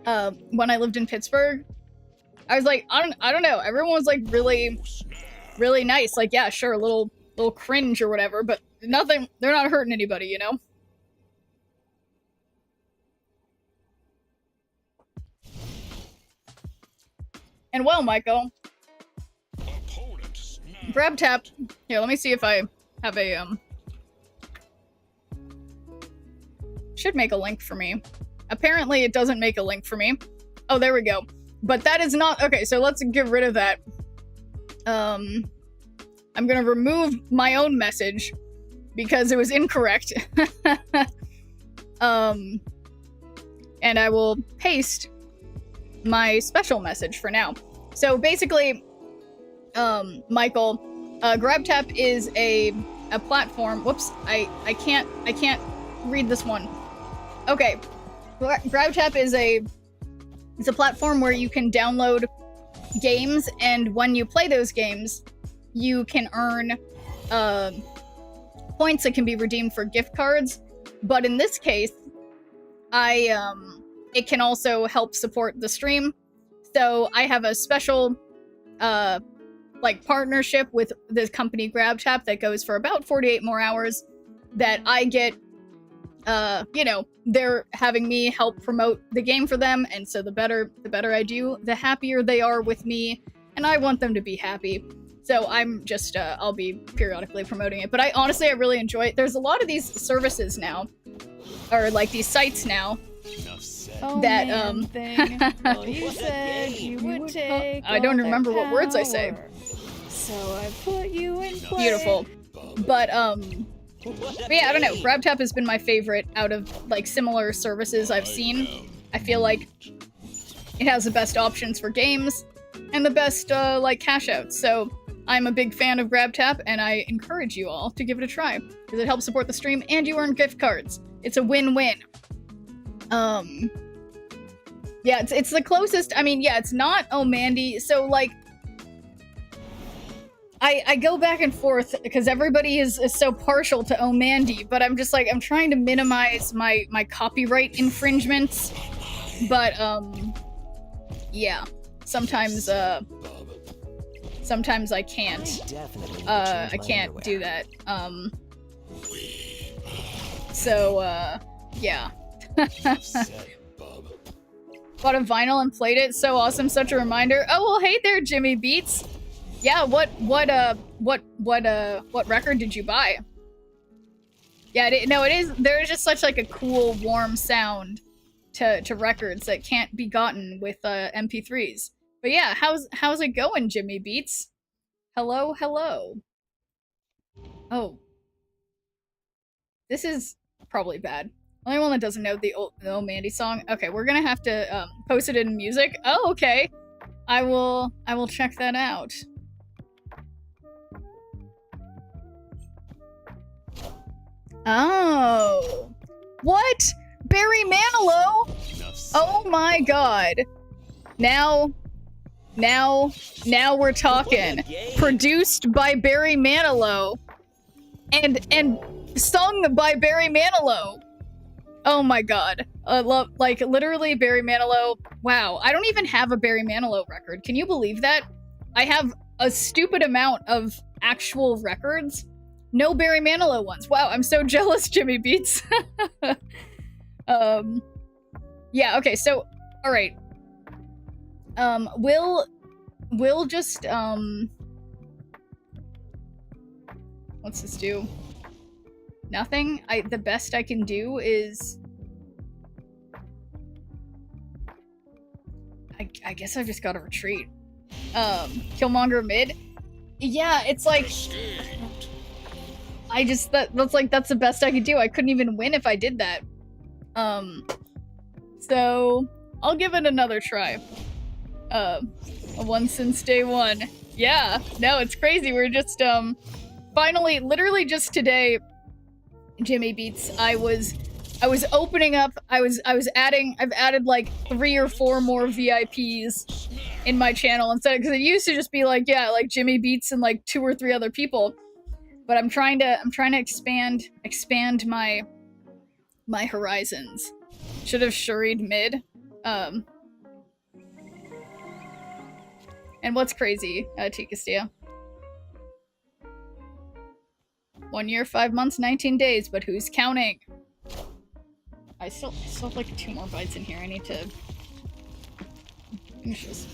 when I lived in Pittsburgh. I was like, I don't know. Everyone was like really, really nice. Like, yeah, sure, a little cringe or whatever, but nothing. They're not hurting anybody, you know. And well, Michael. GrabTap. Here, let me see if I have a, should make a link for me. Apparently it doesn't make a link for me. Oh, there we go. But that is not, okay, so let's get rid of that. I'm gonna remove my own message because it was incorrect. And I will paste my special message for now. So basically, Michael, GrabTap is a platform. Whoops, I can't read this one. Okay, GrabTap is it's a platform where you can download games, and when you play those games, you can earn points that can be redeemed for gift cards. But in this case, it can also help support the stream. So I have a special partnership with this company GrabTap that goes for about 48 more hours that I get, they're having me help promote the game for them, and so the better I do, the happier they are with me, and I want them to be happy. So I'm just, I'll be periodically promoting it. But I really enjoy it. There's a lot of these services now, or like these sites now, that, well, you said you would take I don't remember what words I say. So I put you in play. Beautiful. But yeah, I don't know. GrabTap has been my favorite out of, like, similar services I've seen. I feel like it has the best options for games and the best, cash outs. So I'm a big fan of GrabTap, and I encourage you all to give it a try, because it helps support the stream and you earn gift cards. It's a win-win. Yeah, it's the closest. I mean, yeah, it's not Mandy. So, like, I go back and forth because everybody is so partial to Mandy, but I'm just like, I'm trying to minimize my copyright infringements. But, yeah, sometimes I can't. I can't do that. Yeah. Bought a vinyl and played it. So awesome, such a reminder. Oh, well, hey there, Jimmy Beats. Yeah, what record did you buy? Yeah, it is, there is just such like a cool, warm sound to records that can't be gotten with MP3s. But yeah, how's it going, Jimmy Beats? Hello, hello. Oh. This is probably bad. Only one that doesn't know the old Mandy song. Okay, we're gonna have to post it in music. Oh, okay. I will check that out. Oh. What? Barry Manilow? Oh my god. Now we're talking. Produced by Barry Manilow. And sung by Barry Manilow. Oh my god. Love, like, literally Barry Manilow. Wow, I don't even have a Barry Manilow record. Can you believe that? I have a stupid amount of actual records. No Barry Manilow ones. Wow, I'm so jealous, Jimmy Beats. Yeah, okay, so, alright. We'll just, what's this do? Nothing? The best I can do is... I guess I've just gotta retreat. Killmonger mid? Yeah, it's like... that's the best I could do. I couldn't even win if I did that. So... I'll give it another try. A one since day one. Yeah, no, it's crazy. We're just, finally, literally just today, Jimmy Beats, I was opening up, I've added like 3 or 4 more VIPs in my channel instead, because it used to just be like, yeah, like Jimmy Beats and like 2 or 3 other people. But I'm trying to expand my horizons. Should have shuried mid. And what's crazy, T. Castillo? 1 year, 5 months, 19 days, but who's counting? I still have like 2 more bites in here. I need to finish this.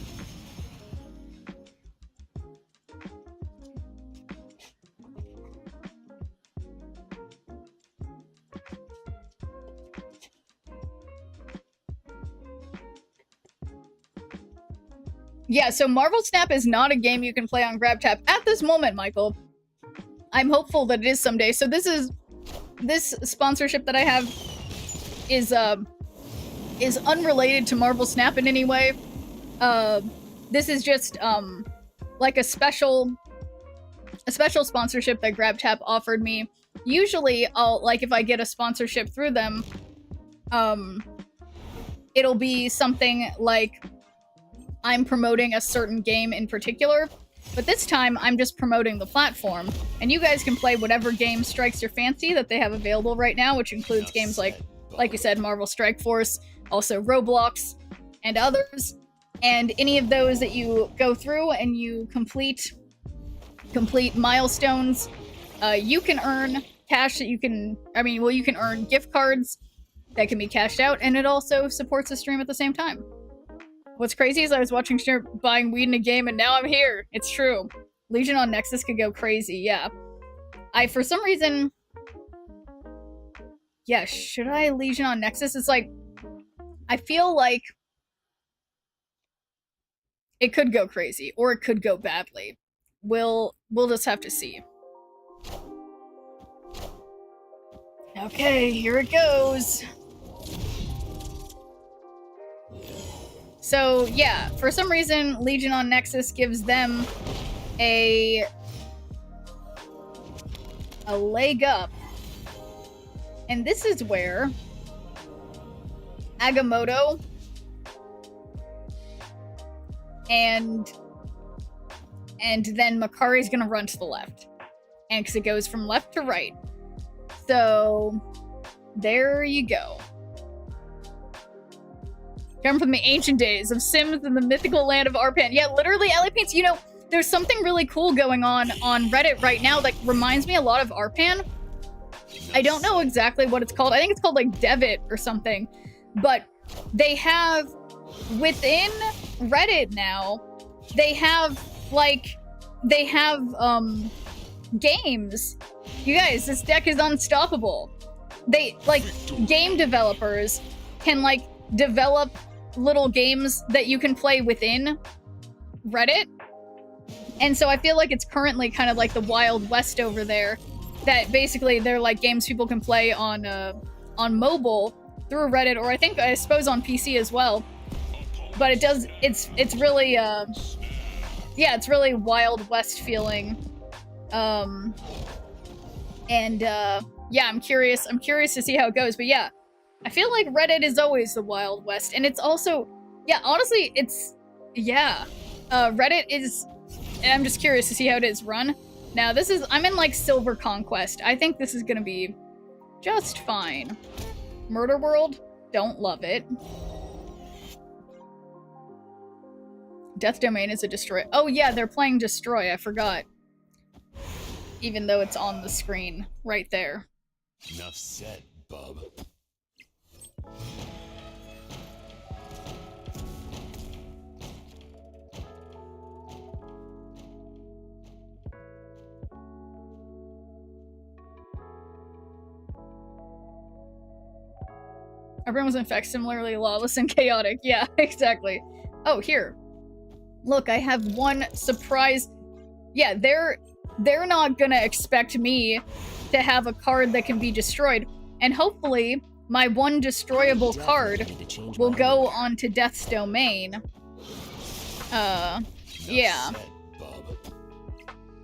Yeah, so Marvel Snap is not a game you can play on GrabTap at this moment, Michael. I'm hopeful that it is someday. So this sponsorship that I have is unrelated to Marvel Snap in any way. This is just like a special sponsorship that GrabTap offered me. Usually if I get a sponsorship through them, it'll be something like I'm promoting a certain game in particular, but this time I'm just promoting the platform, and you guys can play whatever game strikes your fancy that they have available right now, which includes games like you said, Marvel Strike Force, also Roblox, and others, and any of those that you go through and you complete milestones, you can earn cash that you can earn gift cards that can be cashed out, and it also supports the stream at the same time. What's crazy is I was watching Shnurp buying weed in a game, and now I'm here. It's true. Legion on Nexus could go crazy, yeah. For some reason... Yeah, should I Legion on Nexus? It's like... I feel like... it could go crazy, or it could go badly. We'll just have to see. Okay, here it goes. So, yeah, for some reason, Legion on Nexus gives them a leg up. And this is where Agamotto and then Makari's gonna run to the left. And because it goes from left to right. So, there you go. Come from the ancient days of Sims and the mythical land of Arpan. Yeah, literally, LA Paints, you know, there's something really cool going on Reddit right now that reminds me a lot of Arpan. I don't know exactly what it's called. I think it's called, like, Devit or something. But they have, within Reddit now, they have games. You guys, this deck is unstoppable. They, like, game developers can, like, develop little games that you can play within Reddit. And so I feel like it's currently kind of like the Wild West over there, that basically they're like games people can play on mobile through Reddit, or I suppose on PC as well. But it's really yeah, it's really Wild West feeling. Yeah, I'm curious to see how it goes. But yeah, I feel like Reddit is always the Wild West, and it's also, yeah, honestly, it's, yeah, Reddit is, and I'm just curious to see how it is run. Now, I'm in, like, Silver Conquest. I think this is gonna be just fine. Murder World, don't love it. Death Domain is a destroy. Oh yeah, they're playing Destroy, I forgot. Even though it's on the screen, right there. Enough said, bub. Everyone was in fact similarly lawless and chaotic. Yeah, exactly. Oh, here. Look, I have one surprise. Yeah, they're not gonna expect me to have a card that can be destroyed. And hopefully, my one destroyable card will go onto Death's Domain. Yeah.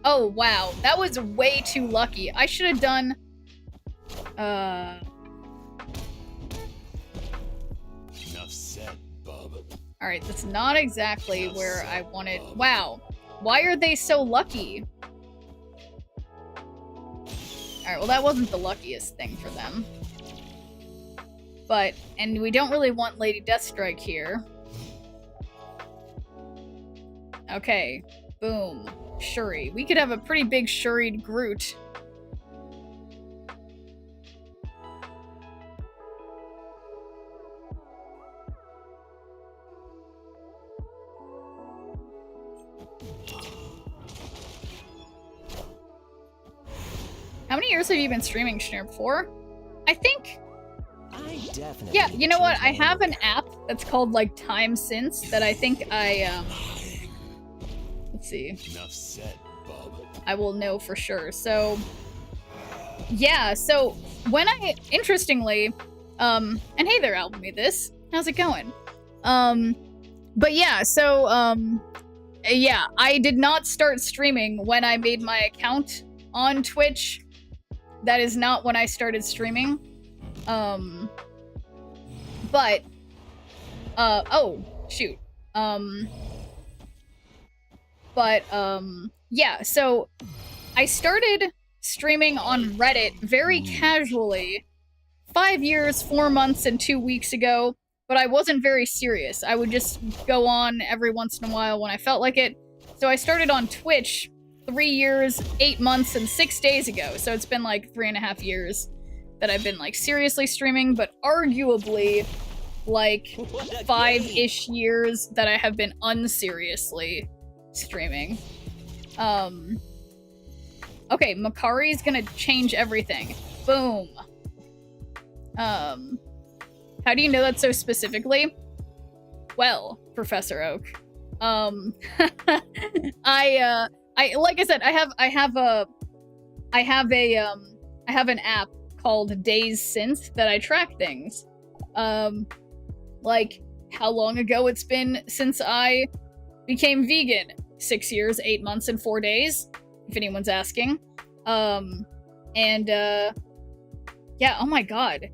Oh, wow. That was way too lucky. I should have done... Alright, that's not exactly where I wanted... Wow. Why are they so lucky? Alright, well that wasn't the luckiest thing for them. But, and we don't really want Lady Deathstrike here. Okay. Boom. Shuri. We could have a pretty big Shuri'd Groot. How many years have you been streaming, Schnurp? For? I think... Yeah, you know what? I have an app that's called, like, Time Since that I think I, let's see. Enough said, bub. I will know for sure. So, yeah, so when interestingly, and hey there, Albumi This. How's it going? But yeah, so, yeah, I did not start streaming when I made my account on Twitch. That is not when I started streaming. But, oh, shoot. Yeah, so I started streaming on Reddit very casually 5 years, 4 months, and 2 weeks ago, but I wasn't very serious. I would just go on every once in a while when I felt like it. So I started on Twitch 3 years, 8 months, and 6 days ago. So it's been like 3.5 years that I've been like seriously streaming, but arguably like 5-ish years that I have been unseriously streaming. Okay, Makari's gonna change everything. Boom. How do you know that so specifically? Well, Professor Oak. I like I said, I have an app called Days Since that I track things. Like how long ago it's been since I became vegan. 6 years, 8 months, and 4 days, if anyone's asking. Yeah, oh my god.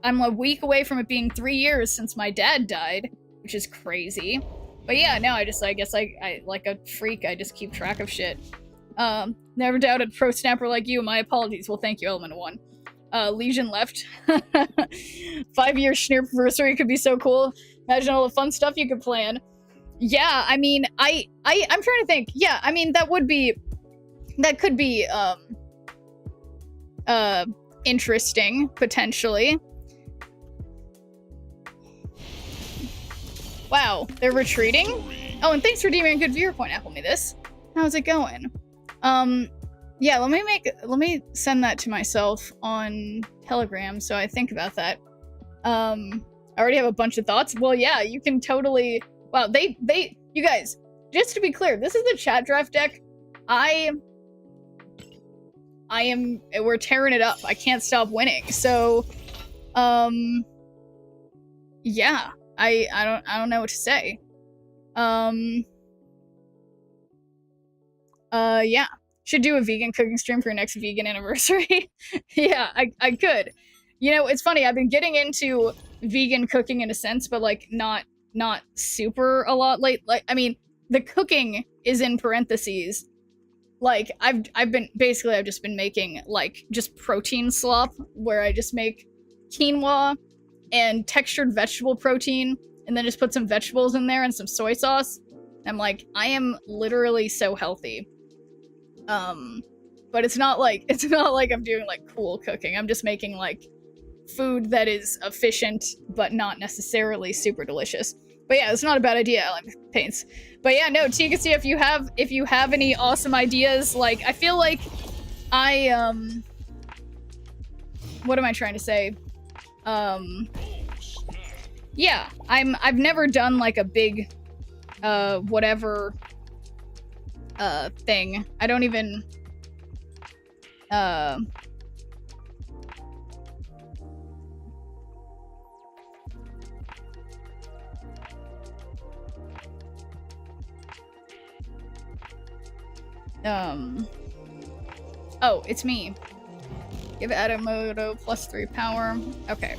I'm a week away from it being 3 years since my dad died, which is crazy. But yeah, no, I guess I like a freak, I just keep track of shit. Never doubted pro snapper like you, my apologies. Well, thank you, Element 1. Legion left. 5-year Schneerversary could be so cool. Imagine all the fun stuff you could plan. Yeah, I mean, I'm trying to think. Yeah, I mean, that could be, interesting, potentially. Wow, they're retreating? Oh, and thanks for deeming a good viewer point, Apple Me This. How's it going? Yeah, let me send that to myself on Telegram so I think about that. I already have a bunch of thoughts. Well, yeah, you can totally. Wow, you guys, just to be clear, this is the chat draft deck. We're tearing it up. I can't stop winning. So, yeah, I don't know what to say. Yeah. Should do a vegan cooking stream for your next vegan anniversary. Yeah, I could. You know, it's funny, I've been getting into vegan cooking in a sense, but like not super a lot late. Like, I mean, the cooking is in parentheses. Like, I've just been making like just protein slop where I just make quinoa and textured vegetable protein and then just put some vegetables in there and some soy sauce. I'm like, I am literally so healthy. But it's not like I'm doing like cool cooking. I'm just making like food that is efficient but not necessarily super delicious. But yeah, it's not a bad idea. I like paints. But yeah, no, Tigasi, if you have any awesome ideas, like I feel like what am I trying to say? Yeah, I've never done like a big whatever thing. I don't even oh, it's me. Give Adamoto +3 power. Okay.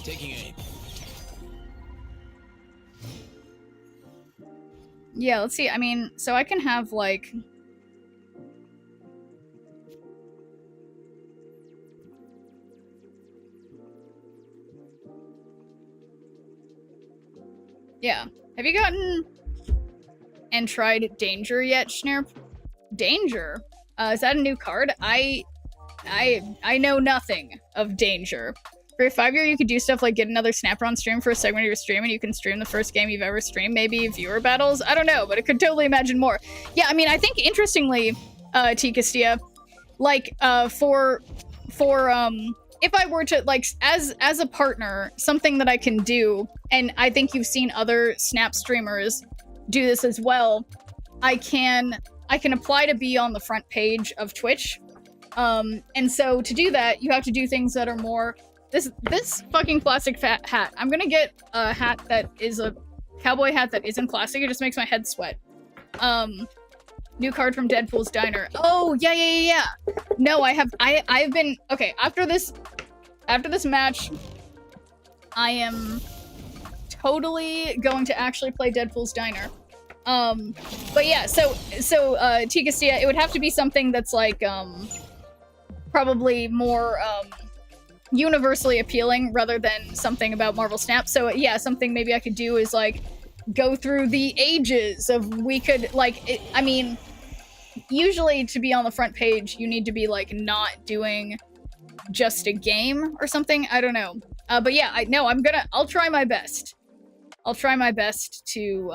Taking aim. Yeah, let's see. I mean, so I can have, like... Yeah. Have you gotten and tried Danger yet, Schnurp? Danger? Is that a new card? I know nothing of Danger. For your 5-year, you could do stuff like get another Snap-on stream for a segment of your stream, and you can stream the first game you've ever streamed, maybe viewer battles? I don't know, but it could totally imagine more. Yeah, I mean, I think, interestingly, T-Castia, like, if I were to, like, as a partner, something that I can do, and I think you've seen other Snap streamers do this as well, I can apply to be on the front page of Twitch. And so to do that, you have to do things that are more... This fucking plastic hat. I'm gonna get a hat that is a cowboy hat that isn't plastic. It just makes my head sweat. New card from DEADPOOL'S Diner. Oh, yeah. No, I've been... Okay, after this match, I am totally going to actually play DEADPOOL'S Diner. But yeah, so Tigastia, it would have to be something that's like, probably more, universally appealing rather than something about Marvel Snap. So yeah, something maybe I could do is like go through the ages of I mean, usually to be on the front page, you need to be like not doing just a game or something. I don't know. But yeah, I'll try my best. I'll try my best to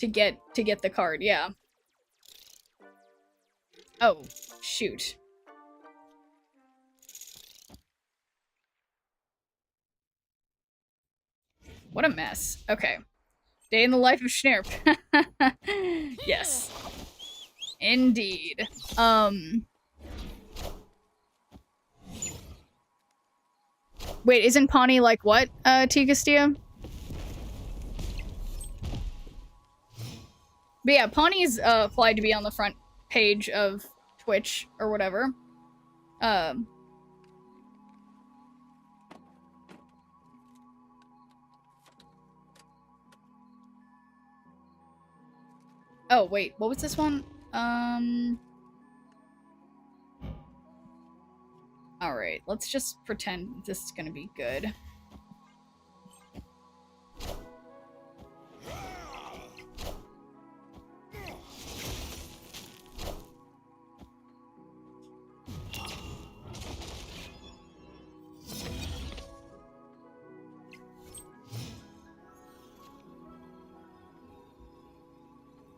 get the card. Yeah. Oh, shoot. What a mess. Okay. Day in the life of Schnurp. Yes. Indeed. Wait, isn't Pawnee like what, T-Castia? But yeah, Pawnee's applied to be on the front page of Twitch or whatever. Oh, wait, what was this one? Alright, let's just pretend this is gonna be good.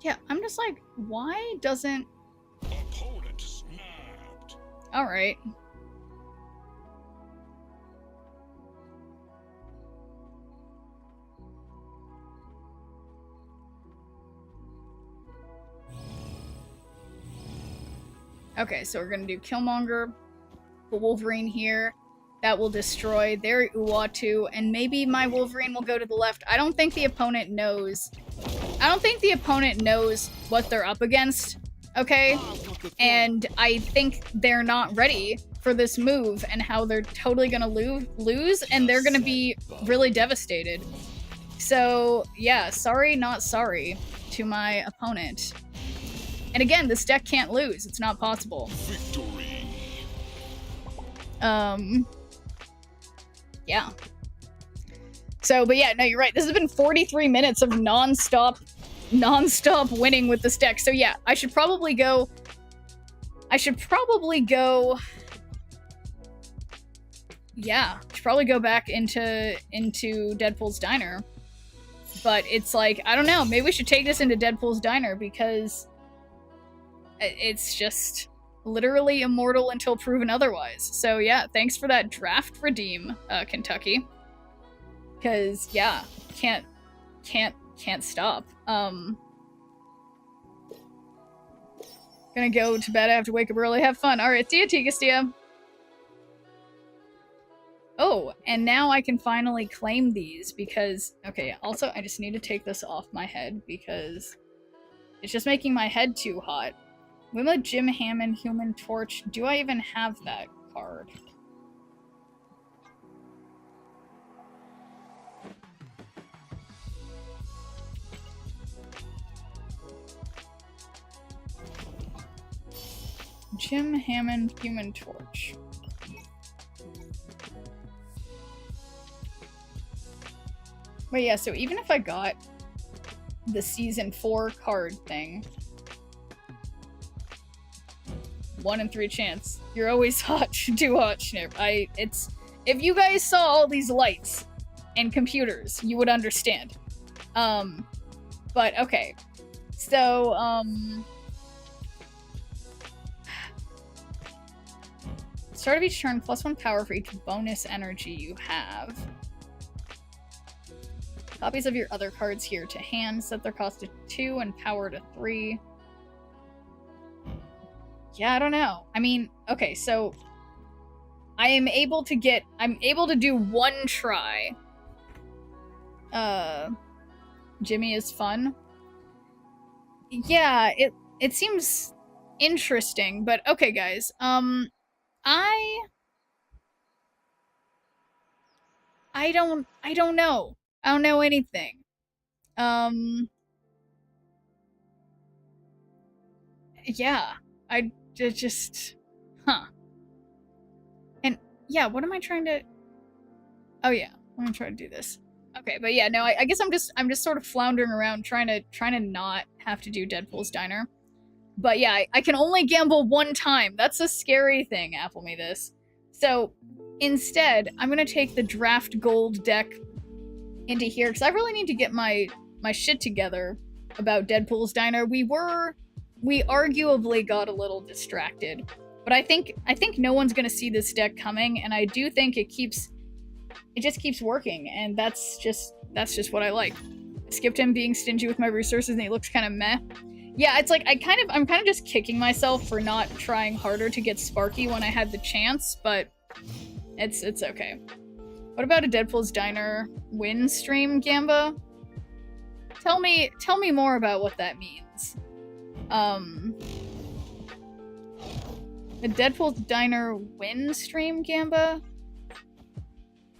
Yeah, I'm just like, why doesn't... Opponent snapped. Alright. Okay, so we're gonna do Killmonger, the Wolverine here. That will destroy their Uatu, and maybe my Wolverine will go to the left. I don't think the opponent knows. I don't think the opponent knows what they're up against, okay? And I think they're not ready for this move and how they're totally gonna lose, and they're gonna be really devastated. So, yeah, sorry, not sorry to my opponent. And again, this deck can't lose. It's not possible. Victory. Yeah. So, but yeah, no, you're right. This has been 43 minutes of non-stop winning with this deck. So yeah, I should probably go... Yeah, should probably go back into Deadpool's Diner. But it's like, I don't know, maybe we should take this into Deadpool's Diner because it's just literally immortal until proven otherwise. So yeah, thanks for that draft redeem, Kentucky. Because yeah, can't stop. Gonna go to bed. I have to wake up early. Have fun. All right, see ya, Tigastia. Oh, and now I can finally claim these because okay. Also, I just need to take this off my head because it's just making my head too hot. Wimla Jim Hammond Human Torch. Do I even have that card? Jim Hammond Human Torch. Wait, yeah, so even if I got the Season 4 card thing, 1 in 3 chance. You're always hot, too hot, Schnip. If you guys saw all these lights and computers, you would understand. But okay. So, start of each turn, +1 power for each bonus energy you have. Copies of your other cards here to hand, set their cost to 2 and power to 3. Yeah, I don't know. I mean, okay, so I'm able to do 1 try. Jimmy is fun. Yeah, it seems interesting, but okay, guys. I don't know. I don't know anything. Yeah, I just, huh. And yeah, what am I trying to? Oh yeah, I'm gonna try to do this. Okay, but yeah, no, I guess I'm just sort of floundering around trying to not have to do Deadpool's Diner. But yeah, I can only gamble 1 time. That's a scary thing, Apple me this. So instead, I'm gonna take the draft gold deck into here because I really need to get my shit together about Deadpool's Diner. We arguably got a little distracted, but I think no one's gonna see this deck coming, and I do think it just keeps working, and that's just what I like. I skipped him being stingy with my resources, and he looks kind of meh. Yeah, it's like I'm kind of just kicking myself for not trying harder to get Sparky when I had the chance, but it's okay. What about a Deadpool's Diner win stream, Gamba? Tell me more about what that means. A Deadpool's Diner win stream, Gamba?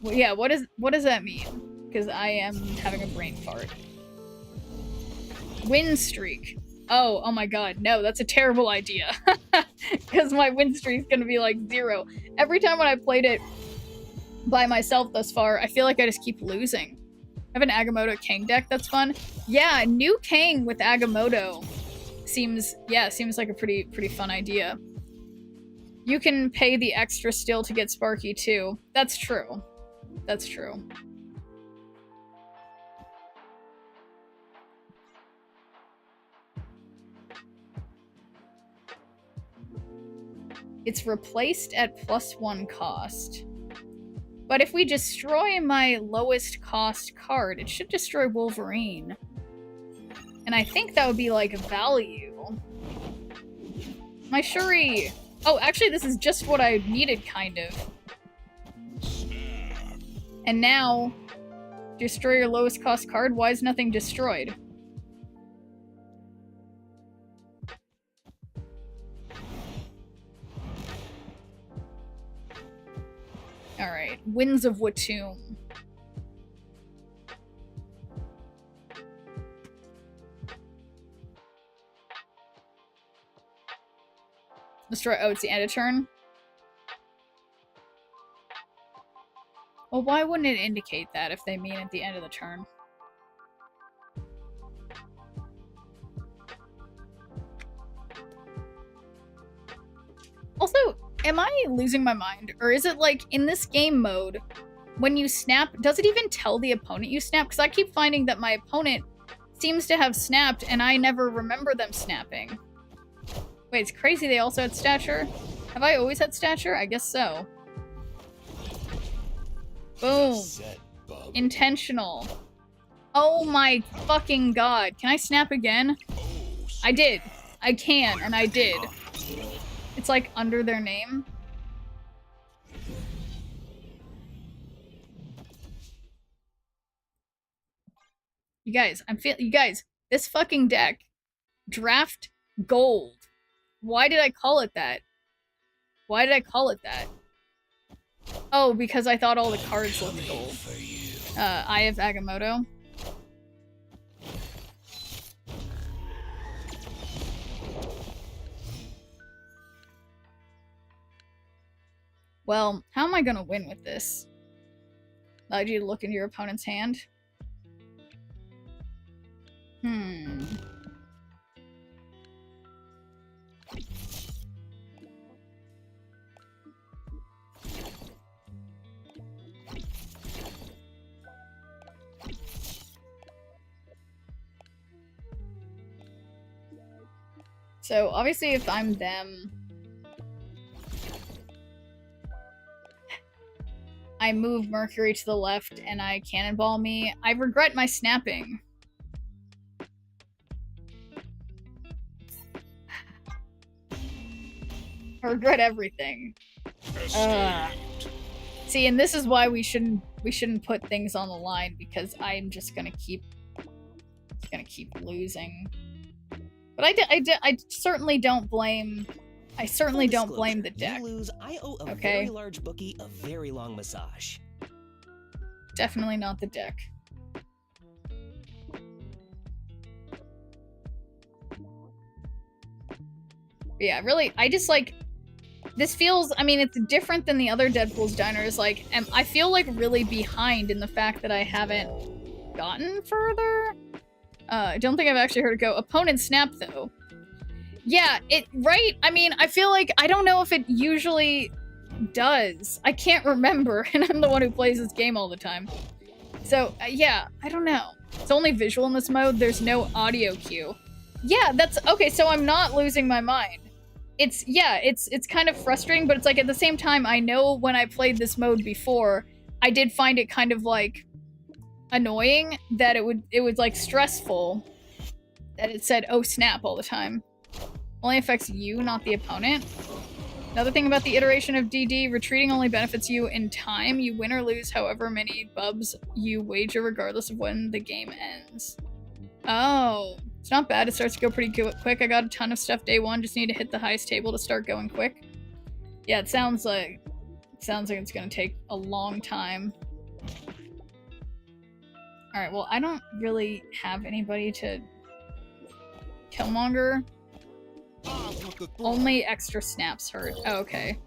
Well, yeah, what does that mean? Because I am having a brain fart. Win streak. Oh my god, no, that's a terrible idea. Because my win streak's gonna be like 0. Every time when I played it by myself thus far, I feel like I just keep losing. I have an Agamotto Kang deck that's fun. Yeah, new Kang with Agamotto seems like a pretty fun idea. You can pay the extra still to get Sparky too. That's true. That's true. It's replaced at +1 cost. But if we destroy my lowest cost card, it should destroy Wolverine. And I think that would be like value. My Shuri! Oh, actually this is just what I needed, kind of. And now, destroy your lowest cost card? Why is nothing destroyed? Alright, Winds of Watoomb. Destroy- oh, it's the end of turn? Well, why wouldn't it indicate that if they mean at the end of the turn? Also, am I losing my mind? Or is it like, in this game mode, when you snap, does it even tell the opponent you snap? Because I keep finding that my opponent seems to have snapped and I never remember them snapping. Wait, it's crazy they also had stature? Have I always had stature? I guess so. Boom. Intentional. Oh my fucking god. Can I snap again? I did. I can, and I did. It's like under their name. You guys, you guys, this fucking deck, draft gold. Why did I call it that? Why did I call it that? Oh, because I thought all the cards looked gold. Eye of Agamotto. Well, how am I gonna win with this? Allowed you to look into your opponent's hand. So, obviously if I'm them, I move Mercury to the left and I cannonball me. I regret my snapping. I regret everything. See, and this is why we shouldn't put things on the line, because I'm just gonna keep losing. But I certainly don't blame. I certainly don't blame the deck. You lose, I owe a Okay. very large bookie a very long massage. Definitely not the deck. But yeah, really, I just like, this feels, I mean, it's different than the other Deadpool's diners. Like, I feel like really behind in the fact that I haven't gotten further. I don't think I've actually heard it go. Opponent snap, though. Yeah, right? I mean, I feel like, I don't know if it usually does. I can't remember, and I'm the one who plays this game all the time. So, yeah, I don't know. It's only visual in this mode, there's no audio cue. Yeah, that's, okay, so I'm not losing my mind. It's kind of frustrating, but it's like, at the same time, I know when I played this mode before, I did find it kind of, like, annoying that it was like stressful that it said oh snap all the time. Only affects you, not the opponent. Another thing about the iteration of DD, retreating only benefits you in time. You win or lose however many bubs you wager regardless of when the game ends. Oh, it's not bad. It starts to go pretty quick. I got a ton of stuff day one, just need to hit the highest table to start going quick. Yeah, it sounds like it's gonna take a long time. Alright, well, I don't really have anybody to Killmonger. Only extra snaps hurt. Oh, okay.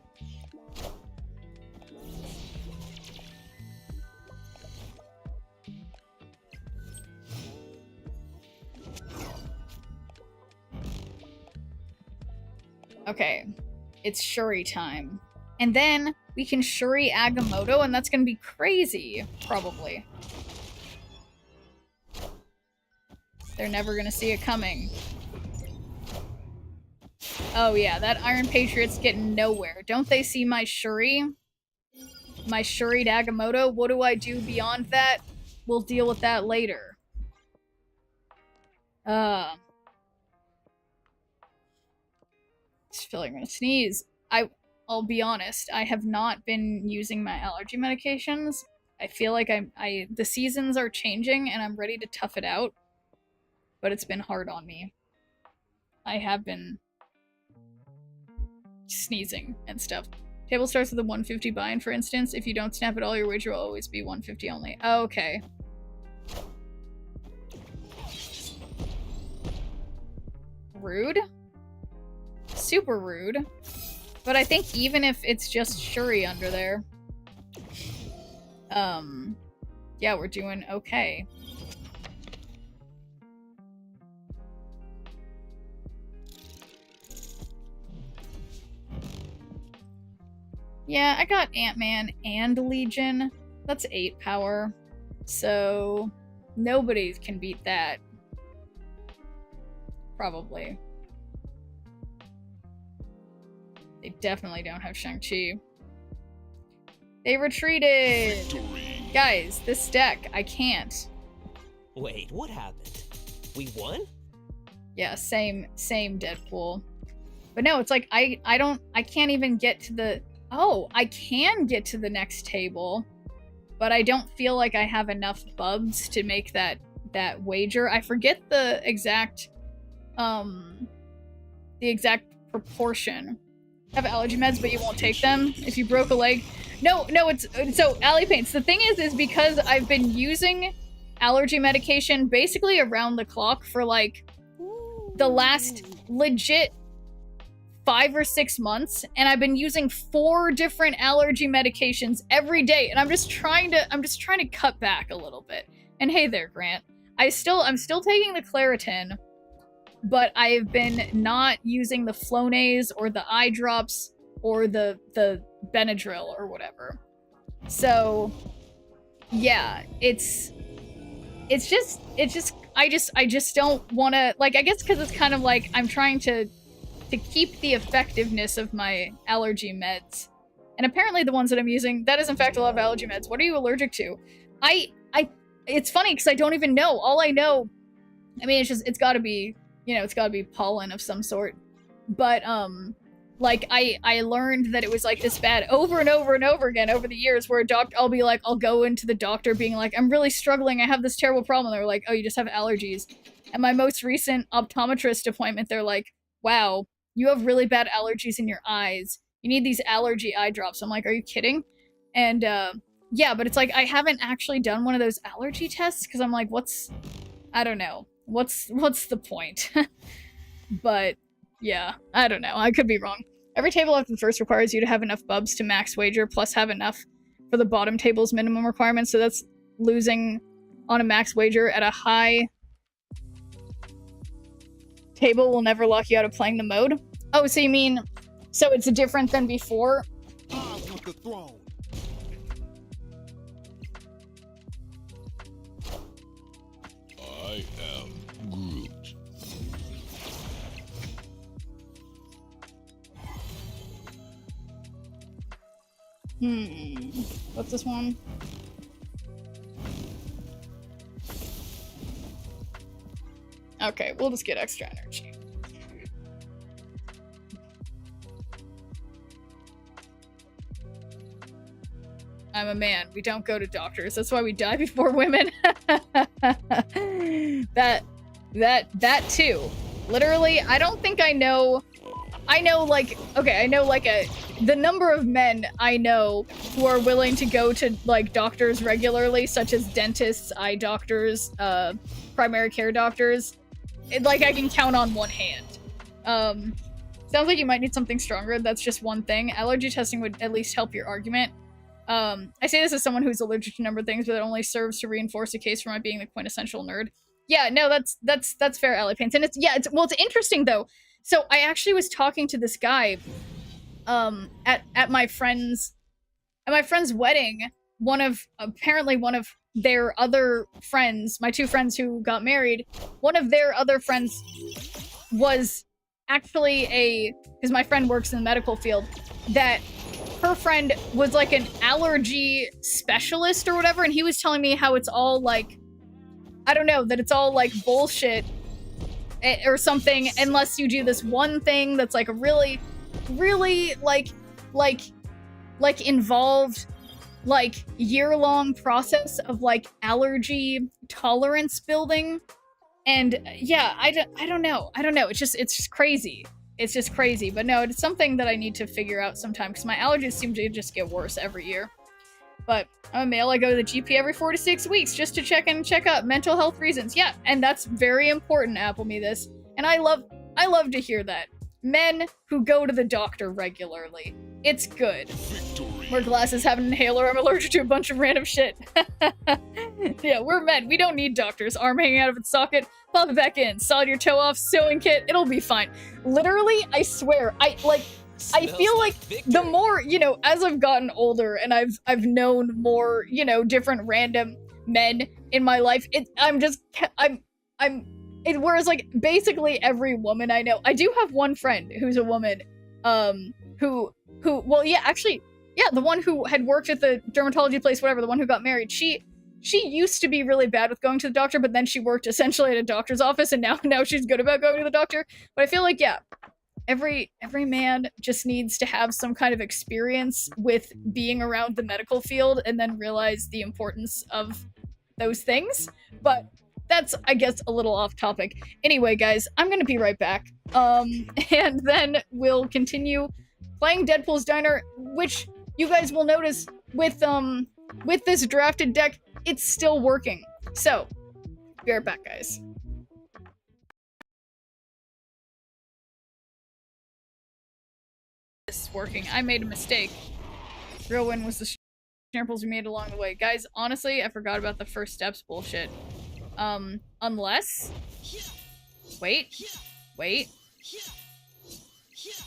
Okay. It's Shuri time. And then we can Shuri Agamotto, and that's gonna be crazy, probably. They're never gonna see it coming. Oh yeah, that Iron Patriot's getting nowhere. Don't they see my Shuri? My Shuri Agamotto? What do I do beyond that? We'll deal with that later. Just feel like I'm gonna sneeze. I'll be honest, I have not been using my allergy medications. I feel like the seasons are changing and I'm ready to tough it out. But it's been hard on me. I have been sneezing and stuff. Table starts with a 150 buy-in, for instance. If you don't snap at all, your wager will always be 150 only. Oh, okay. Rude? Super rude. But I think even if it's just Shuri under there, yeah, we're doing okay. Yeah, I got Ant-Man and Legion. That's 8 power. So nobody can beat that. Probably. They definitely don't have Shang-Chi. They retreated! Victory. Guys, this deck, I can't. Wait, what happened? We won? Yeah, same Deadpool. But no, it's like, I can't even get to the... Oh, I can get to the next table, but I don't feel like I have enough bubs to make that wager. I forget the exact proportion. Have allergy meds, but you won't take them if you broke a leg. No, it's so Alley Paints. The thing is because I've been using allergy medication basically around the clock for like the last legit 5 or 6 months, and I've been using 4 different allergy medications every day, and I'm just trying to cut back a little bit. And hey there, Grant. I'm still taking the Claritin, but I've been not using the Flonase or the eye drops or the Benadryl or whatever. So yeah, it's just I just don't want to, like, I guess because it's kind of like I'm trying to keep the effectiveness of my allergy meds. And apparently the ones that I'm using, that is in fact a lot of allergy meds. What are you allergic to? It's funny because I don't even know. All I know, I mean, it's gotta be, it's gotta be pollen of some sort. But, like, I learned that it was like this bad over and over and over again over the years where I'll go into the doctor being like, I'm really struggling, I have this terrible problem. They're like, oh, you just have allergies. And my most recent optometrist appointment, they're like, wow, you have really bad allergies in your eyes. You need these allergy eye drops. I'm like, are you kidding? And, yeah, but it's like, I haven't actually done one of those allergy tests because I'm like, I don't know. What's the point? But, yeah, I don't know. I could be wrong. Every table after the first requires you to have enough bubs to max wager, plus have enough for the bottom table's minimum requirements, so that's losing on a max wager at a high table will never lock you out of playing the mode. Oh, so you mean, so it's different than before? I want the throne. I am Groot. What's this one? Okay, we'll just get extra energy. I'm a man. We don't go to doctors. That's why we die before women. That too. Literally, I don't think I know like, okay, I know like the number of men I know who are willing to go to like doctors regularly, such as dentists, eye doctors, primary care doctors. Like, I can count on one hand. Sounds like you might need something stronger. That's just one thing. Allergy testing would at least help your argument. I say this as someone who's allergic to a number of things, but it only serves to reinforce a case for my being the quintessential nerd. Yeah, no, that's fair, Alley Paints. And it's interesting though. So I actually was talking to this guy, at my friend's wedding. Apparently one of their other friends, my 2 friends who got married, one of their other friends was actually because my friend works in the medical field, that her friend was like an allergy specialist or whatever, and he was telling me how it's all like, I don't know, that it's all like bullshit or something unless you do this one thing that's like a really like involved like year-long process of like allergy tolerance building. And yeah, I don't know. It's just crazy. It's just crazy. But no, it's something that I need to figure out sometime because my allergies seem to just get worse every year. But I'm a male. I go to the GP every 4 to 6 weeks just to check in and check up mental health reasons. Yeah, and that's very important, Apple Me This. And I love to hear that. Men who go to the doctor regularly. It's good. Wear glasses, have an inhaler, I'm allergic to a bunch of random shit. Yeah, we're men. We don't need doctors. Arm hanging out of its socket, pop it back in. Sawed your toe off, sewing kit, it'll be fine. Literally, I swear, I feel like the more, you know, as I've gotten older and I've known more, you know, different random men in my life, whereas like basically every woman I know, I do have one friend who's a woman, who, well, yeah, actually, yeah, the one who had worked at the dermatology place, whatever, the one who got married, she used to be really bad with going to the doctor, but then she worked essentially at a doctor's office, and now she's good about going to the doctor. But I feel like, yeah, every man just needs to have some kind of experience with being around the medical field and then realize the importance of those things. But that's, I guess, a little off topic. Anyway, guys, I'm gonna be right back. And then we'll continue playing Deadpool's Diner, which you guys will notice with this drafted deck, it's still working. So, be right back, guys. It's working. I made a mistake. Real win was the samples we made along the way. Guys, honestly, I forgot about the first steps bullshit. Unless... Wait.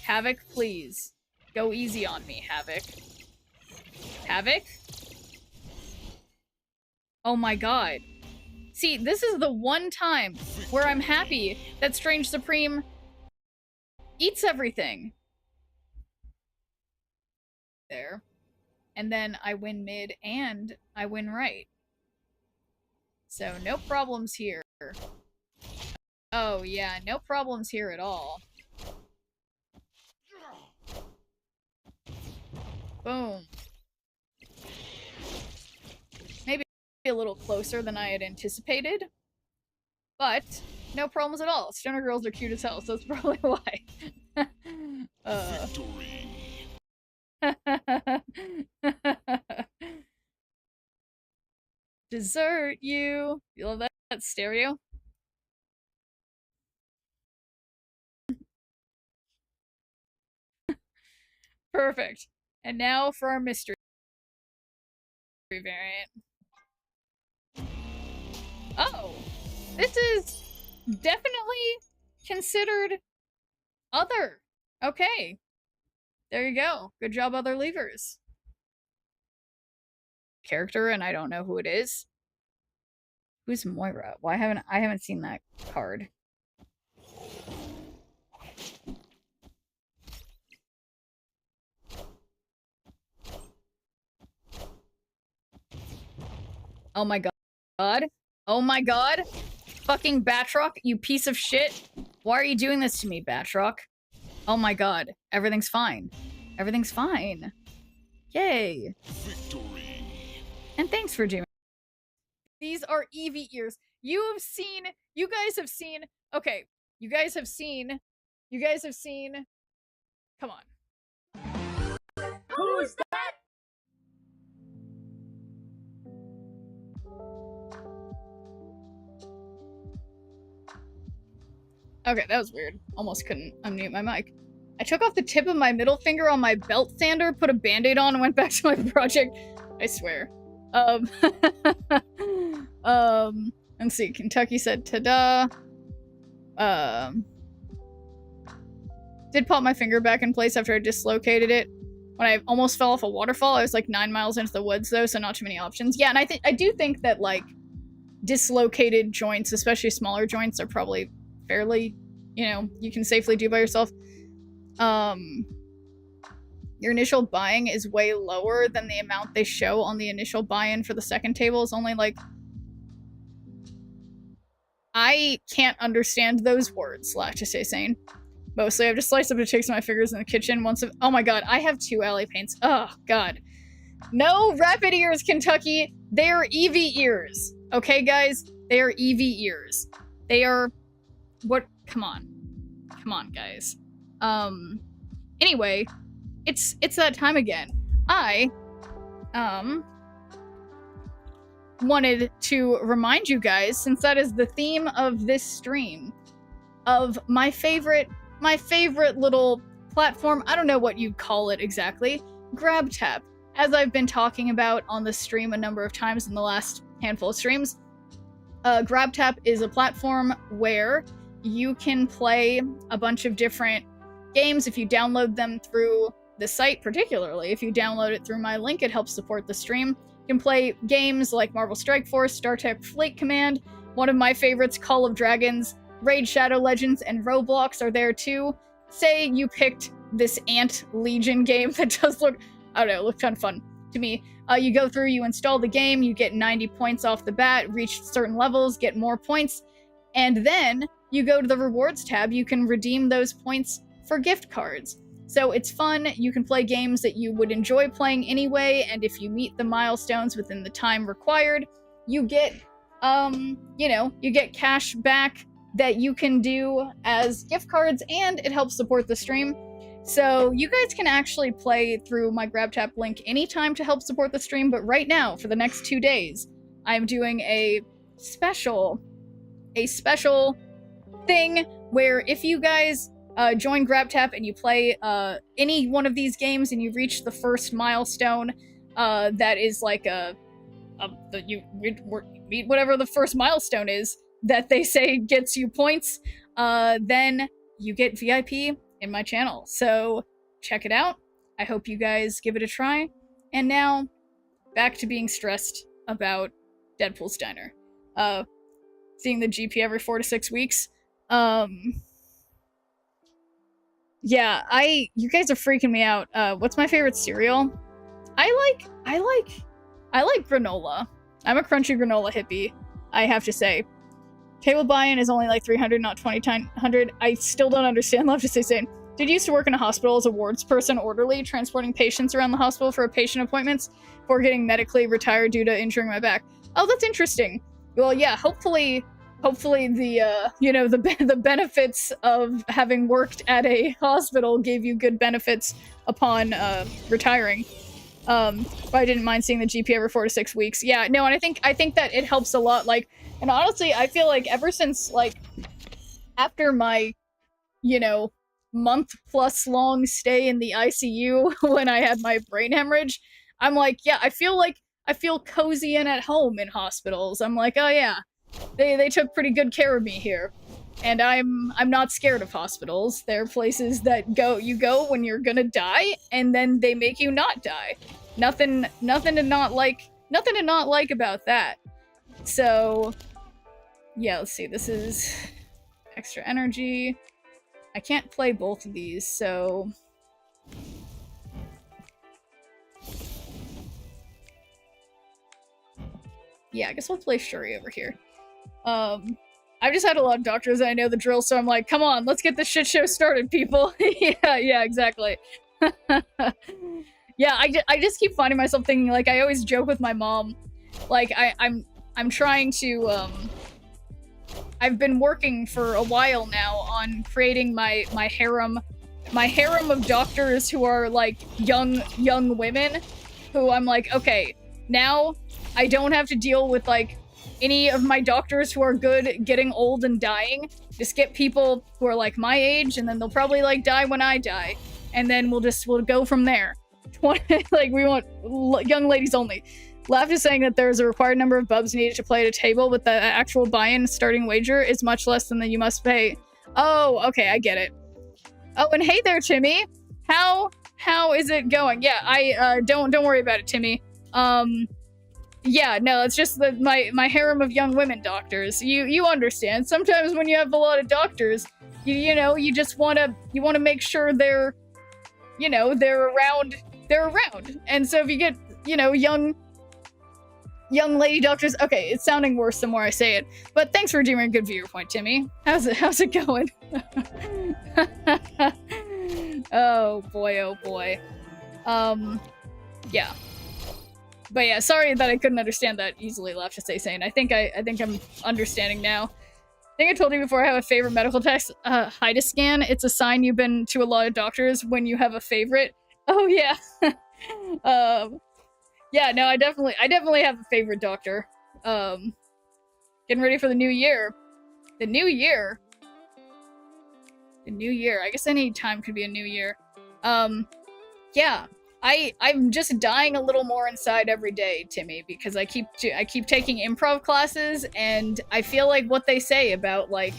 Havoc, please. Go easy on me, Havoc. Havoc? Oh my god. See, this is the one time where I'm happy that Strange Supreme eats everything. There. And then I win mid and I win right. So no problems here. Oh yeah, no problems here at all. Boom. Maybe a little closer than I had anticipated. But no problems at all. Stoner girls are cute as hell, so that's probably why. Dessert you. You love that stereo? Perfect. And now for our mystery variant. Oh, this is definitely considered other. Okay. There you go. Good job, other levers. Character, and I don't know who it is. Who's Moira? Why haven't I seen that card? Oh my god. Oh my god. Fucking Batroc, you piece of shit. Why are you doing this to me, Batroc? Oh my god. Everything's fine. Everything's fine. Yay. Victory. And thanks for doing. These are Eevee ears. You guys have seen, okay, you guys have seen, come on. Who's that? Okay, that was weird. Almost couldn't unmute my mic. I took off the tip of my middle finger on my belt sander, put a band-aid on, and went back to my project. I swear. Let's see. Kentucky said ta-da. Did pop my finger back in place after I dislocated it. When I almost fell off a waterfall, I was like 9 miles into the woods though, so not too many options. Yeah, and I do think that like dislocated joints, especially smaller joints, are probably fairly you know, you can safely do by yourself. Your initial buying is way lower than the amount they show on the initial buy-in for the second table. Is only like, I can't understand those words, to stay sane. Mostly, I've just sliced up potatoes with my fingers in the kitchen once of- oh my god, I have 2 alley paints. Oh god. No rapid ears, Kentucky! They are Eevee ears. Okay, guys? They are Eevee ears. They are... what? Come on. Come on, guys. Anyway, it's that time again. I, wanted to remind you guys, since that is the theme of this stream, of my favorite little platform. I don't know what you'd call it exactly. GrabTap. As I've been talking about on the stream a number of times in the last handful of streams, GrabTap is a platform where you can play a bunch of different games if you download them through the site. Particularly if you download it through my link, it helps support the stream. You can play games like Marvel Strike Force, Star Trek Fleet Command, one of my favorites, Call of Dragons, Raid Shadow Legends, and Roblox are there too. Say you picked this Ant Legion game that does look, I don't know, look kind of fun to me. You go through, you install the game, you get 90 points off the bat, reach certain levels, get more points, and then you go to the rewards tab, you can redeem those points for gift cards. So it's fun, you can play games that you would enjoy playing anyway, and if you meet the milestones within the time required, you get, you know, you get cash back that you can do as gift cards, and it helps support the stream. So you guys can actually play through my GrabTap link anytime to help support the stream, but right now, for the next 2 days, I'm doing a special thing where if you guys join GrabTap and you play any one of these games and you reach the first milestone, that is like you meet whatever the first milestone is that they say gets you points, then you get VIP in my channel. So check it out. I hope you guys give it a try. And now, back to being stressed about Deadpool's Diner. Seeing the GP every 4 to 6 weeks. Yeah, you guys are freaking me out. What's my favorite cereal? I like granola. I'm a crunchy granola hippie, I have to say. Table buy-in is only like 300, not 2,900. I still don't understand. Love to say same. Did used to work in a hospital as a wards person orderly, transporting patients around the hospital for patient appointments before getting medically retired due to injuring my back. Oh, that's interesting. Well, yeah, hopefully the, you know, the benefits of having worked at a hospital gave you good benefits upon retiring. But I didn't mind seeing the GP every 4 to 6 weeks. Yeah, no, and I think that it helps a lot. Like, and honestly, I feel like ever since, like, after my, you know, month-plus long stay in the ICU when I had my brain hemorrhage, I'm like, yeah, I feel cozy and at home in hospitals. I'm like, oh yeah, they took pretty good care of me here. And I'm not scared of hospitals. They're places that you go when you're gonna die, and then they make you not die. Nothing to not like about that. So, yeah, let's see, this is extra energy. I can't play both of these, so... yeah, I guess we'll play Shuri over here. I've just had a lot of doctors and I know the drill, so I'm like, come on, let's get this shit show started, people. yeah, exactly. Yeah, I just keep finding myself thinking, like, I always joke with my mom, like, I'm trying to, I've been working for a while now on creating my harem of doctors who are, like, young women, who I'm like, okay, now I don't have to deal with, like, any of my doctors who are good getting old and dying. Just get people who are, like, my age, and then they'll probably, like, die when I die. And then we'll go from there. Like, we want young ladies only. Laugh is saying that there's a required number of bubs needed to play at a table, but the actual buy-in starting wager is much less than the you must pay. Oh, okay, I get it. Oh, and hey there, Timmy. How is it going? Yeah, don't worry about it, Timmy. yeah, no, it's just that my harem of young women doctors. You understand. Sometimes when you have a lot of doctors, you know, you just wanna make sure they're, you know, they're around. And so if you get, you know, young lady doctors. Okay, it's sounding worse the more I say it. But thanks for doing a good viewer point, Timmy. How's it going? Oh boy. Yeah. But yeah, sorry that I couldn't understand that easily, Laugh to say sane. I think I'm understanding now. I think I told you before I have a favorite medical text. Hide scan. It's a sign you've been to a lot of doctors when you have a favorite. Oh yeah. Yeah, no, I definitely have a favorite doctor. Getting ready for the new year. The new year. I guess any time could be a new year. Yeah. I'm just dying a little more inside every day, Timmy, because I keep taking improv classes, and I feel like what they say about, like,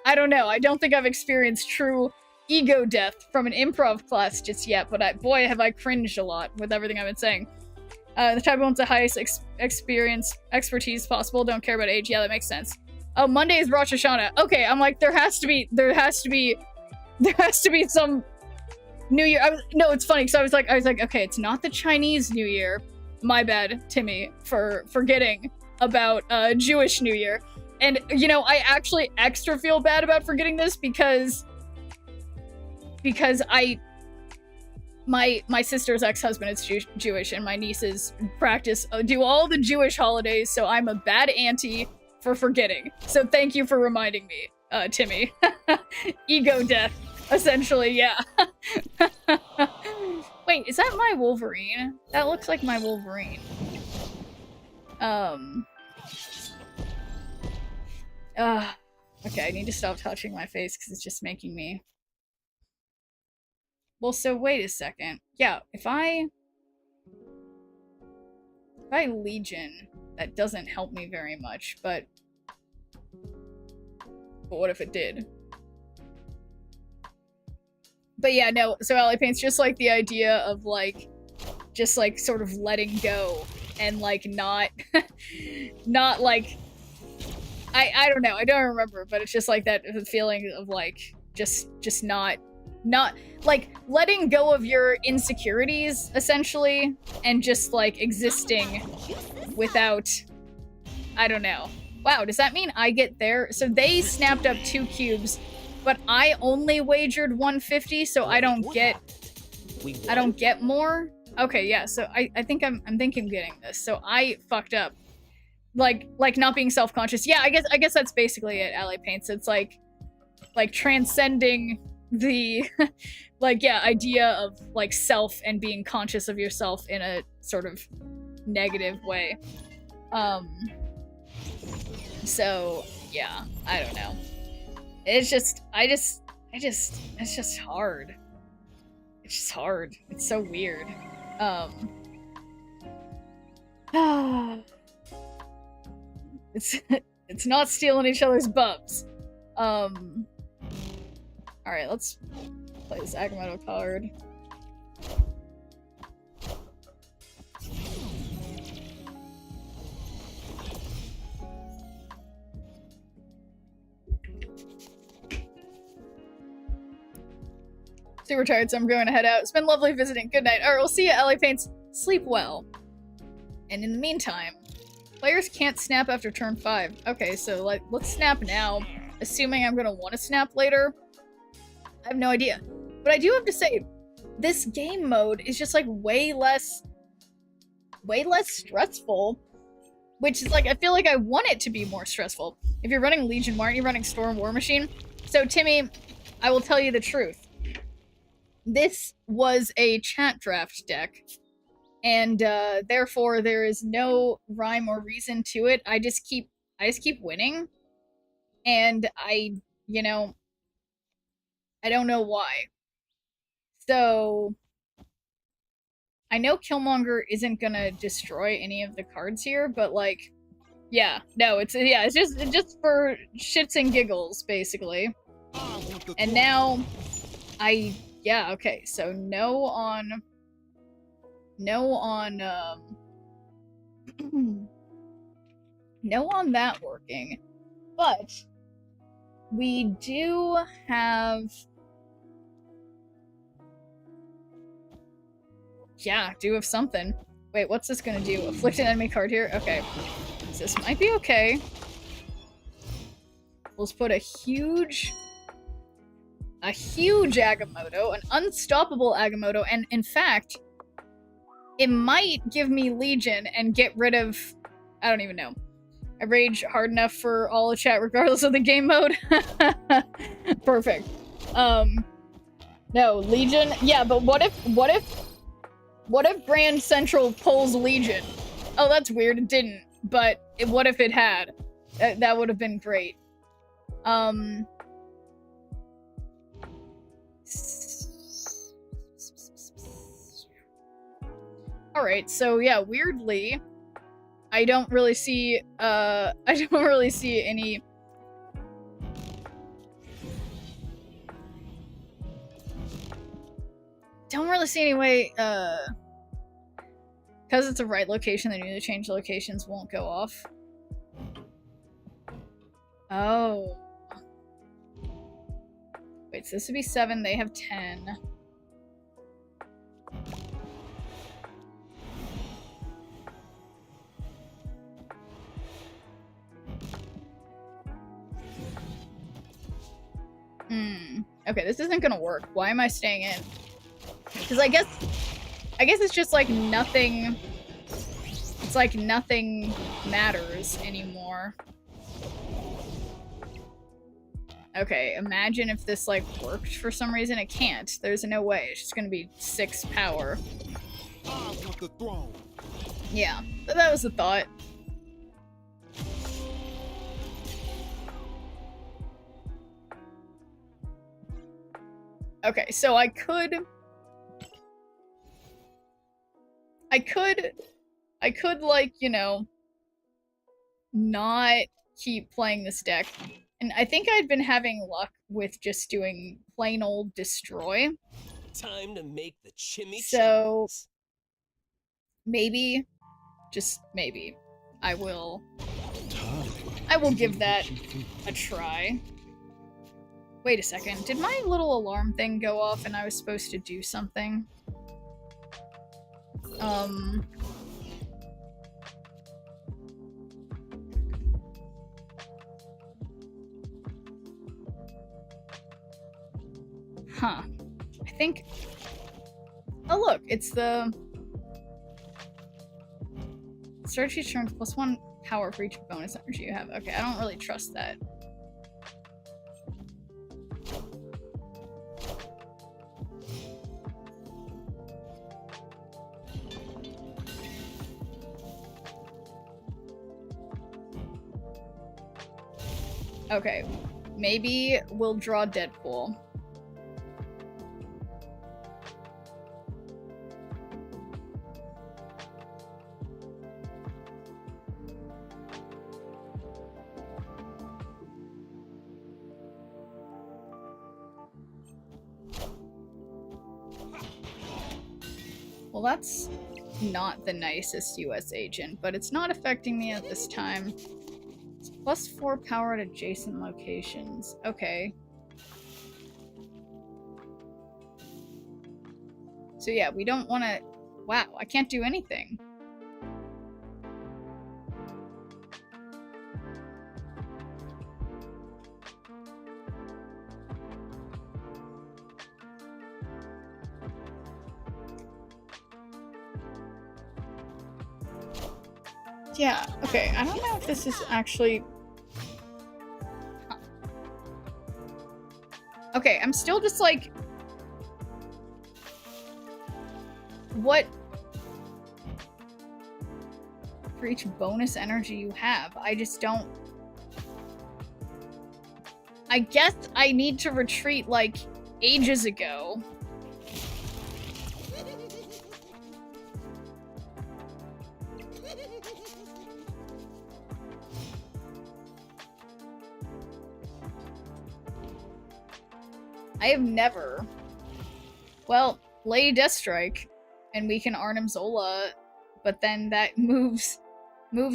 I don't know, I don't think I've experienced true ego death from an improv class just yet, but boy, have I cringed a lot with everything I've been saying. The type wants the highest expertise possible, don't care about age. Yeah, that makes sense. Oh, Monday is Rosh Hashanah. Okay, I'm like, there has to be some New Year. No, it's funny, because I was like, okay, it's not the Chinese New Year. My bad, Timmy, for forgetting about Jewish New Year. And, you know, I actually extra feel bad about forgetting this because my sister's ex-husband is Jewish, and my nieces do all the Jewish holidays, so I'm a bad auntie for forgetting. So thank you for reminding me, Timmy. Ego death, essentially, yeah. Wait, is that my Wolverine? That looks like my Wolverine. Okay, I need to stop touching my face because it's just making me... Well, so wait a second. Yeah, if I Legion, that doesn't help me very much, but what if it did? But yeah, no, so LA Paint's just like the idea of like, just like sort of letting go and like not like, I don't know, I don't remember, but it's just like that feeling of like, just not like letting go of your insecurities essentially and just like existing without, I don't know. Wow, does that mean I get there? So they snapped up 2 cubes, but I only wagered 150, so I don't get more. Okay, yeah, so I think I'm thinking getting this. So I fucked up. Like not being self-conscious. Yeah, I guess that's basically it, Ally Paints. It's like transcending the like, yeah, idea of like self and being conscious of yourself in a sort of negative way. So yeah, I don't know. It's just it's just hard. It's just hard. It's so weird. It's not stealing each other's bubs. Alright, let's play this Agamotto card. Super tired, so I'm going to head out. It's been lovely visiting. Good night. Alright, we'll see you at LA Paints. Sleep well. And in the meantime, players can't snap after turn 5. Okay, so let's snap now. Assuming I'm gonna want to snap later. I have no idea. But I do have to say, this game mode is just like way less stressful. Which is like, I feel like I want it to be more stressful. If you're running Legion, why aren't you running Storm War Machine? So Timmy, I will tell you the truth. This was a chat draft deck. And therefore there is no rhyme or reason to it. I just keep winning. And you know, I don't know why. So I know Killmonger isn't gonna destroy any of the cards here, but like, yeah, no, it's just for shits and giggles, basically. And now yeah, okay, so no on no on that working. But we do have... Yeah, do have something. Wait, what's this gonna do? Afflict an enemy card here? Okay. So this might be okay. Let's put a huge Agamotto, an unstoppable Agamotto, and in fact, it might give me Legion and get rid of... I don't even know. I rage hard enough for all the chat regardless of the game mode. Perfect. No, Legion... Yeah, but what if Grand Central pulls Legion? Oh, that's weird, it didn't. But what if it had? That would have been great. Alright, so yeah, weirdly, I don't really see any... Don't really see any way, because it's a right location, the newly changed locations won't go off. Oh. Wait, so this would be 7, they have 10. Okay, this isn't gonna work. Why am I staying in? Because I guess it's just like nothing... It's like nothing matters anymore. Okay, imagine if this, like, worked for some reason. It can't. There's no way. It's just gonna be 6 power. I want the throne. Yeah, but that was the thought. Okay, so I could, like, you know, not keep playing this deck. And I think I'd been having luck with just doing plain old destroy. Time to make the chimney. So maybe, just maybe, I will give that a try. Wait a second, did my little alarm thing go off and I was supposed to do something? Huh. I think... Oh look, it's the... Start each turn +1 power for each bonus energy you have. Okay, I don't really trust that. Okay, maybe we'll draw Deadpool. Well, that's not the nicest US agent, but it's not affecting me at this time. It's +4 power at adjacent locations. Okay. So yeah, we don't want to... Wow, I can't do anything. Yeah, okay, I don't know if this is actually... Huh. Okay, I'm still just like... What? For each bonus energy you have, I just don't... I guess I need to retreat, like, ages ago. I have never. Well, Lady Deathstrike, and we can Arnim Zola, but then that moves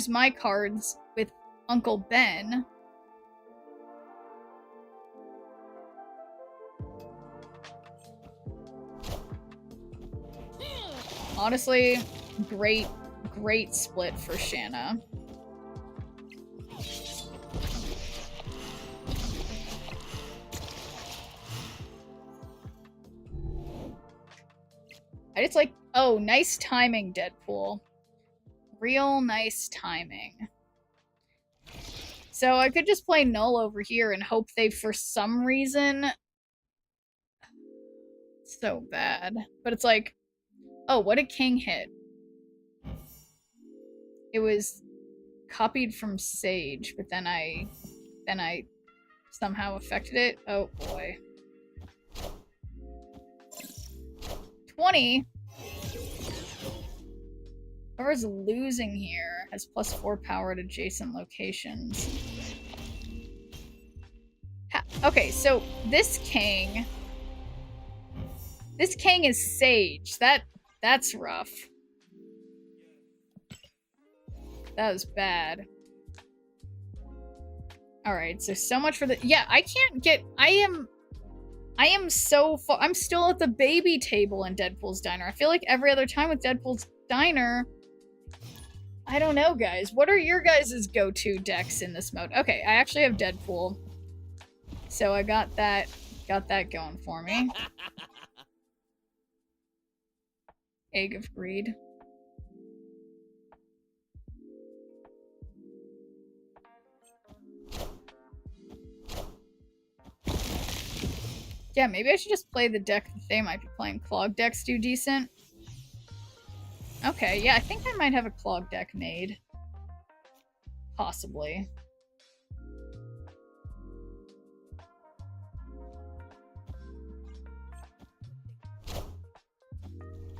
my cards with Uncle Ben. Honestly, great split for Shanna. I just like, oh, nice timing, Deadpool. Real nice timing. So I could just play Null over here and hope they, for some reason... So bad. But it's like, oh, what did King hit? It was copied from Sage, but then I somehow affected it. Oh boy. 20? Whoever's losing here has +4 power at adjacent locations. Okay, so this king is Sage. That's rough. That was bad. Alright, so much for the- yeah, I can't get- I am so far- I'm still at the baby table in Deadpool's Diner. I feel like every other time with Deadpool's Diner, I don't know, guys. What are your guys' go-to decks in this mode? Okay, I actually have Deadpool. So I got that going for me. Egg of Greed. Yeah, maybe I should just play the deck that they might be playing. Clog decks do decent. Okay, yeah, I think I might have a clog deck made. Possibly.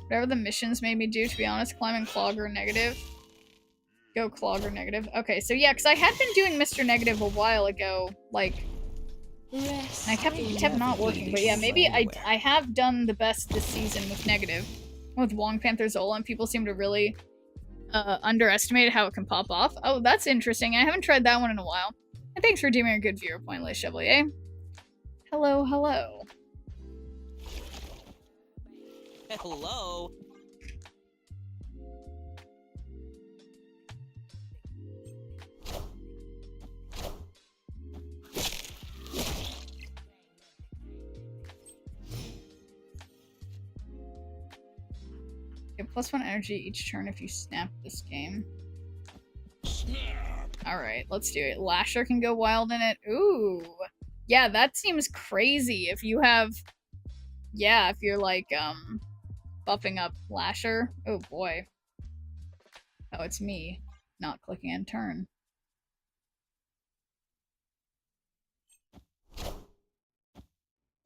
Whatever the missions made me do, to be honest, climbing clog or negative. Go clog or negative. Okay, so yeah, because I had been doing Mr. Negative a while ago, like... And I kept not working, but yeah, maybe I have done the best this season with negative. With Wong Panther Zola, and people seem to really underestimate how it can pop off. Oh, that's interesting. I haven't tried that one in a while. And thanks for deeming a good viewer point, Les Chevalier. Hello, hello. Hello. Get +1 energy each turn if you snap this game. Alright, let's do it. Lasher can go wild in it. Ooh. Yeah, that seems crazy if you have... Yeah, if you're like, buffing up Lasher. Oh boy. Oh, it's me. Not clicking end turn.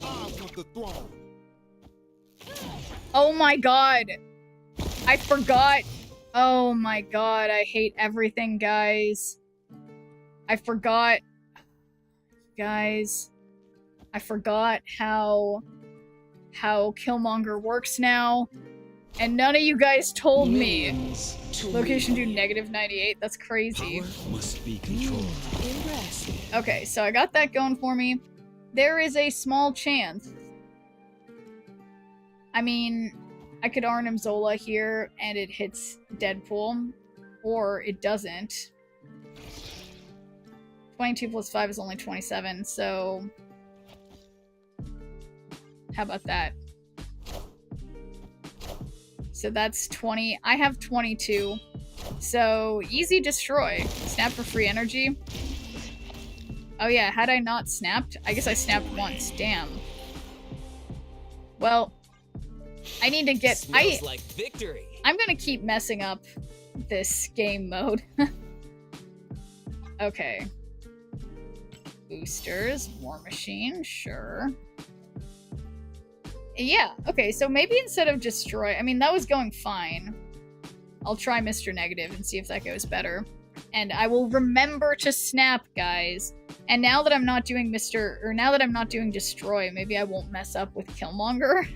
I want the throne. Oh my god! I forgot. Oh my god, I hate everything, guys. I forgot. Guys. I forgot how Killmonger works now. And none of you guys told me. Location do -98. That's crazy. Must be controlled. Okay, so I got that going for me. There is a small chance. I mean, I could Arnim Zola here and it hits Deadpool, or it doesn't. 22 + 5 is only 27, so how about that? So that's 20. I have 22. So easy destroy. Snap for free energy. Oh yeah, had I not snapped? I guess I snapped once. Damn. Well, I need to get... Smells like victory. I'm gonna keep messing up this game mode. Okay. Boosters, War Machine, sure. Yeah, okay, so maybe instead of destroy... I mean, that was going fine. I'll try Mr. Negative and see if that goes better. And I will remember to snap, guys. And now that I'm not doing now that I'm not doing Destroy, maybe I won't mess up with Killmonger.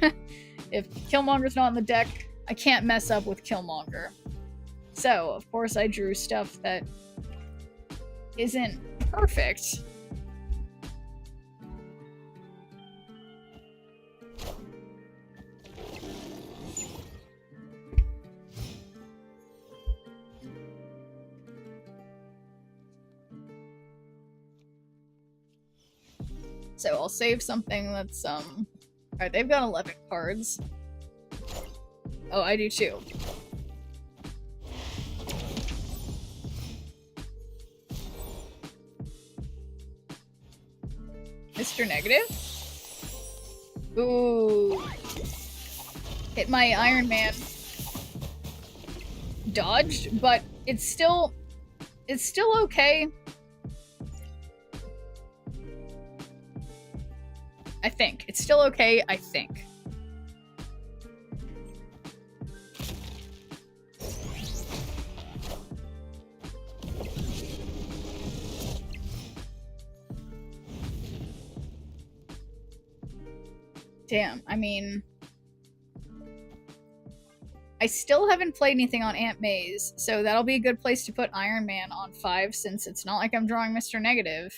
If Killmonger's not in the deck, I can't mess up with Killmonger. So, of course, I drew stuff that isn't perfect. So I'll save something that's, alright, they've got 11 cards. Oh, I do too. Mr. Negative? Ooh. Hit my Iron Man. Dodged, but it's still okay. I think. It's still okay, I think. Damn, I mean... I still haven't played anything on Aunt May's, so that'll be a good place to put Iron Man on 5, since it's not like I'm drawing Mr. Negative.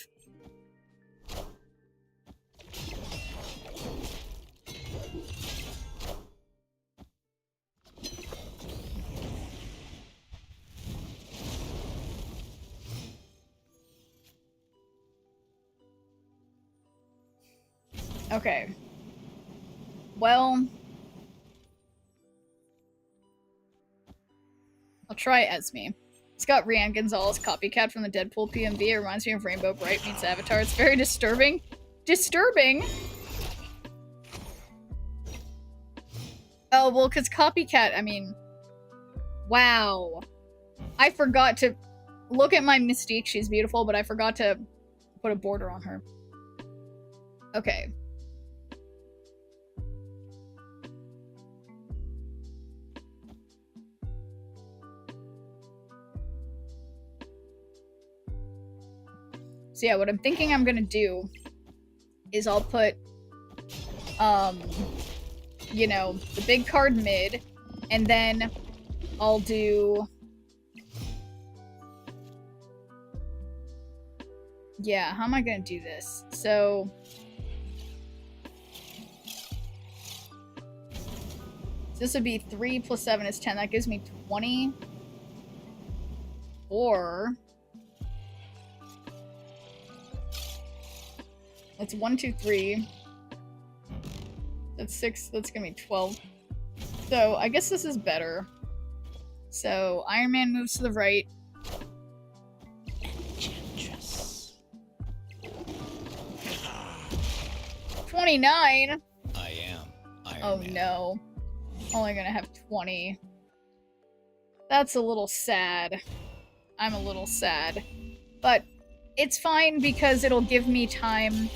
Okay. Well... I'll try Esme. It's got Rian Gonzalez, copycat from the Deadpool PMV. It reminds me of Rainbow Bright meets Avatar. It's very disturbing. Disturbing? Oh, well, because copycat, I mean... Wow. I forgot to... Look at my Mystique. She's beautiful, but I forgot to put a border on her. Okay. So yeah, what I'm thinking I'm gonna do is I'll put, you know, the big card mid, and then I'll do... Yeah, how am I gonna do this? So... this would be 3 plus 7 is 10. That gives me 20. Or... That's 1, 2, 3. That's 6. That's gonna be 12. So I guess this is better. So Iron Man moves to the right. Enchantress. 29. I am Iron Oh Man. no. Only gonna have 20. That's a little sad. I'm a little sad. But it's fine because it'll give me time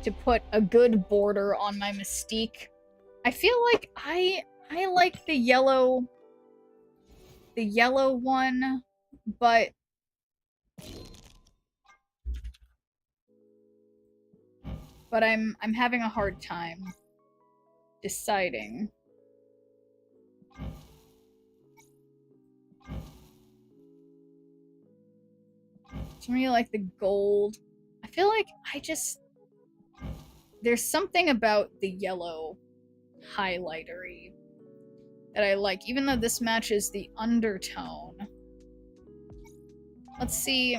to put a good border on my Mystique. I feel like I like the yellow one, but I'm having a hard time deciding. It's really like the gold. I feel like there's something about the yellow highlightery that I like, even though this matches the undertone. Let's see.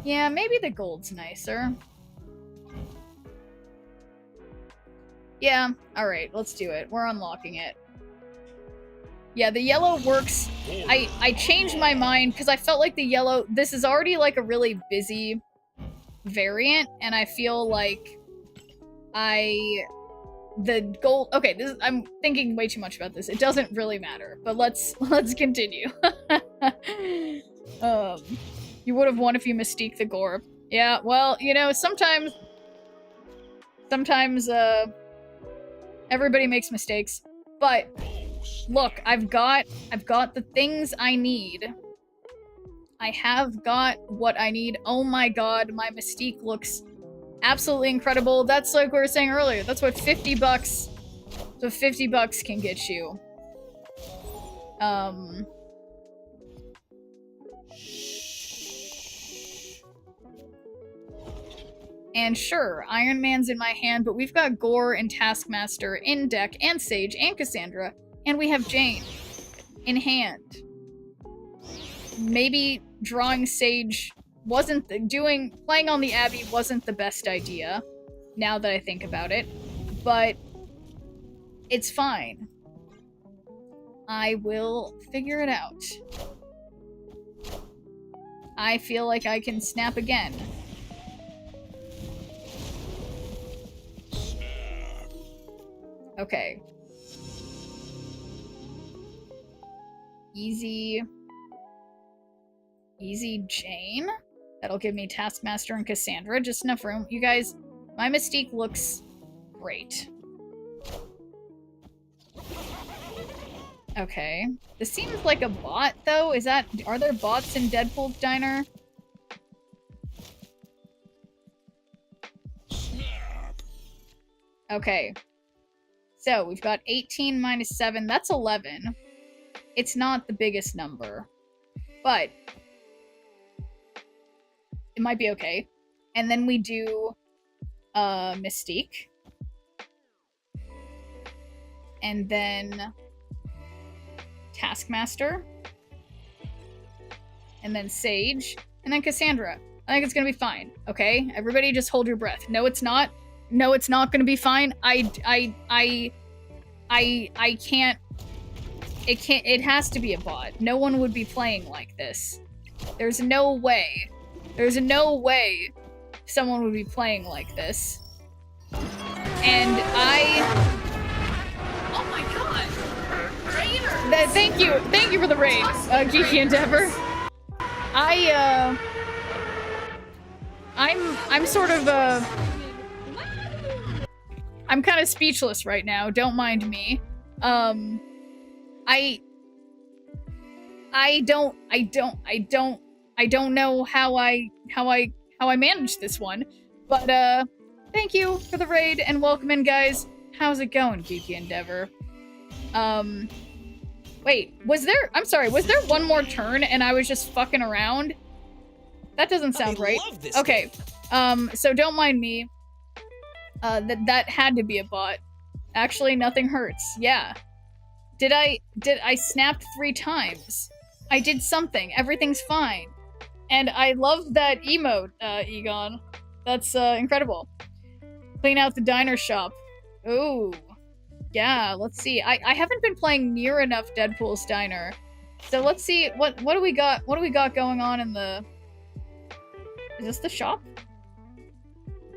Yeah, maybe the gold's nicer. Yeah, alright, let's do it. We're unlocking it. Yeah, the yellow works. I changed my mind because I felt like the yellow... This is already like a really busy variant, and I feel like the gold... Okay, I'm thinking way too much about this. It doesn't really matter, but let's continue. You would have won if you Mystique the Gorb. Yeah, well, you know, sometimes everybody makes mistakes, but look, I've got the things I need. I have got what I need. Oh my god, my Mystique looks absolutely incredible. That's like we were saying earlier. That's what 50 bucks. So 50 bucks can get you. And sure, Iron Man's in my hand, but we've got Gore and Taskmaster in deck, and Sage, and Cassandra, and we have Jane in hand. Maybe drawing Sage wasn't playing on the Abby wasn't the best idea, now that I think about it, but it's fine. I will figure it out. I feel like I can snap again. Okay. Easy Jane. That'll give me Taskmaster and Cassandra. Just enough room. You guys, my Mystique looks great. Okay. This seems like a bot, though. Are there bots in Deadpool's Diner? Okay. So, we've got 18 minus 7. That's 11. It's not the biggest number. But it might be okay. And then we do Mystique. And then Taskmaster. And then Sage. And then Cassandra. I think it's gonna be fine, okay? Everybody just hold your breath. No, it's not. No, it's not gonna be fine. I can't. It has to be a bot. No one would be playing like this. There's no way. There's no way someone would be playing like this. And oh my god! Thank you for the raid, Geeky Endeavor. I'm sort of I'm kind of speechless right now. Don't mind me. I don't know how I managed this one, but thank you for the raid and welcome in, guys. How's it going, Geeky Endeavor? Wait, was there one more turn and I was just fucking around? That doesn't sound right. Okay, so don't mind me. That had to be a bot. Actually, nothing hurts. Yeah. I snapped 3 times. I did something. Everything's fine. And I love that emote, Egon. That's, incredible. Clean out the diner shop. Ooh. Yeah, let's see. I haven't been playing near enough Deadpool's Diner. So let's see, what do we got going on in the... Is this the shop?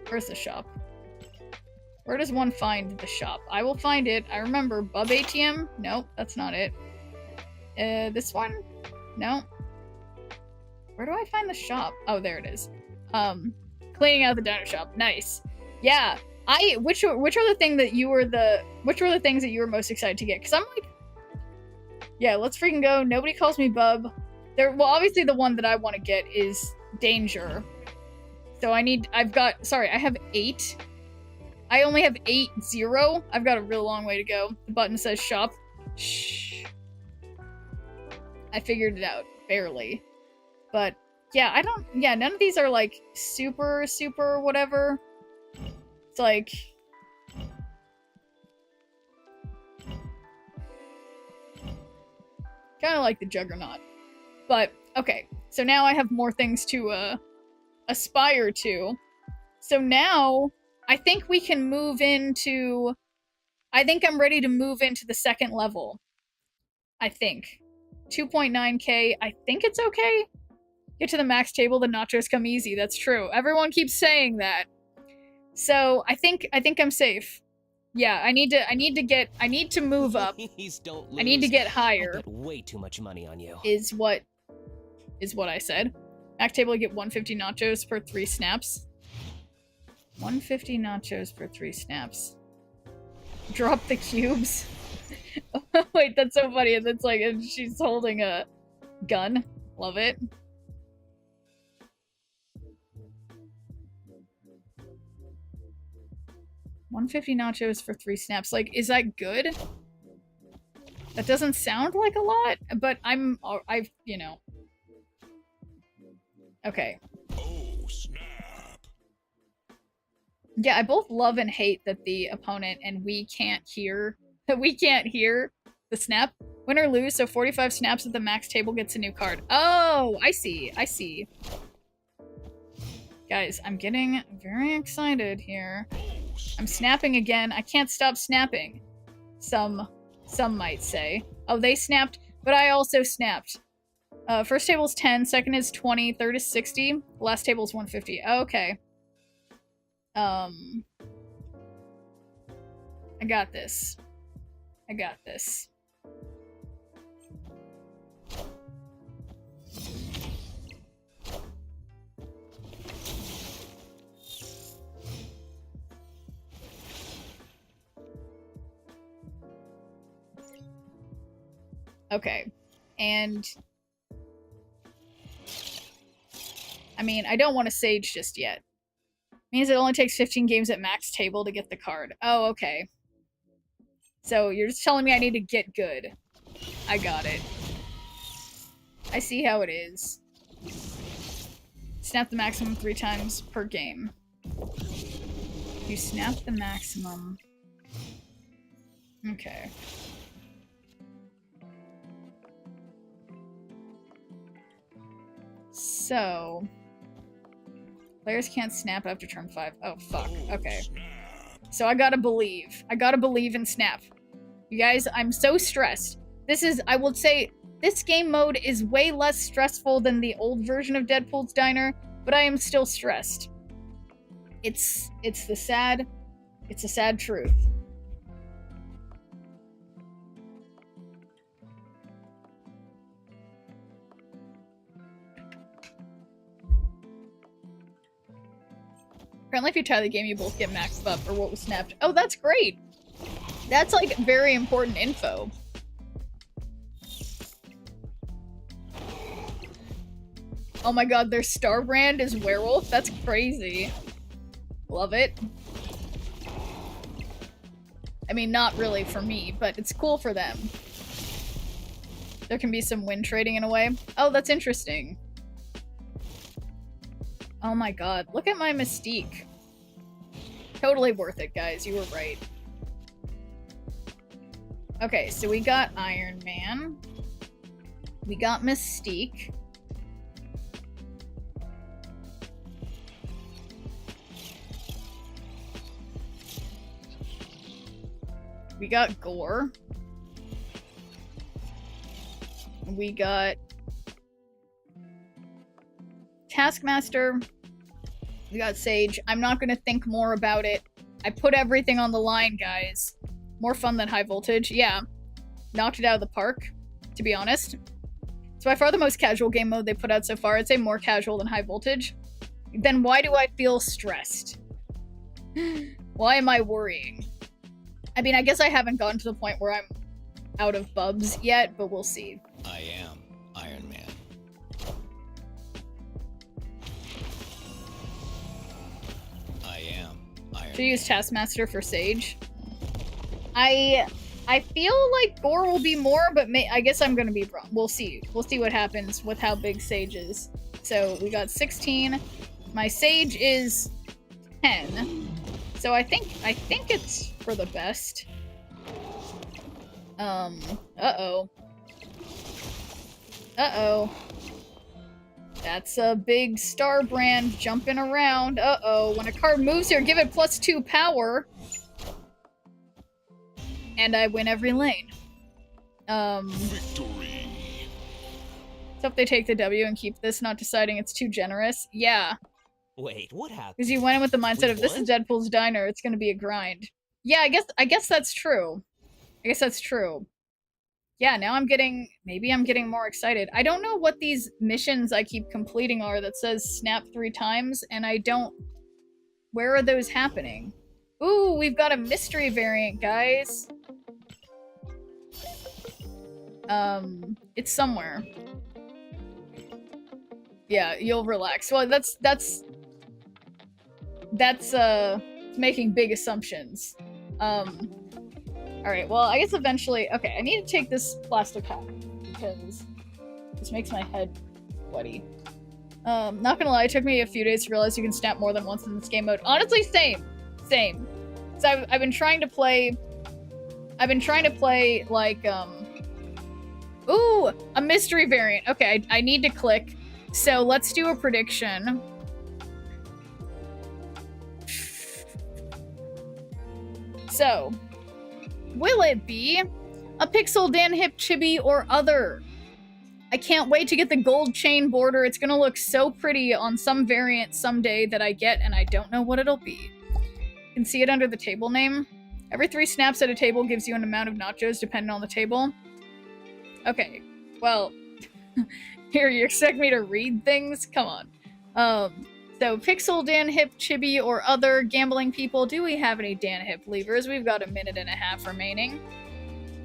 Where's the shop? Where does one find the shop? I will find it. I remember. Bub ATM? Nope, that's not it. This one? No. Where do I find the shop? Oh, there it is. Cleaning out the diner shop. Nice. Yeah. Which are the things that you were most excited to get? Because I'm like, yeah, let's freaking go. Nobody calls me Bub. Well, obviously the one that I want to get is Danger. So I have 8. I only have 8-0. I've got a real long way to go. The button says shop. Shh. I figured it out. Barely. But, yeah, none of these are, like, super whatever. It's like... Kinda like the Juggernaut. But, okay. So now I have more things to, aspire to. So now... I think we can move into... I think I'm ready to move into the second level. I think. 2.9k. I think it's okay. Get to the max table, the nachos come easy. That's true. Everyone keeps saying that. So, I think I'm safe. Yeah, I need to move up. Please don't lose. I need to get higher. I bet way too much money on you. Is what I said. Max table, you get 150 nachos per 3 snaps. 150 nachos per 3 snaps. Drop the cubes. Wait, that's so funny. It's like she's holding a gun. Love it. $150 nachos for 3 snaps. Like, is that good? That doesn't sound like a lot, but you know. Okay. Oh, snap. Yeah, I both love and hate that the opponent and we can't hear the snap. Win or lose, so 45 snaps at the max table gets a new card. Oh, I see. I see. Guys, I'm getting very excited here. I'm snapping again. I can't stop snapping. Some might say. Oh, they snapped, but I also snapped. First table's 10, second is 20, third is 60, last table's 150. Okay. I got this. I got this. Okay. And I mean, I don't want to Sage just yet. Means it only takes 15 games at max table to get the card. Oh, okay. So you're just telling me I need to get good. I got it. I see how it is. Snap the maximum 3 times per game. You snap the maximum. Okay. So... players can't snap after turn 5. Oh, fuck. Okay. So I gotta believe. I gotta believe in snap. You guys, I'm so stressed. This is, I will say, this game mode is way less stressful than the old version of Deadpool's Diner, but I am still stressed. It's a sad truth. Apparently if you tie the game, you both get maxed up, or what was snapped. Oh, that's great! That's, like, very important info. Oh my god, their star brand is werewolf? That's crazy. Love it. I mean, not really for me, but it's cool for them. There can be some win trading in a way. Oh, that's interesting. Oh my god, look at my Mystique. Totally worth it, guys. You were right. Okay, so we got Iron Man. We got Mystique. We got Gore. We got Taskmaster. We got Sage. I'm not gonna think more about it. I put everything on the line, guys. More fun than High Voltage. Yeah. Knocked it out of the park, to be honest. It's by far the most casual game mode they put out so far. I'd say more casual than High Voltage. Then why do I feel stressed? Why am I worrying? I mean, I guess I haven't gotten to the point where I'm out of bubs yet, but we'll see. I am Iron Man. I am Iron Should I use Taskmaster for Sage? I feel like Gore will be more, but I guess I'm gonna be wrong. We'll see. We'll see what happens with how big Sage is. So we got 16. My Sage is 10. So I think it's for the best. Uh-oh. Uh-oh. That's a big star brand jumping around. Uh-oh. When a card moves here, give it +2 power. And I win every lane. Victory. So if they take the W and keep this, not deciding it's too generous. Yeah. Wait, what happened? Because you went in with the mindset of, this is won? Deadpool's Diner, it's gonna be a grind. Yeah, I guess that's true. I guess that's true. Yeah, now maybe I'm getting more excited. I don't know what these missions I keep completing are that says snap 3 times, and where are those happening? Ooh, we've got a mystery variant, guys. It's somewhere. Yeah, you'll relax. Well, that's making big assumptions. Alright, well, I guess eventually... Okay, I need to take this plastic hat, because this makes my head sweaty. Not gonna lie, it took me a few days to realize you can snap more than once in this game mode. Honestly, same! Same. So I've been trying to play like ooh, a mystery variant. Okay, I need to click. So let's do a prediction. So, will it be a Pixel Dan Hip Chibi or other? I can't wait to get the gold chain border. It's gonna look so pretty on some variant someday that I get, and I don't know what it'll be. You can see it under the table name. Every 3 snaps at a table gives you an amount of nachos depending on the table. Okay, well, here, you expect me to read things? Come on. So, Pixel, Dan Hip, Chibi, or other gambling people. Do we have any Dan Hip levers? We've got a minute and a half remaining.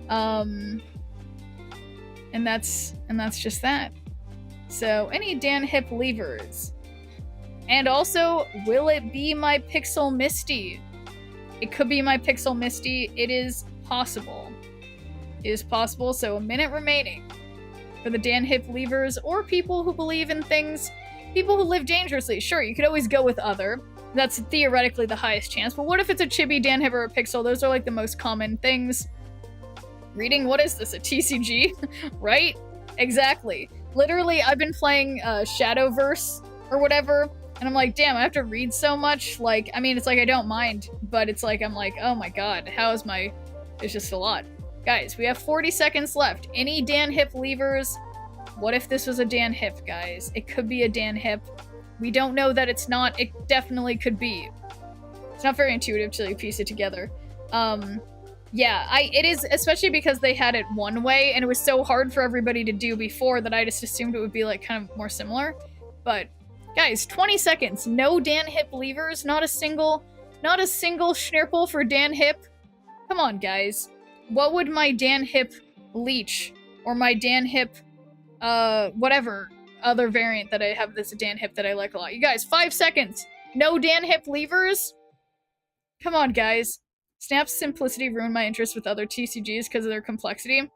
And that's just that. So, any Dan Hip levers? And also, will it be my Pixel Misty? It could be my Pixel Misty. It is possible. It is possible, so a minute remaining for the Dan Hip levers, or people who believe in things, people who live dangerously. Sure, you could always go with other. That's theoretically the highest chance, but what if it's a Chibi, Dan Hip, or a Pixel? Those are like the most common things. Reading, what is this, a TCG? Right? Exactly. Literally, I've been playing Shadowverse or whatever, and I'm like, damn, I have to read so much. Like, I mean, it's like I don't mind, but it's like, I'm like, oh my god, how is my... It's just a lot. Guys, we have 40 seconds left. Any Dan Hip levers? What if this was a Dan Hip, guys? It could be a Dan Hip. We don't know that it's not. It definitely could be. It's not very intuitive till you piece it together. Yeah, it is, especially because they had it one way, and it was so hard for everybody to do before that I just assumed it would be, like, kind of more similar. But, guys, 20 seconds. No Dan Hip levers. Not a single schnirple for Dan Hip. Come on, guys. What would my Dan Hip leech, or my Dan Hip, whatever other variant that I have that's a Dan Hip that I like a lot? You guys, 5 seconds. No Dan Hip levers? Come on, guys. Snap's simplicity ruined my interest with other TCGs because of their complexity.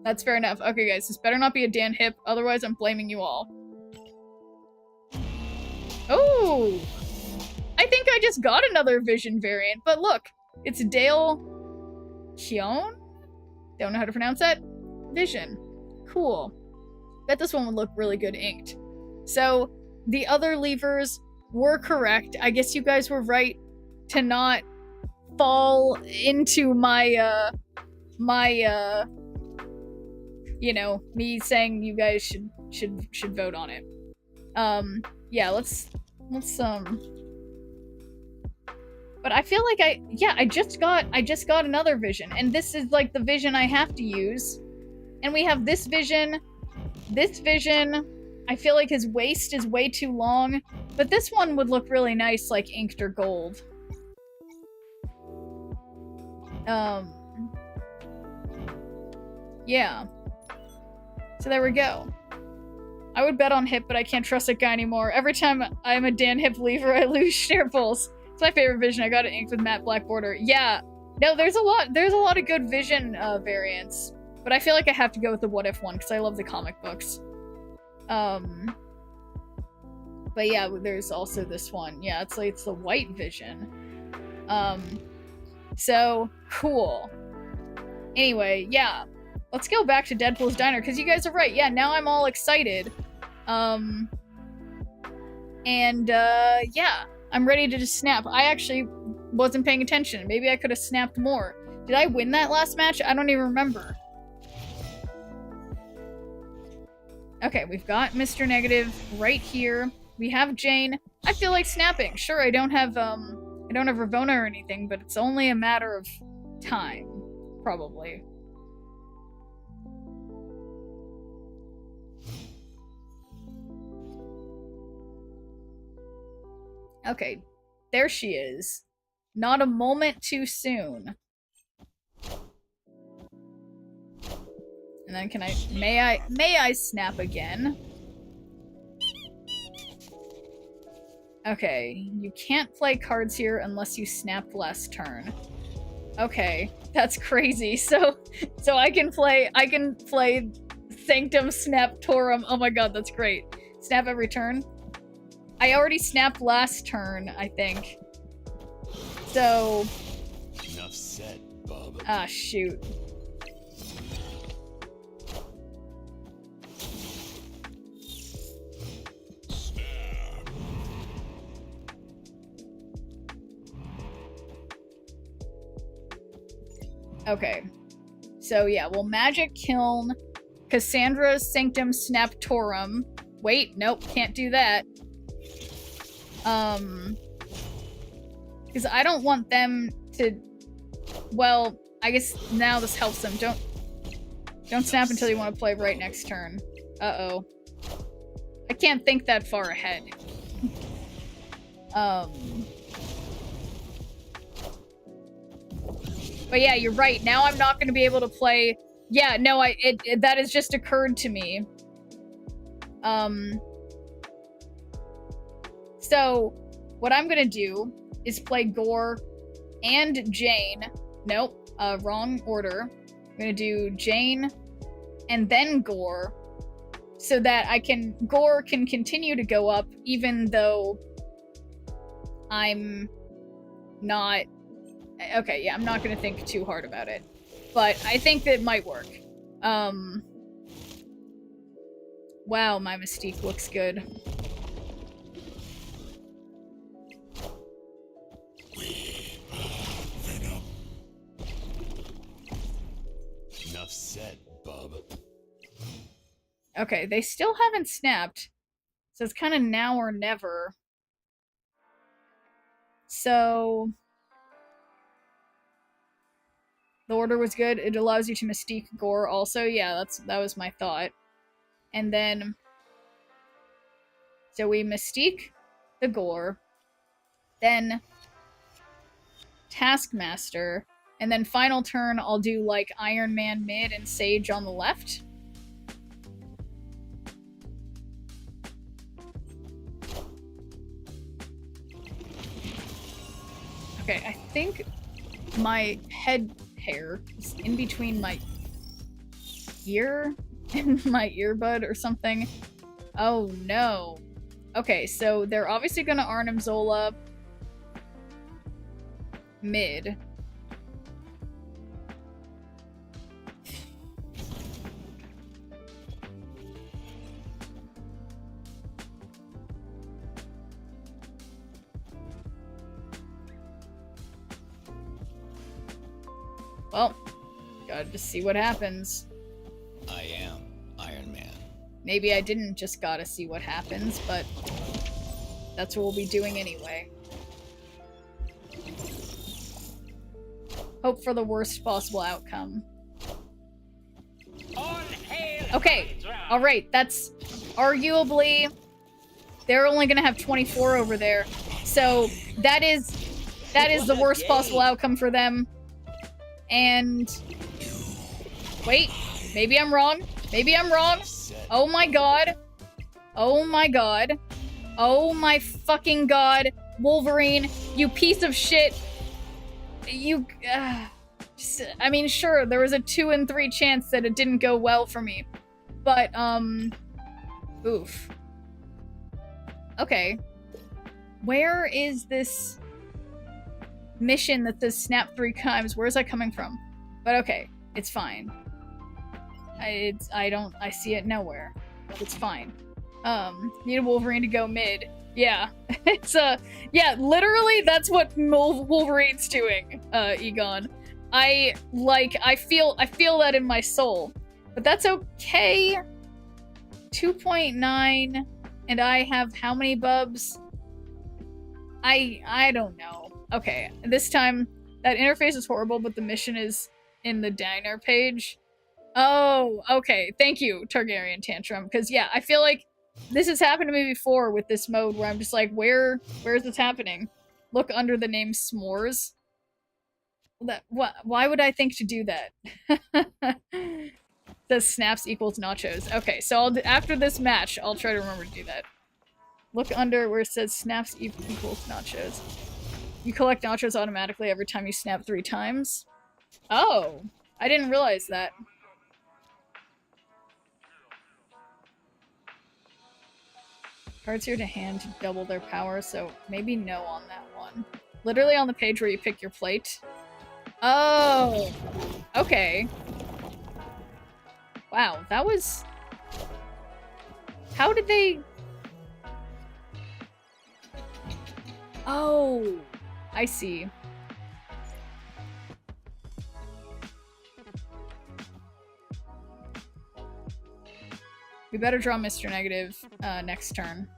That's fair enough. Okay, guys, this better not be a Dan Hip, otherwise I'm blaming you all. Oh! I think I just got another Vision variant, but look, it's Dale Kion? Don't know how to pronounce that. Vision. Cool. Bet this one would look really good inked. So, the other levers were correct. I guess you guys were right to not fall into my, you know, me saying you guys should vote on it. Yeah, let's but I feel like I just got another Vision, and this is like the Vision I have to use. And we have this Vision, I feel like his waist is way too long, but this one would look really nice like inked or gold. Yeah. So there we go. I would bet on Hip, but I can't trust that guy anymore. Every time I'm a Dan Hip lever, I lose Schnirples. It's my favorite Vision. I got it inked with matte black border. Yeah. No, there's a lot of good Vision variants. But I feel like I have to go with the What If one, because I love the comic books. But yeah, there's also this one. Yeah, it's the white Vision. So, cool. Anyway, yeah. Let's go back to Deadpool's Diner, because you guys are right. Yeah, now I'm all excited. Yeah. I'm ready to just snap. I actually wasn't paying attention. Maybe I could have snapped more. Did I win that last match? I don't even remember. Okay, we've got Mr. Negative right here. We have Jane. I feel like snapping. Sure, I don't have Ravona or anything, but it's only a matter of time. Probably. Okay, there she is. Not a moment too soon. And then may I snap again? Okay, you can't play cards here unless you snapped last turn. Okay, that's crazy. So I can play Sanctum Snaptorum. Oh my god, that's great. Snap every turn. I already snapped last turn, I think. So... Enough said, bub. Ah, shoot. Okay. So yeah, well, Magic Kiln, Cassandra's Sanctum Snaptorum. Wait, nope, can't do that. Because I don't want them to... Well, I guess now this helps them. Don't snap until you want to play right next turn. Uh-oh. I can't think that far ahead. But yeah, you're right. Now I'm not going to be able to play... Yeah, no, that has just occurred to me. So, what I'm going to do is play Gore and Jane. Nope, wrong order. I'm going to do Jane and then Gore so that Gore can continue to go up even though I'm not... Okay, yeah, I'm not gonna think too hard about it. But I think that it might work. Wow, my Mystique looks good. Enough said, bub. Okay, they still haven't snapped. So it's kind of now or never. So... The order was good. It allows you to Mystique Gore also. Yeah, that was my thought. And then... So we Mystique the Gore. Then... Taskmaster. And then final turn, I'll do, like, Iron Man mid and Sage on the left. Okay, I think my head hair is in between my ear and my earbud or something. Oh no. Okay, so they're obviously gonna Arnim Zola mid. Well, gotta just see what happens. I am Iron Man. Maybe I didn't just gotta see what happens, but that's what we'll be doing anyway. Hope for the worst possible outcome. Okay, alright, that's arguably... They're only gonna have 24 over there, so that is the worst possible outcome for them. And... Wait, maybe I'm wrong. Maybe I'm wrong. Oh my god. Oh my god. Oh my fucking god. Wolverine, you piece of shit. You... I mean, sure, there was a 2 in 3 chance that it didn't go well for me. But, oof. Okay. Where is this... mission that says snap 3 times? Where's that coming from? But okay, it's fine. I see it nowhere. It's fine. Need a Wolverine to go mid. Yeah. It's, yeah, literally that's what Wolverine's doing, Egon. I feel that in my soul. But that's okay. 2.9, and I have how many bubs? I don't know. Okay, this time, that interface is horrible, but the mission is in the DINER page. Oh, okay. Thank you, Targaryen Tantrum. Because, yeah, I feel like this has happened to me before with this mode where I'm just like, where is this happening? Look under the name S'mores. Why would I think to do that? Says snaps equals nachos. Okay, so after this match, I'll try to remember to do that. Look under where it says snaps equals nachos. You collect nachos automatically every time you snap 3 times. Oh, I didn't realize that. Cards here to hand to double their power, so maybe no on that one. Literally on the page where you pick your plate. Oh, okay. Wow, that was... How did they... Oh, I see. We better draw Mr. Negative next turn.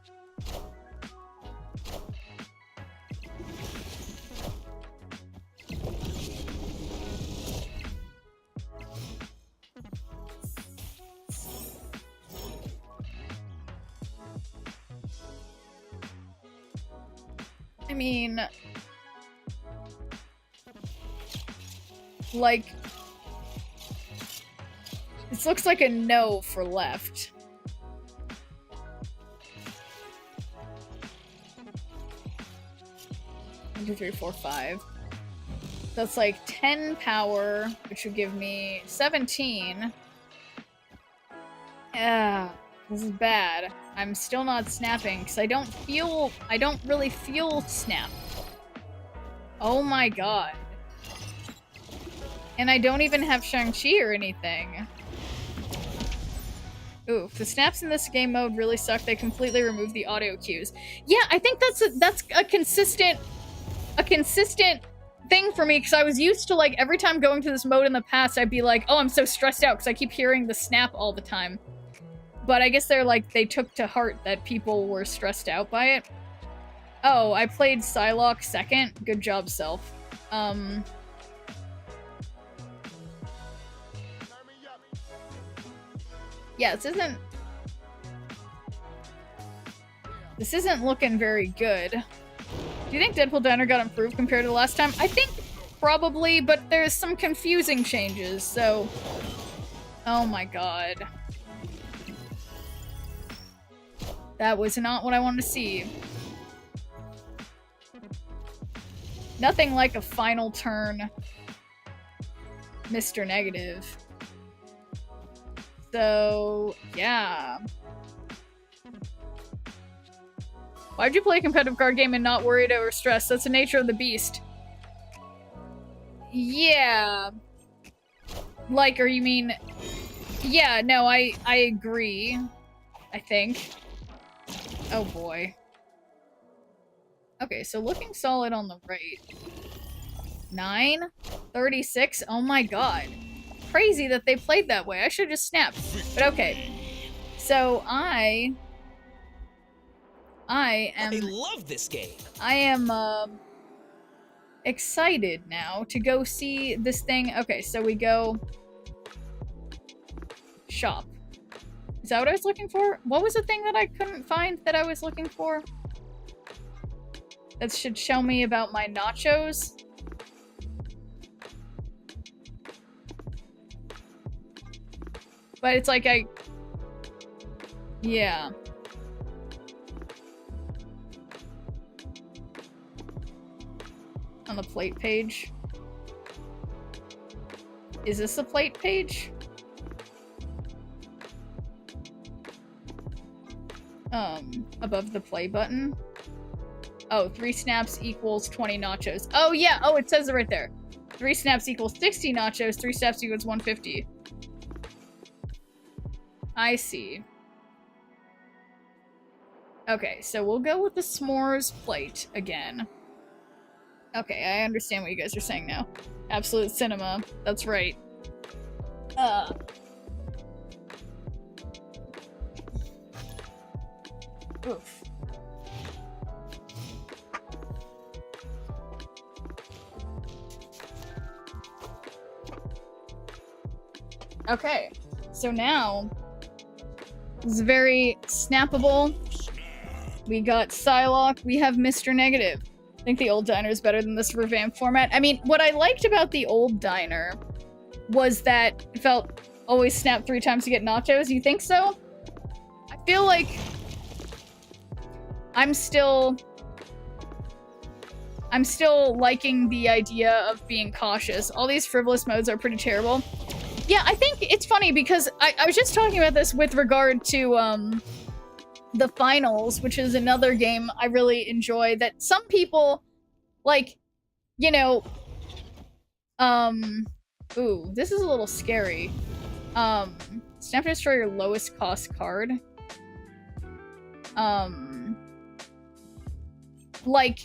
I mean, like, this looks like a no for left. One, two, three, four, 5. That's like 10 power, which would give me 17. Yeah, this is bad. I'm still not snapping because I don't really feel snap. Oh my god. And I don't even have Shang-Chi or anything. Oof, the snaps in this game mode really suck. They completely remove the audio cues. Yeah, I think that's a consistent thing for me, because I was used to, like, every time going to this mode in the past, I'd be like, oh, I'm so stressed out because I keep hearing the snap all the time. But I guess they took to heart that people were stressed out by it. Oh, I played Psylocke second. Good job, Self. Yeah, this isn't looking very good. Do you think Deadpool Diner got improved compared to the last time? I think probably, but there's some confusing changes, so... Oh my god. That was not what I wanted to see. Nothing like a final turn Mr. Negative. So, yeah. Why'd you play a competitive card game and not worried or stressed? That's the nature of the beast. Yeah. Like, or you mean... Yeah, no, I agree. I think. Oh boy. Okay, so looking solid on the right. 9? 36? Oh my god. Crazy that they played that way. I should just snap. But okay. So I love this game. I am excited now to go see this thing. Okay, so we go shop. Is that what I was looking for? What was the thing that I couldn't find that I was looking for? That should show me about my nachos. But it's like yeah. On the plate page. Is this the plate page? Above the play button. Oh, 3 snaps equals 20 nachos. Oh yeah, oh, it says it right there. 3 snaps equals 60 nachos, 3 snaps equals 150. I see. Okay, so we'll go with the s'mores plate again. Okay, I understand what you guys are saying now. Absolute cinema. That's right. Oof. Okay, so now this is very snappable. We got Psylocke, we have Mr. Negative. I think the old diner is better than this revamped format. I mean, what I liked about the old diner was that it felt always snap 3 times to get nachos. You think so? I feel like I'm still liking the idea of being cautious. All these frivolous modes are pretty terrible. Yeah, I think it's funny because I was just talking about this with regard to the finals, which is another game I really enjoy, that some people like, you know, ooh, this is a little scary. Snap to destroy your lowest cost card. Like,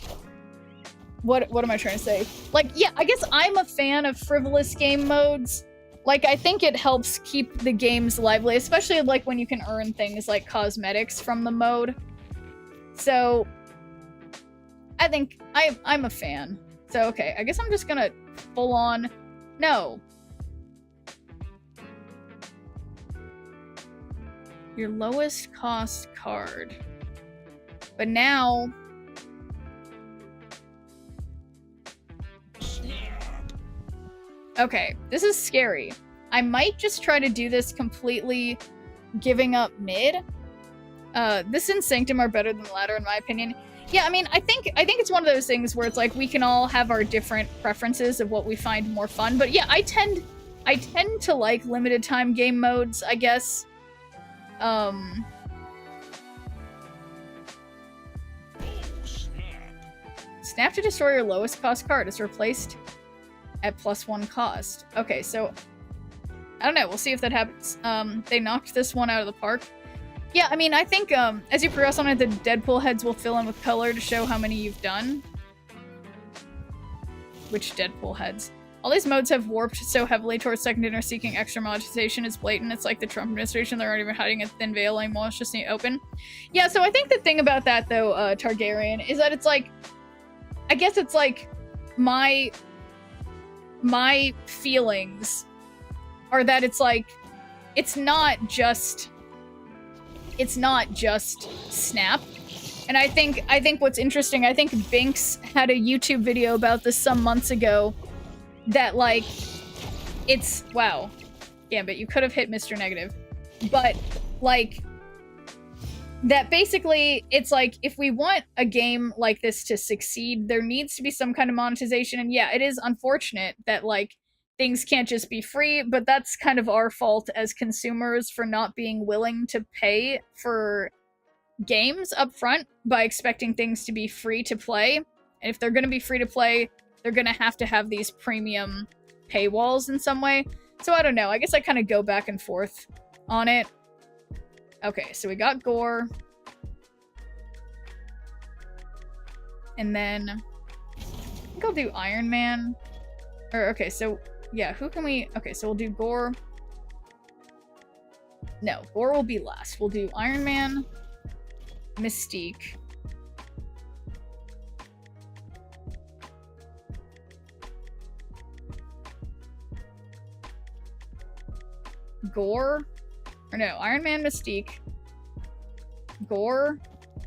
what am I trying to say? Like, yeah, I guess I'm a fan of frivolous game modes. Like, I think it helps keep the games lively, especially like when you can earn things like cosmetics from the mode. So, I think I'm a fan. So, okay, I guess I'm just gonna full on... No. Your lowest cost card. But now... Okay, this is scary. I might just try to do this completely giving up mid. This and Sanctum are better than the latter, in my opinion. Yeah, I mean, I think it's one of those things where it's like we can all have our different preferences of what we find more fun. But yeah, I tend to like limited time game modes, I guess. Snap to destroy your lowest cost card is replaced at +1 cost. Okay, so I don't know. We'll see if that happens. They knocked this one out of the park. Yeah, I mean, I think as you progress on it, the Deadpool heads will fill in with color to show how many you've done. Which Deadpool heads? All these modes have warped so heavily towards second dinner, seeking extra monetization is blatant. It's like the Trump administration. They're not even hiding a thin veil anymore. It's just open. Yeah, so I think the thing about that, though, Targaryen, is that it's like... I guess it's like my feelings are that it's like it's not just Snap. And I think what's interesting, I think Binks had a YouTube video about this some months ago that like it's wow. Yeah, but you could have hit Mr. Negative. But like that basically, it's like, if we want a game like this to succeed, there needs to be some kind of monetization. And yeah, it is unfortunate that, like, things can't just be free, but that's kind of our fault as consumers for not being willing to pay for games up front by expecting things to be free to play. And if they're going to be free to play, they're going to have these premium paywalls in some way. So I don't know. I guess I kind of go back and forth on it. Okay, so we got Gore. And then I think I'll do Iron Man. Or, okay, so, yeah, who can we... Okay, so we'll do Gore. No, Gore will be last. We'll do Iron Man, Mystique. Gore... Or no, Iron Man, Mystique, Gore,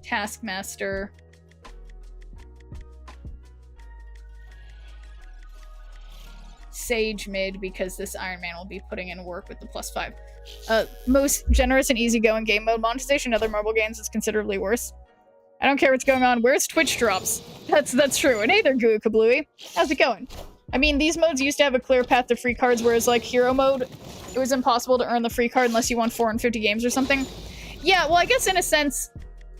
Taskmaster, Sage mid, because this Iron Man will be putting in work with the +5. Most generous and easygoing game mode monetization. Other mobile games is considerably worse. I don't care what's going on. Where's Twitch drops? That's true. And hey there, Goo Kablooey. How's it going? I mean, these modes used to have a clear path to free cards, whereas, like, hero mode, it was impossible to earn the free card unless you won 450 games or something. Yeah, well, I guess in a sense,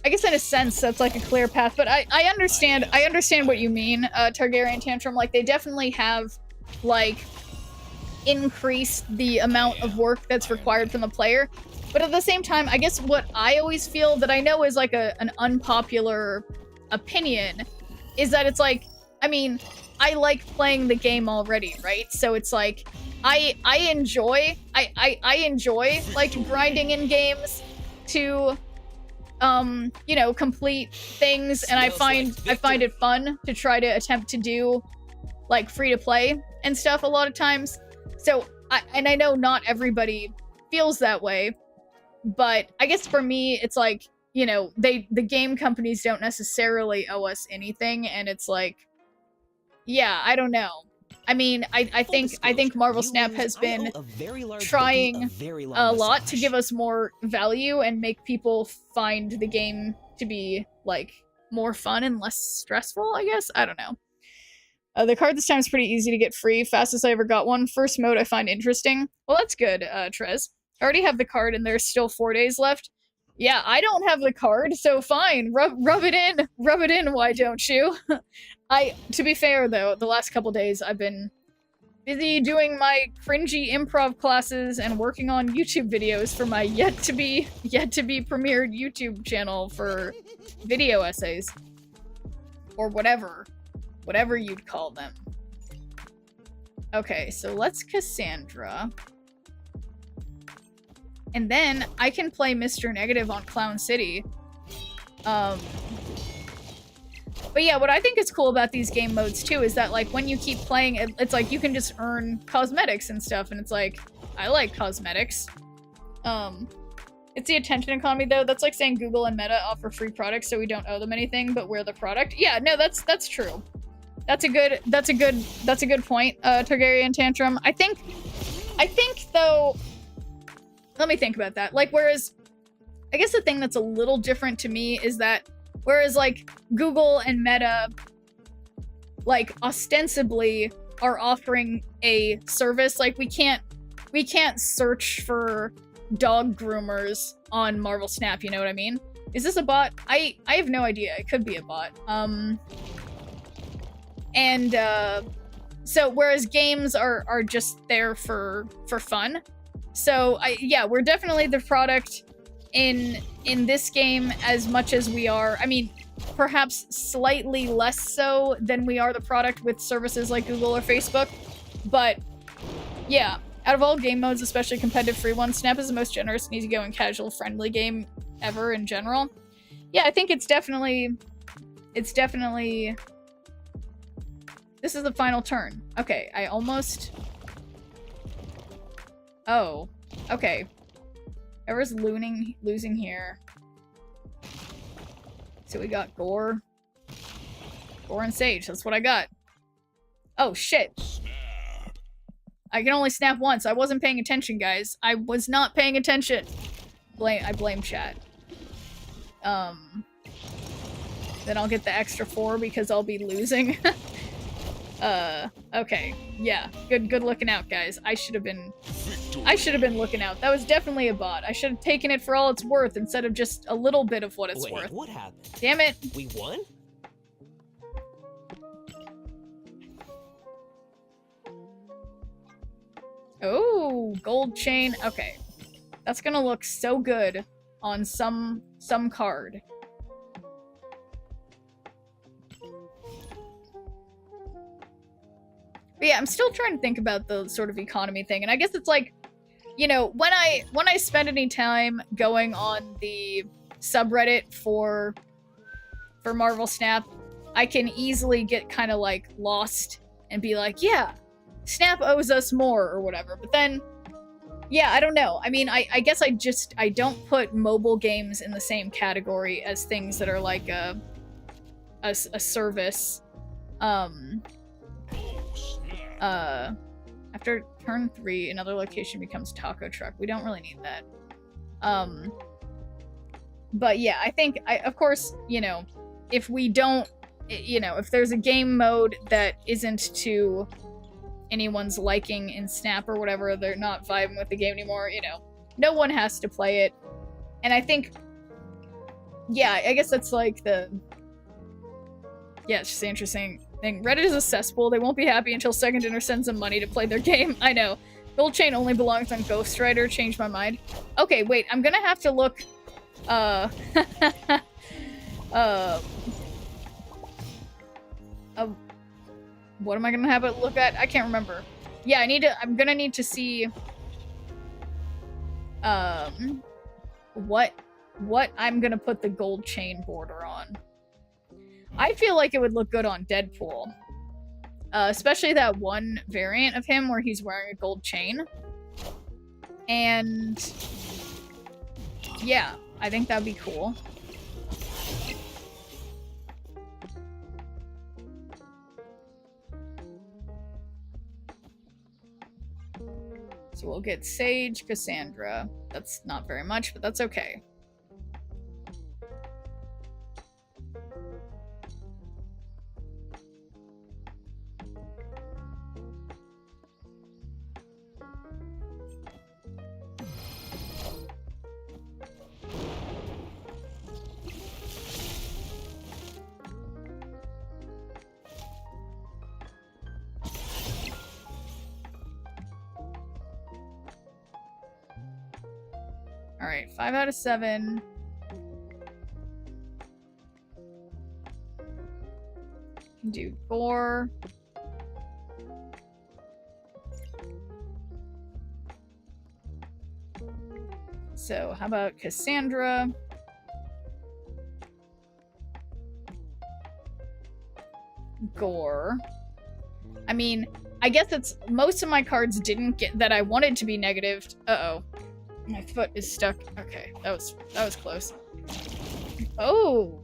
that's, like, a clear path, but I understand what you mean, Targaryen Tantrum. Like, they definitely have, like, increased the amount of work that's required from the player. But at the same time, I guess what I always feel that I know is, like, an unpopular opinion is that it's, like, I mean... I like playing the game already, right? So it's like I enjoy like grinding in games to you know, complete things, and I find it fun to try to attempt to do like free to play and stuff a lot of times. So I know not everybody feels that way, but I guess for me it's like, you know, the game companies don't necessarily owe us anything, and it's like, yeah, I don't know. I mean, I think Marvel Snap has been trying a lot to give us more value and make people find the game to be, like, more fun and less stressful, I guess? I don't know. The card this time is pretty easy to get free. Fastest I ever got one. First mode I find interesting. Well, that's good, Trez. I already have the card and there's still 4 days left. Yeah, I don't have the card, so fine. Rub it in. Rub it in, why don't you? To be fair though, the last couple days I've been busy doing my cringy improv classes and working on YouTube videos for my yet to be premiered YouTube channel for video essays. Or whatever you'd call them. Okay, so let's Cassandra. And then I can play Mr. Negative on Clown City. But yeah, what I think is cool about these game modes too is that like when you keep playing, it's like you can just earn cosmetics and stuff, and it's like, I like cosmetics. It's the attention economy though. That's like saying Google and Meta offer free products so we don't owe them anything, but we're the product. Yeah, no, that's true. That's a good point, Targaryen Tantrum. I think though, let me think about that. Like, whereas, I guess the thing that's a little different to me is that, whereas, like, Google and Meta, like, ostensibly are offering a service, like, we can't search for dog groomers on Marvel Snap, you know what I mean? Is this a bot? I have no idea. It could be a bot. So, whereas games are just there for fun. So, yeah, we're definitely the product in this game as much as we are, I mean, perhaps slightly less so than we are the product with services like Google or Facebook. But, yeah, out of all game modes, especially competitive free ones, Snap is the most generous and easygoing, casual, friendly game ever in general. Yeah, I think it's definitely... This is the final turn. Okay, I almost... Oh, okay. Whoever's losing here. So we got Gore. Gore and Sage, that's what I got. Oh, shit. I can only snap once. I wasn't paying attention, guys. I was not paying attention. I blame chat. Then I'll get the extra 4 because I'll be losing. Okay. Yeah. Good looking out, guys. I should have been looking out. That was definitely a bot. I should have taken it for all it's worth instead of just a little bit of what it's worth. What happened? Damn it. We won? Oh, gold chain. Okay. That's gonna look so good on some card. But yeah, I'm still trying to think about the sort of economy thing, and I guess it's like, you know, when I spend any time going on the subreddit for Marvel Snap, I can easily get kind of like lost and be like, yeah, Snap owes us more or whatever. But then, yeah, I don't know. I mean, I guess I don't put mobile games in the same category as things that are like a service. After turn 3, another location becomes taco truck. We don't really need that. But yeah, I think, of course, you know, if we don't, you know, if there's a game mode that isn't to anyone's liking in Snap or whatever, they're not vibing with the game anymore, you know, no one has to play it. And I think, yeah, I guess that's like yeah, it's just interesting thing. Reddit is a cesspool. They won't be happy until Second Dinner sends them money to play their game. I know. Gold chain only belongs on Ghostwriter. Changed my mind. Okay, wait. I'm gonna have to look. What am I gonna have it look at? I can't remember. Yeah, I'm gonna need to see. What I'm gonna put the gold chain border on. I feel like it would look good on Deadpool. Especially that one variant of him where he's wearing a gold chain. And yeah, I think that'd be cool. So we'll get Sage, Cassandra. That's not very much, but that's okay. Alright, 5 out of 7. Can do gore. So, how about Cassandra? Gore. I mean, I guess it's most of my cards didn't get that I wanted to be negative. Uh-oh. My foot is stuck. Okay, that was close. Oh.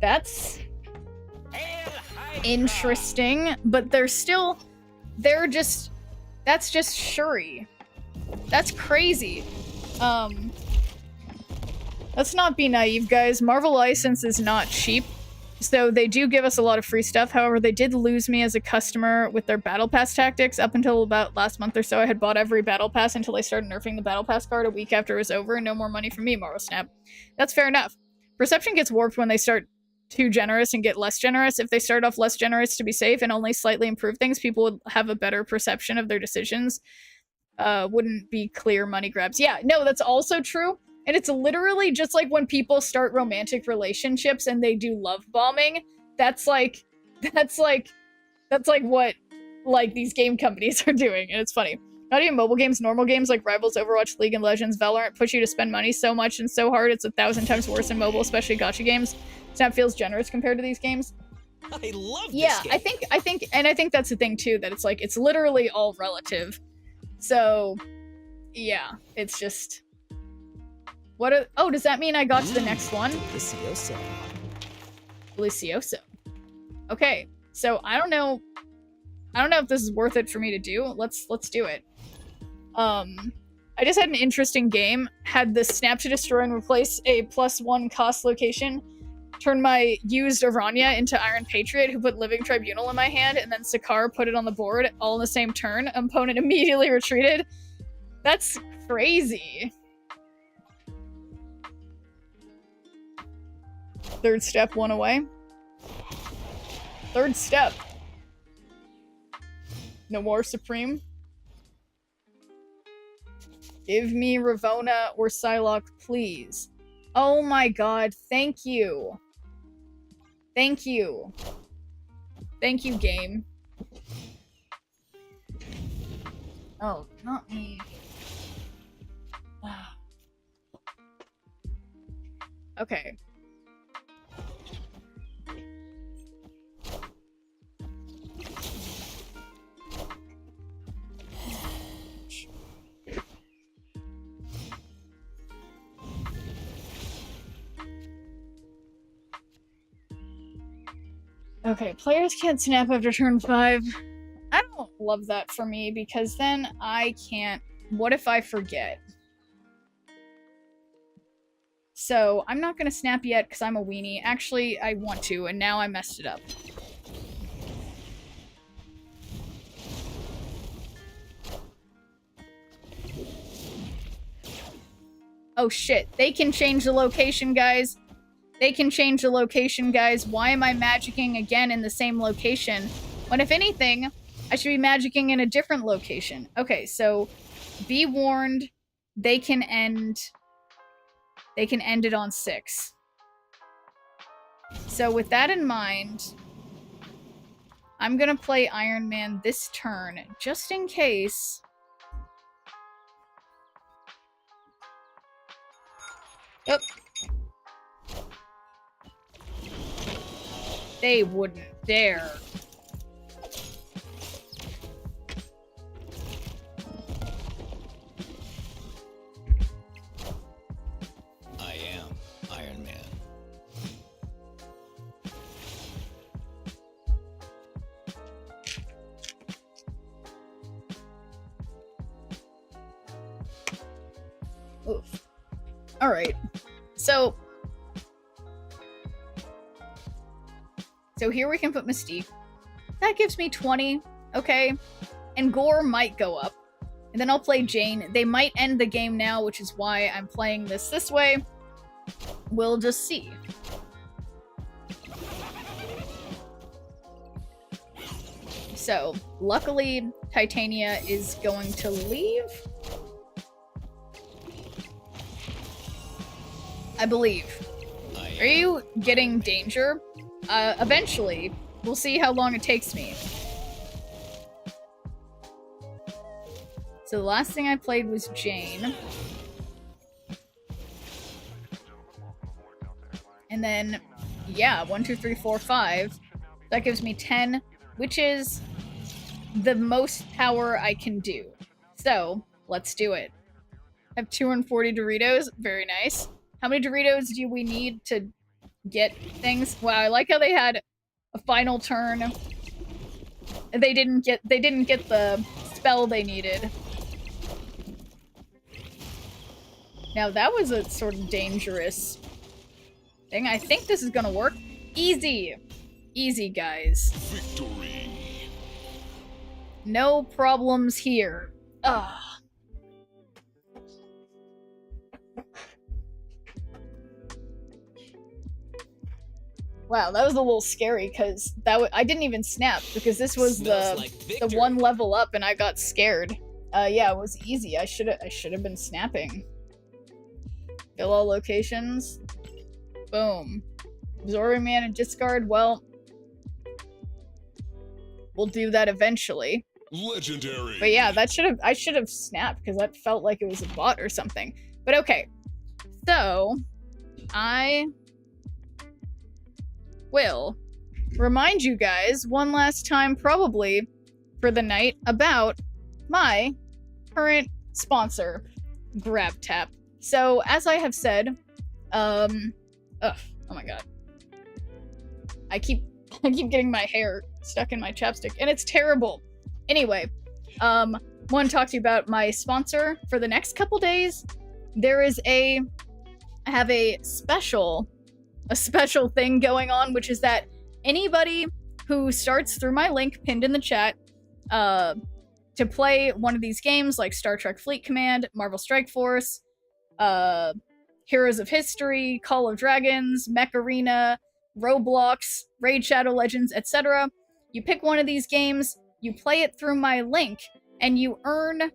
That's interesting, but that's just Shuri. That's crazy. Let's not be naive, guys. Marvel license is not cheap. So they do give us a lot of free stuff. However, they did lose me as a customer with their Battle Pass tactics. Up until about last month or so, I had bought every Battle Pass until they started nerfing the Battle Pass card a week after it was over, and no more money from me, Morrow Snap. That's fair enough. Perception gets warped when they start too generous and get less generous. If they start off less generous to be safe and only slightly improve things, people would have a better perception of their decisions. Wouldn't be clear money grabs. Yeah, no, that's also true. And it's literally just like when people start romantic relationships and they do love bombing. That's like what like these game companies are doing, and it's funny. Not even mobile games, normal games like Rivals, Overwatch, League of Legends, Valorant push you to spend money so much and so hard it's 1,000 times worse in mobile, especially gacha games. Snap feels generous compared to these games. I love this Yeah, game. I think that's the thing too, that it's like it's literally all relative. So yeah, it's just oh, does that mean I got to the next one? Delicioso. Delicioso. Okay, so I don't know if this is worth it for me to do. Let's do it. I just had an interesting game. Had the snap to destroy and replace a +1 cost location. Turned my used Aranya into Iron Patriot, who put Living Tribunal in my hand, and then Sakar put it on the board all in the same turn. Opponent immediately retreated. That's crazy. Third step, 1 away. Third step. No more Supreme. Give me Ravona or Psylocke, please. Oh my god, thank you. Thank you. Thank you, game. Oh, not me. Okay. Okay, players can't snap after turn 5. I don't love that for me, because then I can't... What if I forget? So, I'm not gonna snap yet, because I'm a weenie. Actually, I want to, and now I messed it up. Oh shit, they can change the location, guys. They can change the location, guys. Why am I magicking again in the same location? When, if anything, I should be magicking in a different location. Okay, so be warned, they can end it on 6. So with that in mind, I'm gonna play Iron Man this turn, just in case. Yep. They wouldn't dare. I am Iron Man. Oof. Alright. So here we can put Mystique. That gives me 20, okay? And Gore might go up. And then I'll play Jane. They might end the game now, which is why I'm playing this way. We'll just see. So, luckily, Titania is going to leave. I believe. I Are you getting danger? Eventually. We'll see how long it takes me. So the last thing I played was Jane. And then, yeah, 1, 2, 3, 4, 5. That gives me 10, which is the most power I can do. So, let's do it. I have 240 Doritos. Very nice. How many Doritos do we need to get things? Wow, I like how they had a final turn. They didn't get the spell they needed. Now that was a sort of dangerous thing. I think this is gonna work. Easy. Easy, guys. Victory. No problems here. Ugh. Wow, that was a little scary because I didn't even snap because this was Smells the like victory. one level up and I got scared. Yeah, it was easy. I should have been snapping. Fill all locations. Boom. Absorbing man and discard. Well, we'll do that eventually. Legendary. But yeah, I should have snapped because that felt like it was a bot or something. But okay. So, I will remind you guys one last time, probably for the night, about my current sponsor, GrabTap. So, as I have said, oh my god. I keep getting my hair stuck in my chapstick, and it's terrible. Anyway, want to talk to you about my sponsor for the next couple days. I have a special thing going on, which is that anybody who starts through my link pinned in the chat to play one of these games like Star Trek Fleet Command, Marvel Strike Force, Heroes of History, Call of Dragons, Mech Arena, Roblox, Raid Shadow Legends, etc. You pick one of these games, you play it through my link, and you earn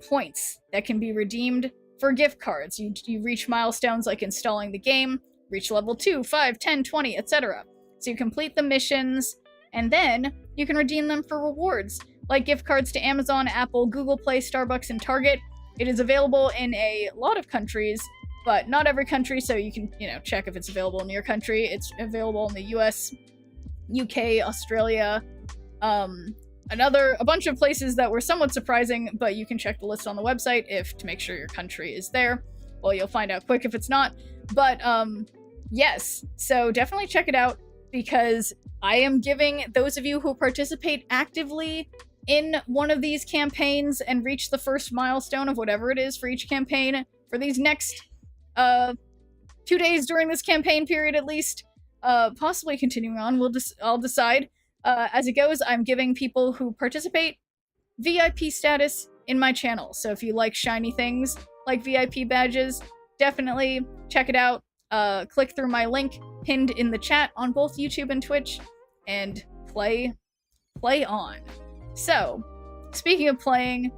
points that can be redeemed for gift cards. You reach milestones like installing the game, reach level 2, 5, 10, 20, etc. So you complete the missions, and then you can redeem them for rewards, like gift cards to Amazon, Apple, Google Play, Starbucks, and Target. It is available in a lot of countries, but not every country, so you can, check if it's available in your country. It's available in the US, UK, Australia, a bunch of places that were somewhat surprising, but you can check the list on the website to make sure your country is there. Well, you'll find out quick if it's not. But, yes, so definitely check it out, because I am giving those of you who participate actively in one of these campaigns and reach the first milestone of whatever it is for each campaign for these next 2 days during this campaign period at least, possibly continuing on. I'll decide as it goes. I'm giving people who participate VIP status in my channel, so if you like shiny things like VIP badges, definitely check it out. Click through my link pinned in the chat on both YouTube and Twitch and play on. So, speaking of playing,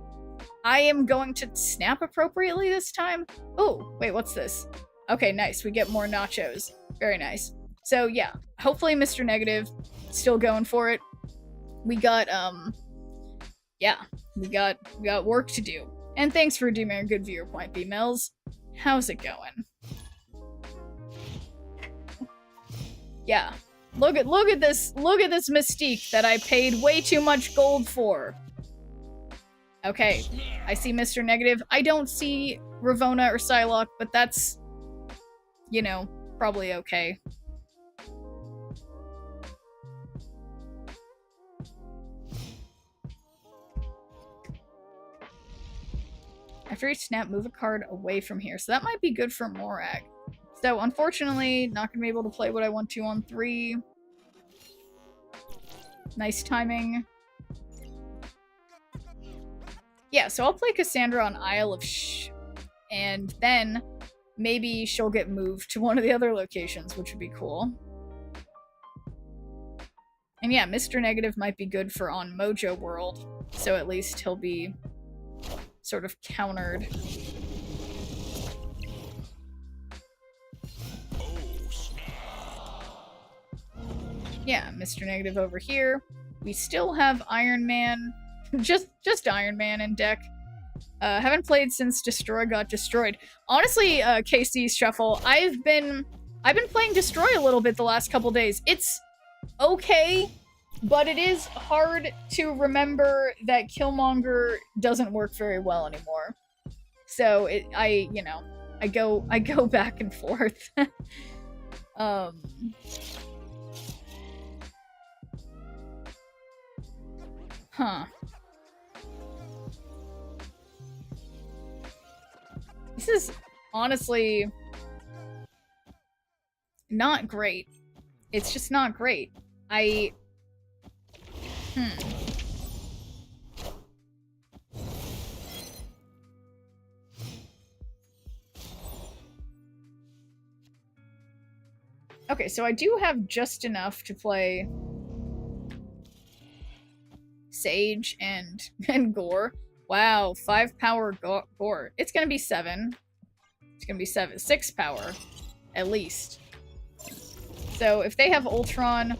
I am going to snap appropriately this time. Oh, wait, what's this? Okay, nice. We get more nachos. Very nice. So, yeah. Hopefully Mr. Negative still going for it. We got, yeah. We got work to do. And thanks for redeeming a good viewer point, B-Mills. How's it going? Yeah. Look at this mystique that I paid way too much gold for. Okay, I see Mr. Negative. I don't see Ravona or Psylocke, but that's, probably okay. After each snap, move a card away from here. So that might be good for Morag. So, unfortunately, not going to be able to play what I want to on 3. Nice timing. Yeah, so I'll play Cassandra on Isle of Shh. And then maybe she'll get moved to one of the other locations, which would be cool. And yeah, Mr. Negative might be good for on Mojo World. So at least he'll be sort of countered. yeah, Mr. Negative over here. We still have Iron Man, just Iron Man in deck. Haven't played since Destroy got destroyed. Honestly, KC's Shuffle, I've been playing Destroy a little bit the last couple days. It's okay, but it is hard to remember that Killmonger doesn't work very well anymore. So I go back and forth. Huh. This is honestly not great. It's just not great. Okay, so I do have just enough to play Sage and Gore. Wow, 5 power Gore. It's gonna be 7. It's gonna be 7. 6 power, at least. So if they have Ultron...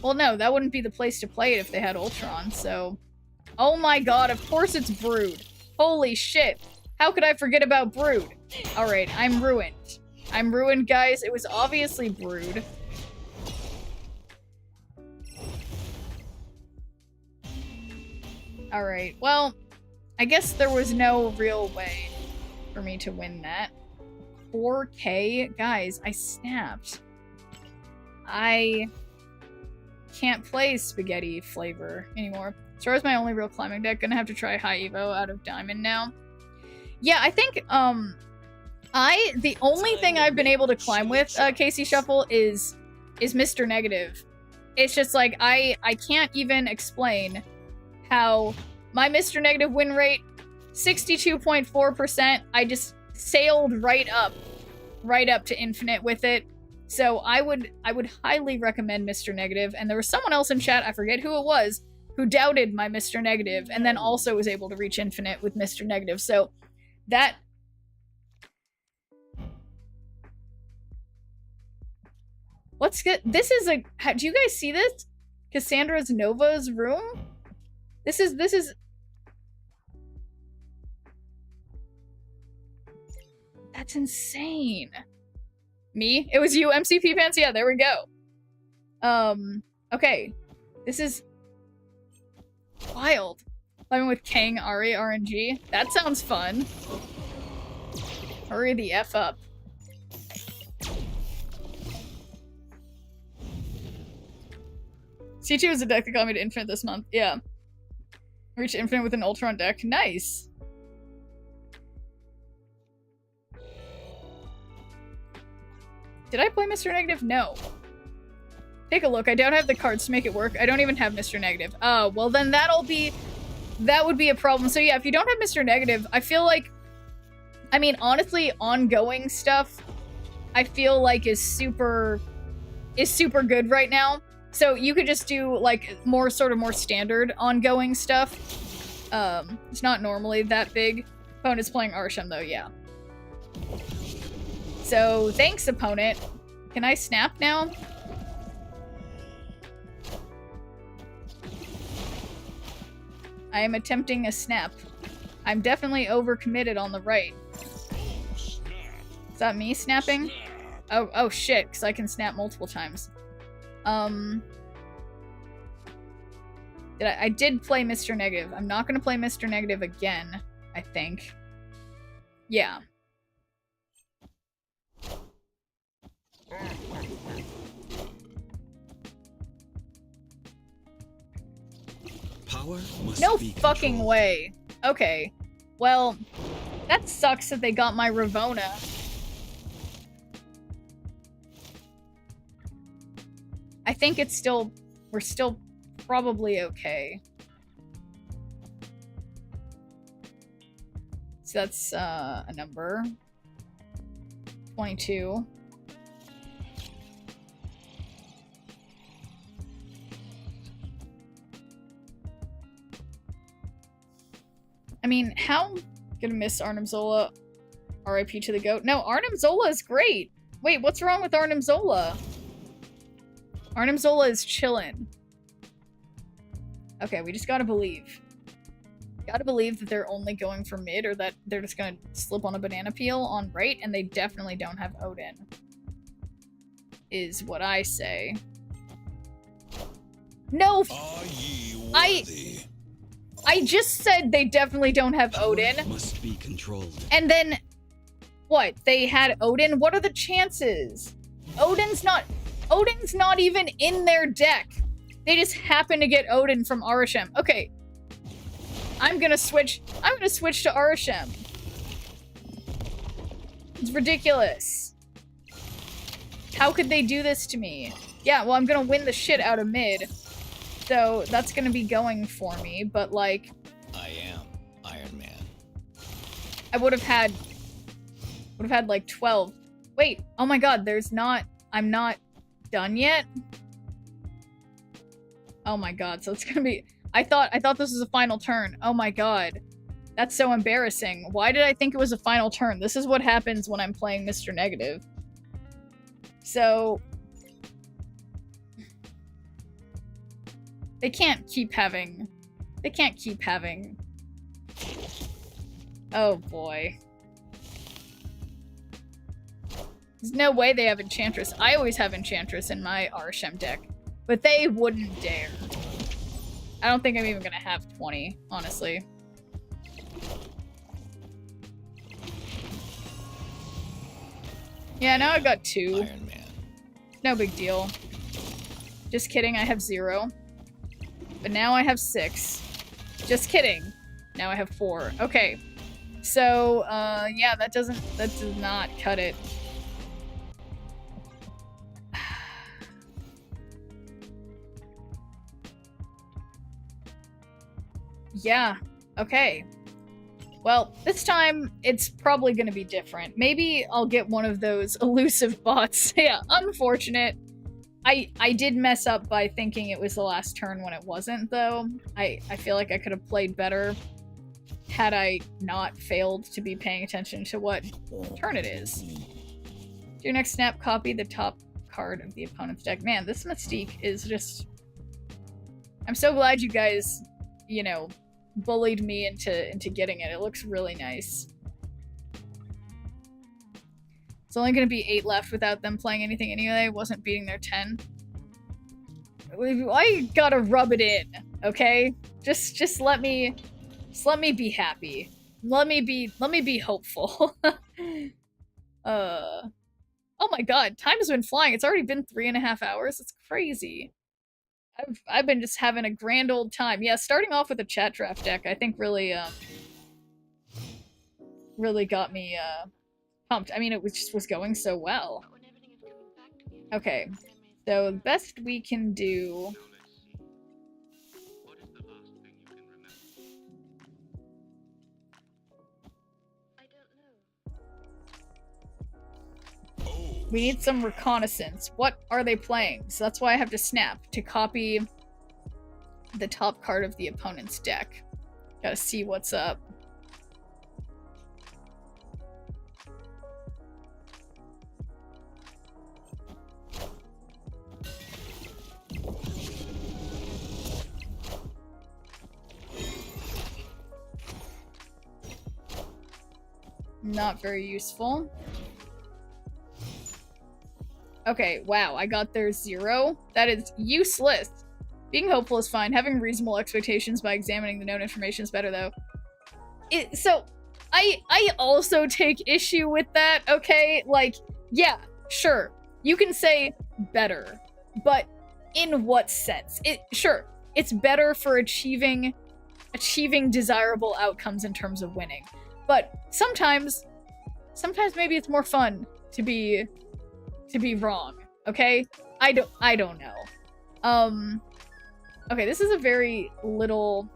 Well, no, that wouldn't be the place to play it if they had Ultron, so... Oh my god, of course it's Brood. Holy shit. How could I forget about Brood? Alright, I'm ruined. I'm ruined, guys. It was obviously Brood. Alright, well, I guess there was no real way for me to win that. 4K? Guys, I snapped. I can't play spaghetti flavor anymore. Star's my only real climbing deck. Gonna have to try High Evo out of Diamond now. Yeah, I think, the only thing I've been able to climb with, KC Shuffle, is Mr. Negative. It's just like, I can't even explain how my Mr. Negative win rate, 62.4%, I just sailed right up to infinite with it. So I would highly recommend Mr. Negative, and there was someone else in chat, I forget who it was, who doubted my Mr. Negative, and then also was able to reach infinite with Mr. Negative, so that... Let's get... This is a... Do you guys see this? Cassandra's Nova's room? This is... That's insane. Me? It was you, MCP Pants? Yeah, there we go. Okay. This is... wild. Playing with Kang, Ari, RNG. That sounds fun. Hurry the F up. C2 is a deck that got me to infinite this month. Yeah. Reach infinite with an Ultron deck. Nice. Did I play Mr. Negative? No. Take a look. I don't have the cards to make it work. I don't even have Mr. Negative. Oh, well then that would be a problem. So yeah, if you don't have Mr. Negative, I feel like, I mean, honestly, ongoing stuff, I feel like is super good right now. So you could just do like more standard ongoing stuff. It's not normally that big. Opponent's playing Arsham though, yeah. So thanks, opponent. Can I snap now? I am attempting a snap. I'm definitely overcommitted on the right. Is that me snapping? Oh shit, because I can snap multiple times. I did play Mr. Negative. I'm not gonna play Mr. Negative again, I think. Yeah. Power must No be fucking controlled. way. Okay. Well, that sucks that they got my Ravona. I think it's still... We're still probably okay. So that's, a number. 22. I mean, how... Gonna miss Arnim Zola. RIP to the GOAT. No, Arnim Zola is great! Wait, what's wrong with Arnim Zola? Arnim Zola is chillin'. Okay, we just gotta believe. Gotta believe that they're only going for mid, or that they're just gonna slip on a banana peel on right, and they definitely don't have Odin. Is what I say. No! Are ye I just said they definitely don't have Odin. Must be controlled. And then, what? They had Odin? What are the chances? Odin's not even in their deck. They just happen to get Odin from Arishem. Okay. I'm gonna switch to Arishem. It's ridiculous. How could they do this to me? Yeah, well, I'm gonna win the shit out of mid. So that's gonna be going for me, but like... I am Iron Man. I would have had like 12. Wait, oh my god, I'm not done yet? Oh my god, so it's gonna be... I thought this was a final turn. Oh my god. That's so embarrassing. Why did I think it was a final turn? This is what happens when I'm playing Mr. Negative. So... They can't keep having... Oh boy. There's no way they have Enchantress. I always have Enchantress in my Arishem deck. But they wouldn't dare. I don't think I'm even gonna have 20, honestly. Yeah, now I've got 2. Iron Man. No big deal. Just kidding, I have 0. But now I have 6. Just kidding. Now I have 4. Okay. So, yeah, that does not cut it. Yeah, okay. Well, this time, it's probably gonna be different. Maybe I'll get one of those elusive bots. Yeah, unfortunate. I did mess up by thinking it was the last turn when it wasn't, though. I feel like I could have played better had I not failed to be paying attention to what turn it is. Do your next snap, copy the top card of the opponent's deck. Man, this Mystique is just... I'm so glad you guys, you know, bullied me into getting it. It looks really nice. It's only gonna be 8 left without them playing anything anyway. Wasn't beating their 10. I gotta rub it in, okay? Just let me be happy. Let me be hopeful. Oh my god, time has been flying. It's already been 3.5 hours. It's crazy. I've been just having a grand old time. Yeah, starting off with a chat draft deck, I think really got me pumped. I mean, it was going so well. Okay, so the best we can do... We need some reconnaissance. What are they playing? So that's why I have to snap, to copy the top card of the opponent's deck. Gotta see what's up. Not very useful. Okay, wow, I got their 0. That is useless. Being hopeful is fine. Having reasonable expectations by examining the known information is better, though. So, I also take issue with that, okay? Like, yeah, sure. You can say better, but in what sense? Sure, it's better for achieving desirable outcomes in terms of winning. But sometimes maybe it's more fun to be wrong, okay? I don't know. Okay, this is a very little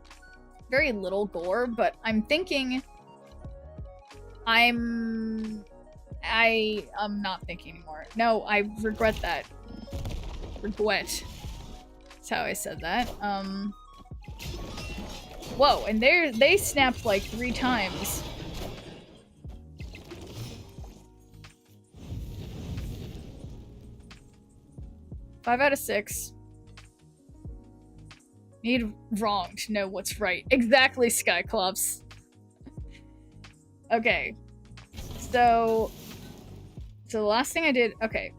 gore, but I'm thinking I'm not thinking anymore. No, I regret that. Regret. That's how I said that. Whoa, and they snapped like 3 times. 5 out of 6. Need wrong to know what's right. Exactly, Skyclops. Okay. So the last thing I did... Okay.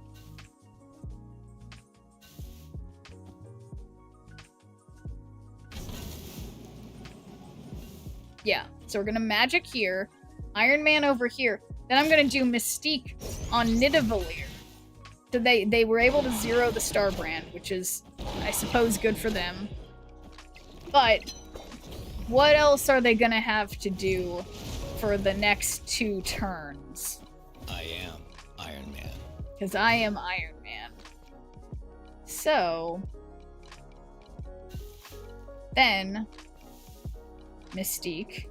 Yeah. So we're gonna magic here. Iron Man over here. Then I'm gonna do Mystique on Nidavellir. So they were able to zero the Star Brand, which is, I suppose, good for them. But what else are they gonna have to do for the next 2 turns? I am Iron Man. Because I am Iron Man. So then Mystique.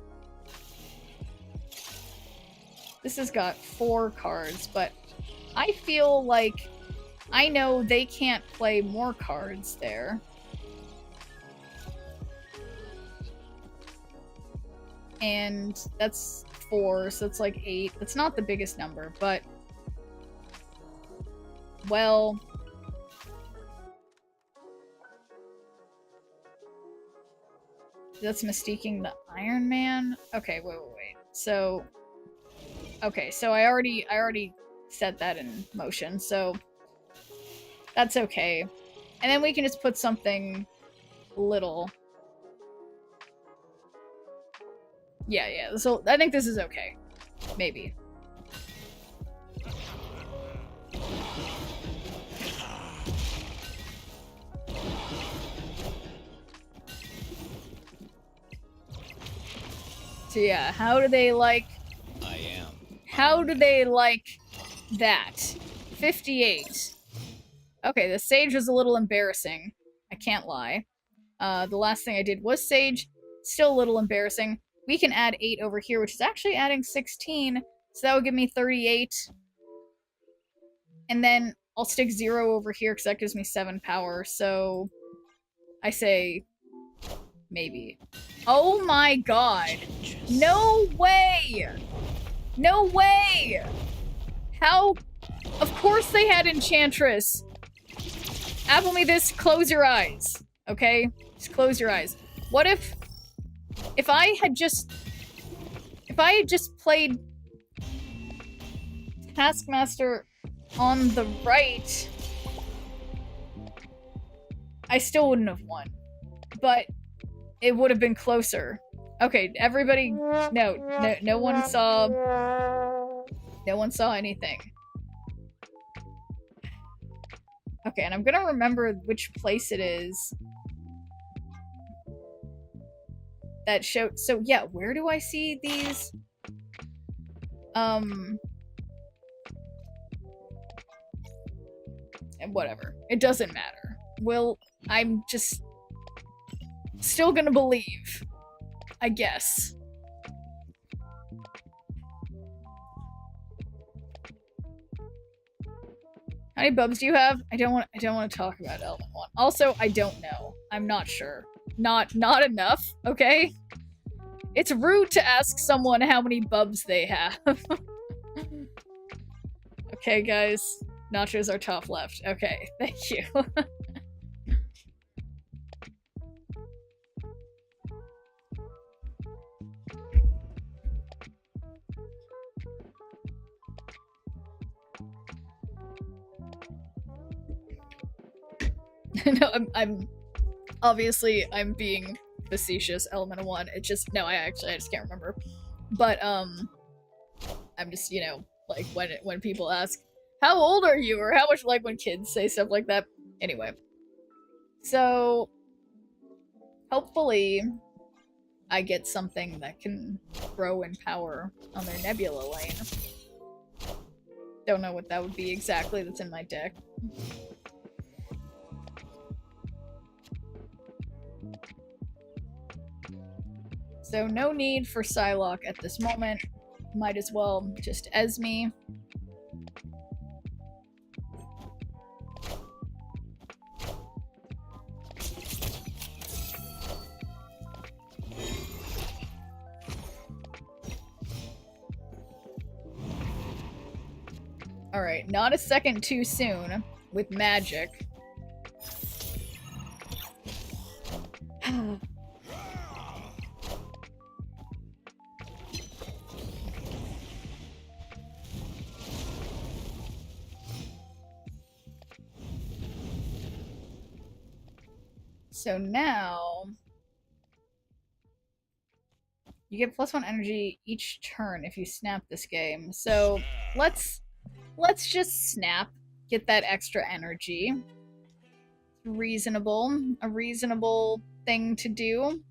This has got 4 cards, but I feel like I know they can't play more cards there. And that's 4, so it's like 8. That's not the biggest number, but... Well... That's Mystiquing the Iron Man? Okay, wait. So... Okay, so I already set that in motion, so... That's okay. And then we can just put something little... Yeah, so I think this is okay. Maybe. So yeah, how do they like... I am. How do they like that? 58. Okay, the Sage was a little embarrassing. I can't lie. The last thing I did was Sage. Still a little embarrassing. We can add 8 over here, which is actually adding 16. So that would give me 38. And then I'll stick 0 over here because that gives me 7 power. So I say maybe. Oh my god. No way! No way! How? Of course they had Enchantress. Apple me this, close your eyes. Okay? Just close your eyes. What if I had just played Taskmaster on the right, I still wouldn't have won. But it would have been closer. Okay, everybody, no one saw anything. Okay, and I'm gonna remember which place it is that showed. So yeah, where do I see these? And whatever. It doesn't matter. I'm just still gonna believe, I guess. How many bubs do you have? I don't want to talk about Element 1. Also, I don't know. I'm not sure. Not enough, okay? It's rude to ask someone how many bubs they have. Okay, guys. Nachos are top left. Okay, thank you. No, I'm obviously I'm being facetious, Element 1. It just I just can't remember. But I'm just, like when people ask, how old are you? Or how much, like when kids say stuff like that. Anyway. So hopefully I get something that can grow in power on their Nebula lane. Don't know what that would be exactly that's in my deck. So no need for Psylocke at this moment. Might as well just Esme. Alright, not a second too soon with magic. So now you get +1 energy each turn if you snap this game. So let's just snap, get that extra energy. Reasonable, a reasonable thing to do.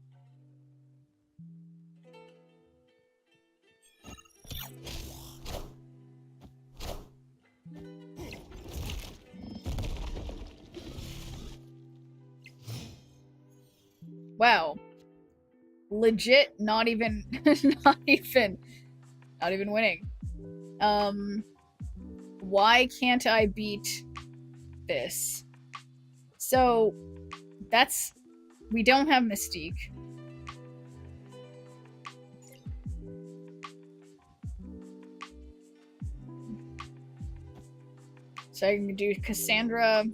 Wow. Legit, not even winning. Why can't I beat this? So, we don't have Mystique. So I can do Cassandra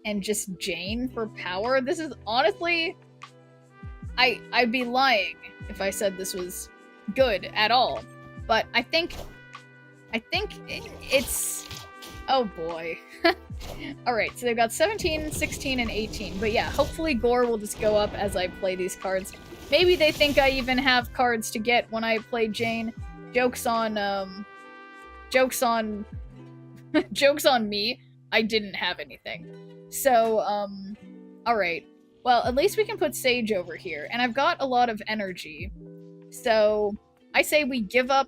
and just Jane for power. This is honestly, I'd be lying if I said this was good at all. But I think it's, oh boy. Alright, so they've got 17, 16, and 18. But yeah, hopefully Gore will just go up as I play these cards. Maybe they think I even have cards to get when I play Jane. Joke's on joke's on me. I didn't have anything. So, alright. Well, at least we can put Sage over here. And I've got a lot of energy. So, I say we give up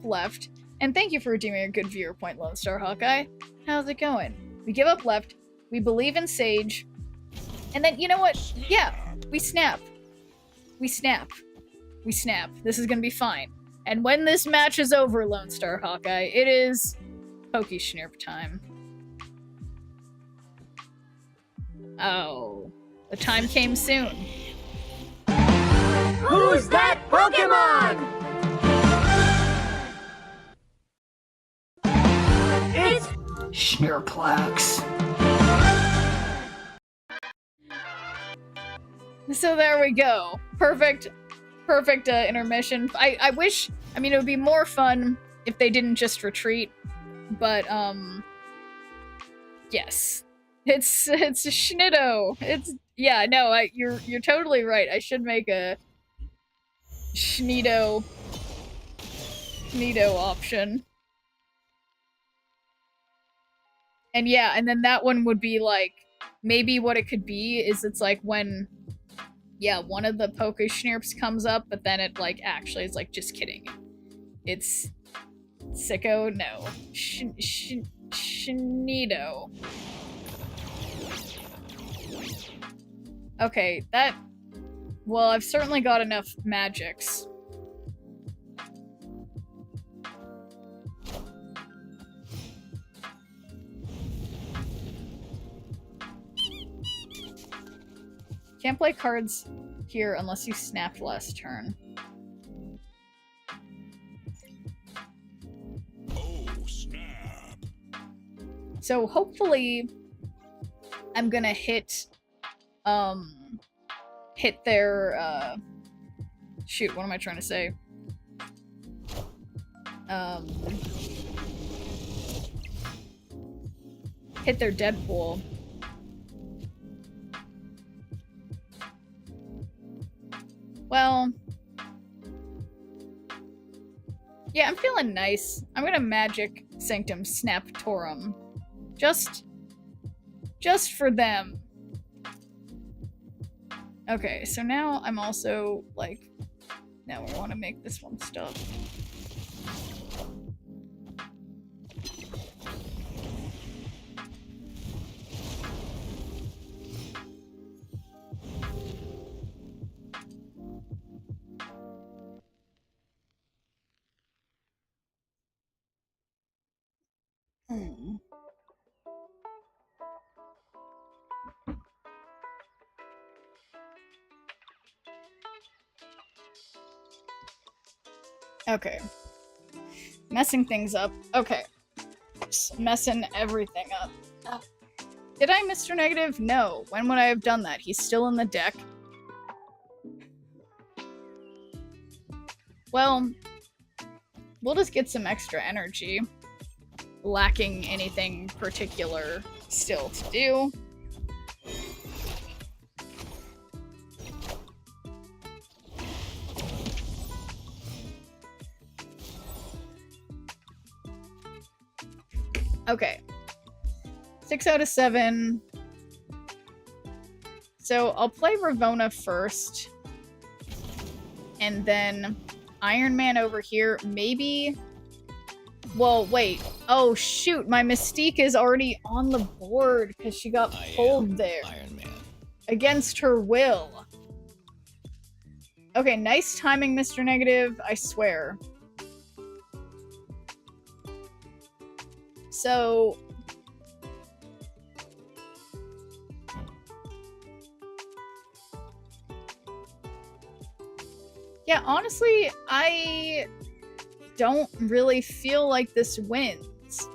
left. And thank you for redeeming a good viewer point, Lone Star Hawkeye. How's it going? We give up left. We believe in Sage. And then, you know what? Yeah, we snap. We snap. We snap. This is gonna be fine. And when this match is over, Lone Star Hawkeye, it is Pokeschnirp time. Oh. The time came soon. Who's that Pokemon? It's Schnurplax. So there we go. Perfect intermission. I wish, I mean, it would be more fun if they didn't just retreat, but, yes. It's a Schnitto. Yeah, no, you're totally right. I should make a Schnitto option. And yeah, and then that one would be like, maybe what it could be is it's like when, yeah, one of the Pokeschnirps comes up, but then it like actually is like, just kidding. It's Sicko? No. Schnitto. Okay, that... Well, I've certainly got enough magics. Can't play cards here unless you snapped last turn. Oh, snap. So hopefully I'm gonna hit their, shoot, what am I trying to say? Hit their Deadpool. Well, yeah, I'm feeling nice. I'm gonna Magic Sanctum Snaptorum. Just for them. Okay, so now I'm also, like, now we want to make this one stop. Okay. Messing things up. Okay. Just messing everything up. Did I, Mr. Negative? No. When would I have done that? He's still in the deck. Well, we'll just get some extra energy. Lacking anything particular still to do. Okay. 6 out of 7. So I'll play Ravona first. And then Iron Man over here. Maybe... Well, wait. Oh, shoot. My Mystique is already on the board because she got pulled there. Iron Man. Against her will. Okay, nice timing, Mr. Negative. I swear. So... Yeah, honestly, I don't really feel like this wins.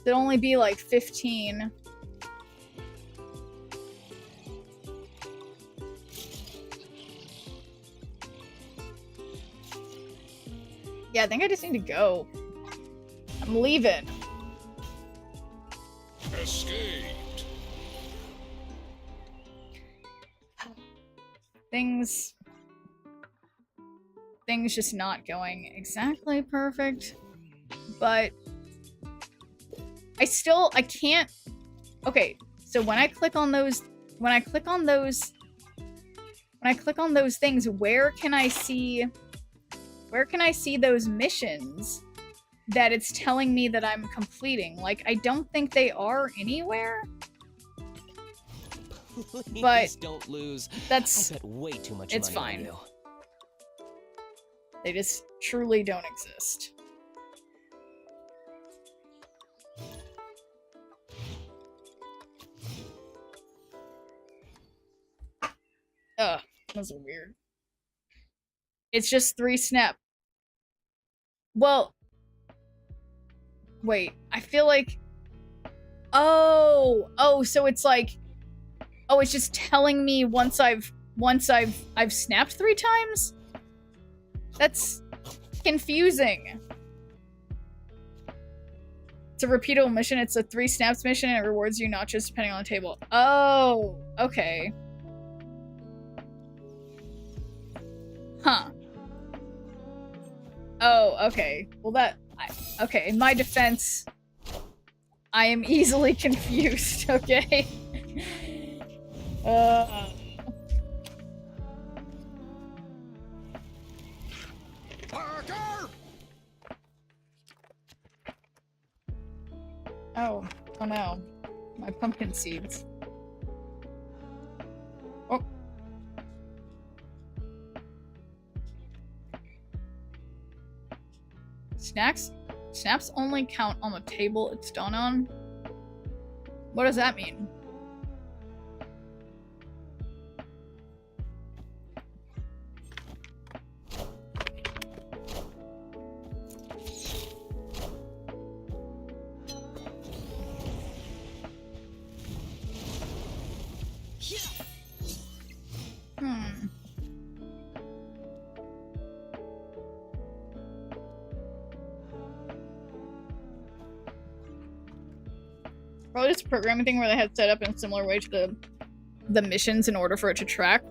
It'd only be like 15. Yeah, I think I just need to go. I'm leaving. Escaped. Things just not going exactly perfect, but I can't. Okay, so when I click on those things, where can I see those missions that it's telling me that I'm completing? Like, I don't think they are anywhere. Please But don't lose. that's I bet way too much it's money fine. on you. They just truly don't exist. Ugh, those are weird. It's just 3 snap. Well, wait, I feel like... Oh, so it's like... Oh, it's just telling me once I've snapped 3 times? That's confusing. It's a repeatable mission. It's a 3 snaps mission and it rewards you notches depending on the table. Oh, okay. Huh. Oh, okay. Well, okay, in my defense, I am easily confused, okay? Parker! Oh no. My pumpkin seeds. Oh. Snaps only count on the table it's done on? What does that mean? Probably just a programming thing where they had set up in a similar way to the missions in order for it to track.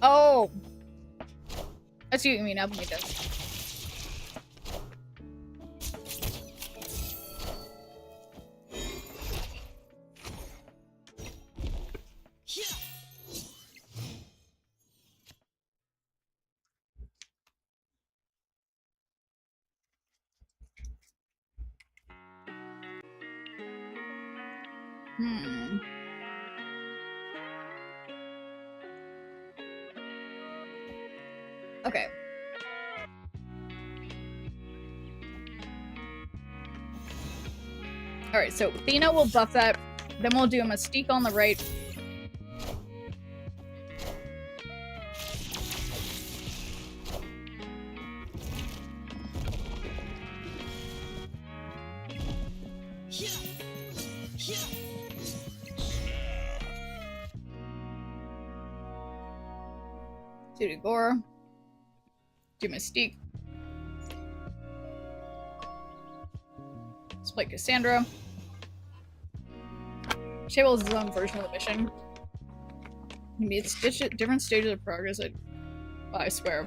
Oh! I see what you mean, Apple does. Okay. Alright, so Athena will buff that. Then we'll do a Mystique on the right. Do Gore. Do Mystique. Let's play Cassandra. Table is his own version of the mission. Maybe it's different stages of progress. I swear.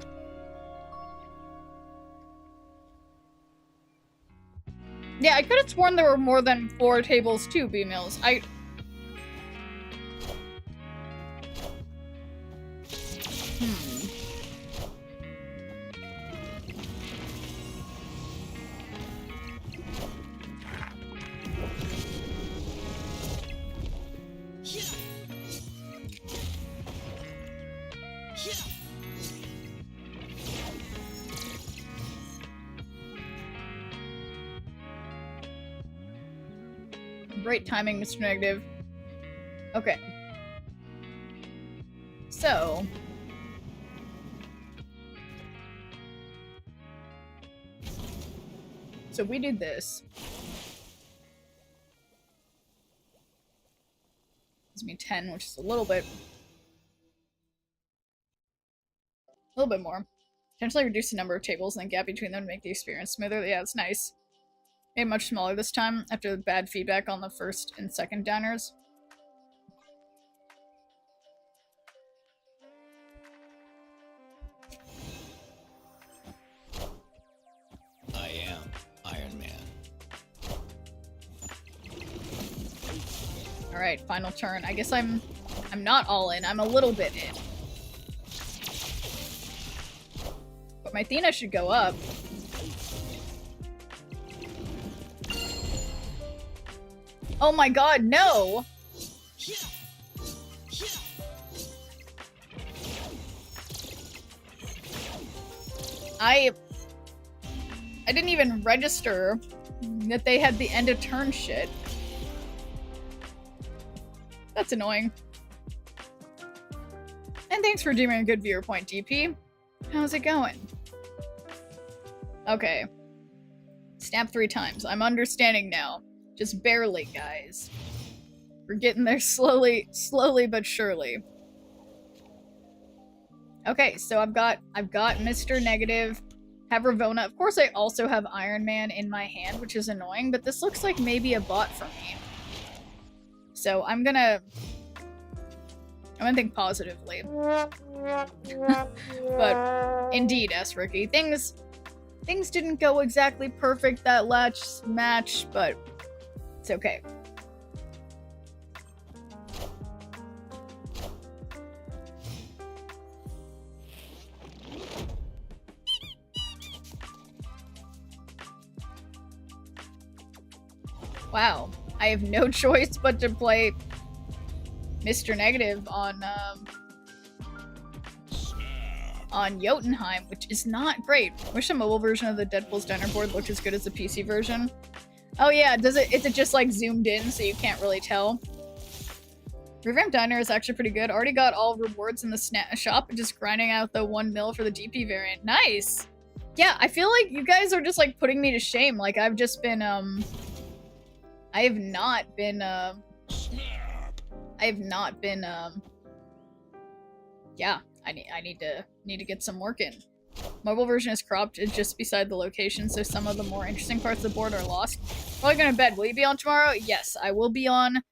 Yeah, I could have sworn there were more than 4 tables too, B-Mills. Great timing, Mr. Negative. Okay. So... So we did this. Gives me 10, which is a little bit more. Potentially reduce the number of tables and the gap between them to make the experience smoother. Yeah, it's nice. Made much smaller this time after the bad feedback on the first and second diners. I am Iron Man. Alright, final turn. I guess I'm not all in. I'm a little bit in. But my Athena should go up. Oh my god, no! I didn't even register that they had the end of turn shit. That's annoying. And thanks for doing a good viewer point, DP. How's it going? Okay. Snap 3 times. I'm understanding now. Just barely, guys. We're getting there slowly but surely. Okay, so I've got Mr. Negative, have Ravonna. Of course, I also have Iron Man in my hand, which is annoying, but this looks like maybe a bot for me. So I'm gonna think positively. But indeed, S. Ricky, things didn't go exactly perfect that last match, but it's okay. Wow, I have no choice but to play Mr. Negative on Jotunheim, which is not great. Wish the mobile version of the DEADPOOL'S Diner board looked as good as the PC version. Oh yeah, is it just like zoomed in so you can't really tell? Revamped Diner is actually pretty good. Already got all rewards in the shop and just grinding out the 1 mil for the DP variant. Nice! Yeah, I feel like you guys are just like putting me to shame. Like I've just been I have not been yeah, I need to get some work in. Mobile version is cropped just beside the location, so some of the more interesting parts of the board are lost. Probably going to bed. Will you be on tomorrow? Yes, I will be on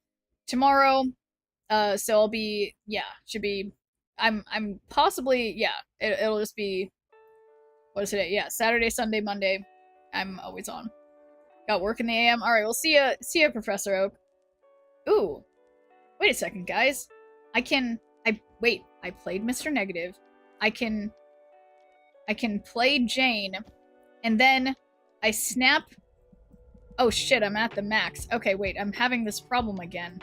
tomorrow. So I'll be, yeah, should be, I'm possibly, yeah, it'll just be, what is today? Yeah, Saturday, Sunday, Monday. I'm always on. Got work in the AM. Alright, we'll see ya, Professor Oak. Ooh. Wait a second, guys. I played Mr. Negative. I can play Jane, and then I snap. Oh shit, I'm at the max. Okay, wait, I'm having this problem again.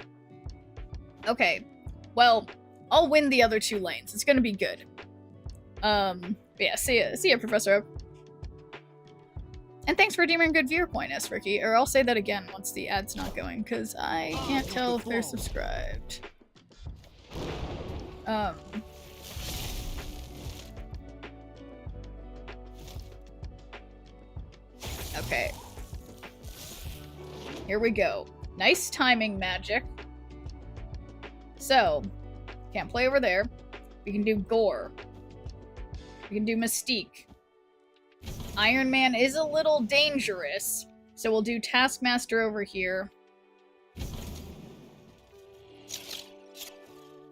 Okay, well, I'll win the other 2 lanes. It's gonna be good. Yeah, see ya, Professor Oak. And thanks for redeeming a good viewer point, S. Ricky. Or I'll say that again once the ad's not going, because I can't tell if they're subscribed. Okay. Here we go. Nice timing magic. So, can't play over there. We can do Gore. We can do Mystique. Iron Man is a little dangerous, so we'll do Taskmaster over here.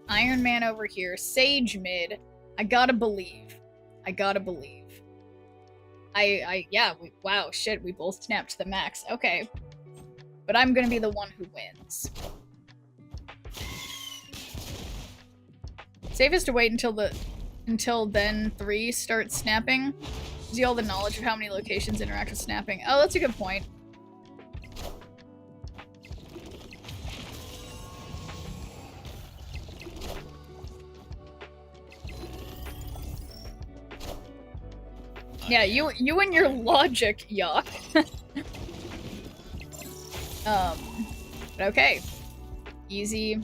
Iron Man over here. Sage mid. I gotta believe. I gotta believe. Yeah, wow, shit, we both snapped to the max. Okay. But I'm gonna be the one who wins. Safest to wait until then 3 starts snapping. Gives you all the knowledge of how many locations interact with snapping. Oh, that's a good point. Yeah, you and your logic, yuck. But okay. Easy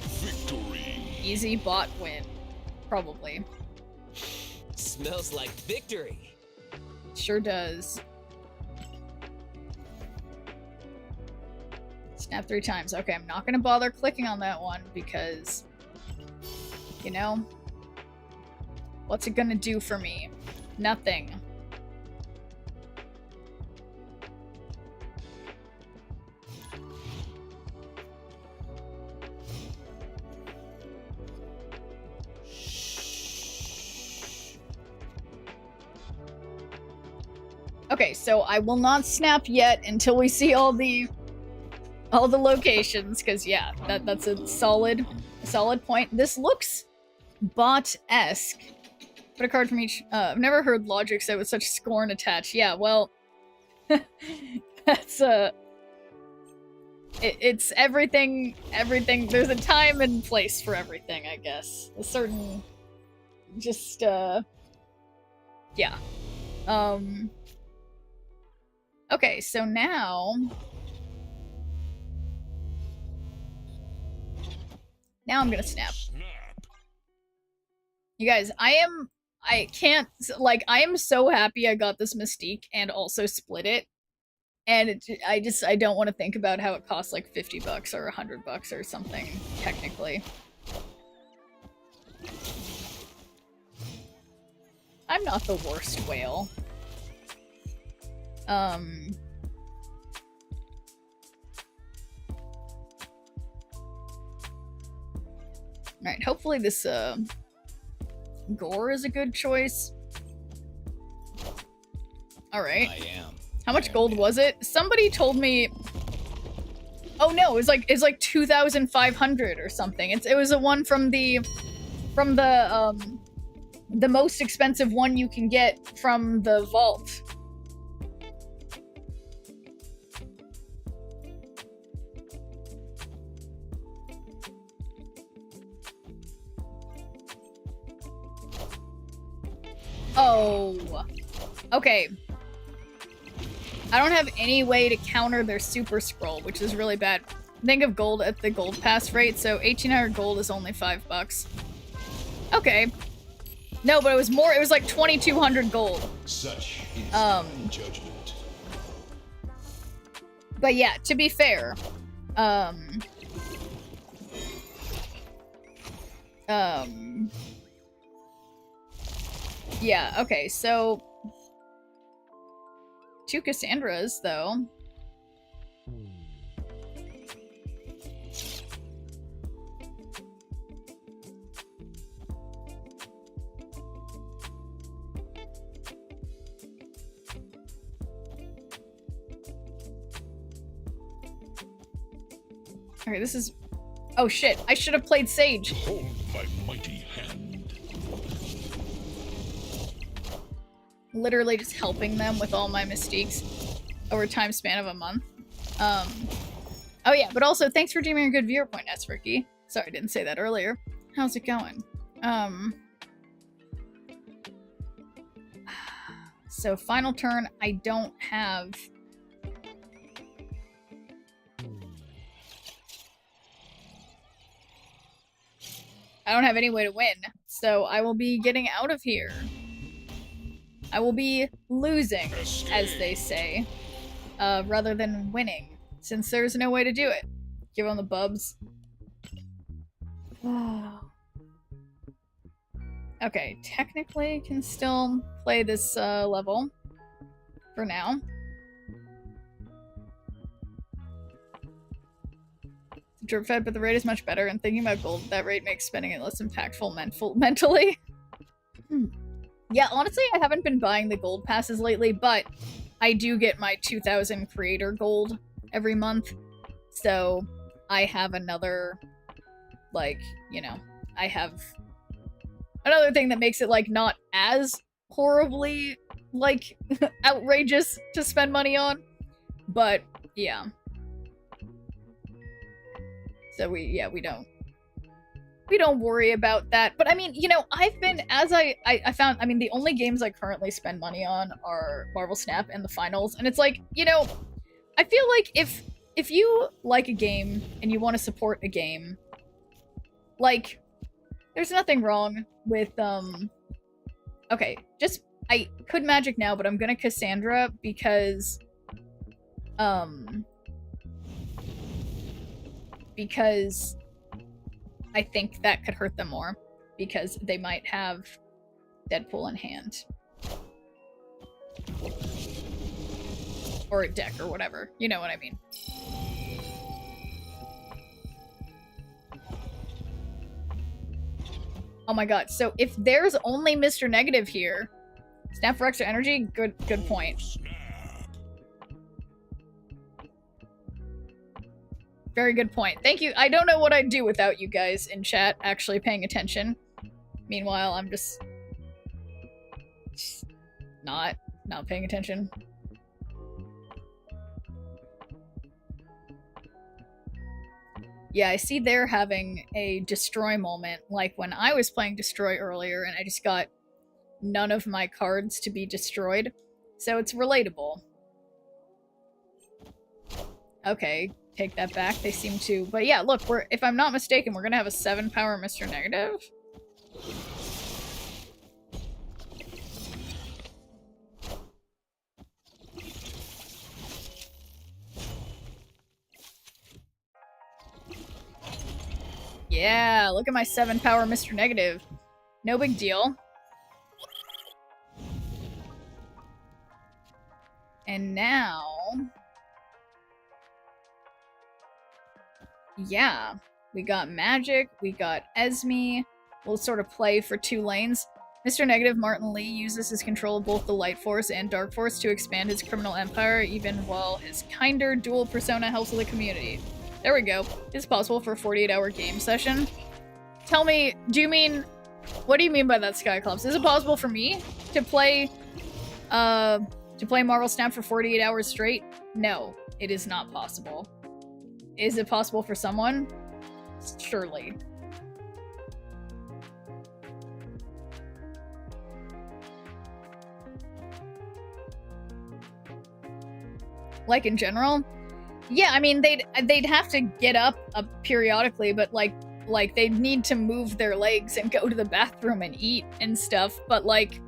bot win. Probably. Smells like victory. Sure does. Snap 3 times. Okay, I'm not gonna bother clicking on that one because, you know, what's it gonna do for me? Nothing. Okay, so I will not snap yet until we see all the locations, because yeah, that's a solid point. This looks bot-esque. Put a card from each. I've never heard logic say with such scorn attached. Yeah, well, that's it's everything. There's a time and place for everything, I guess. A certain, just yeah. Okay, so now I'm gonna snap. You guys, I am so happy I got this Mystique and also split it. And I don't want to think about how it costs like $50 or $100 or something, technically. I'm not the worst whale. Alright, hopefully this, Gore is a good choice. Alright. How much gold was it? Somebody told me... Oh no, it's like 2,500 or something. It was a one from the most expensive one you can get from the vault. Oh. Okay. I don't have any way to counter their super scroll, which is really bad. Think of gold at the gold pass rate, so 1,800 gold is only $5. Okay. No, but it was more, it was like 2,200 gold. Such is judgment. But yeah, to be fair, yeah, okay, so 2 Cassandras, though. Okay, this is... Oh shit, I should have played Sage. Hold my mighty hand. Literally just helping them with all my Mystiques over a time span of a month. Oh yeah, but also thanks for deeming a good viewer point, S. Ricky. Sorry, I didn't say that earlier. How's it going? So final turn, I don't have... I don't have any way to win, so I will be getting out of here. I will be losing, as they say, rather than winning, since there's no way to do it. Give him the bubs. Okay, technically can still play this level for now. It's drip fed, but the rate is much better, and thinking about gold at that rate makes spending it less impactful mentally. Yeah, honestly, I haven't been buying the gold passes lately, but I do get my 2,000 creator gold every month, so I have another, like, you know, I have another thing that makes it, like, not as horribly, like, outrageous to spend money on. But, yeah. So we don't worry about that. But, I mean, you know, I've been, as I found, I mean, the only games I currently spend money on are Marvel Snap and the finals. And it's like, you know, I feel like if you like a game and you want to support a game, like, there's nothing wrong with, okay, just, I could magic now, but I'm gonna Cassandra because I think that could hurt them more, because they might have Deadpool in hand. Or a deck or whatever, you know what I mean. Oh my god, so if there's only Mr. Negative here, snap for extra energy? Good point. Very good point. Thank you. I don't know what I'd do without you guys in chat actually paying attention. Meanwhile, I'm just not paying attention. Yeah, I see they're having a destroy moment, like when I was playing destroy earlier and I just got none of my cards to be destroyed. So it's relatable. Okay, take that back. They seem to... But yeah, look, if I'm not mistaken, we're gonna have a 7-power Mr. Negative. Yeah, look at my 7-power Mr. Negative. No big deal. And now... yeah, we got Magic, we got Esme. We'll sort of play for 2 lanes. Mr. Negative Martin Lee uses his control of both the Light Force and Dark Force to expand his criminal empire, even while his kinder dual persona helps the community. There we go. It's possible for a 48-hour game session. Tell me, what do you mean by that, Skyclops? Is it possible for me to play Marvel Snap for 48 hours straight? No, it is not possible. Is it possible for someone? Surely. Like in general? Yeah, I mean, they'd have to get up periodically, but like they'd need to move their legs and go to the bathroom and eat and stuff, but like,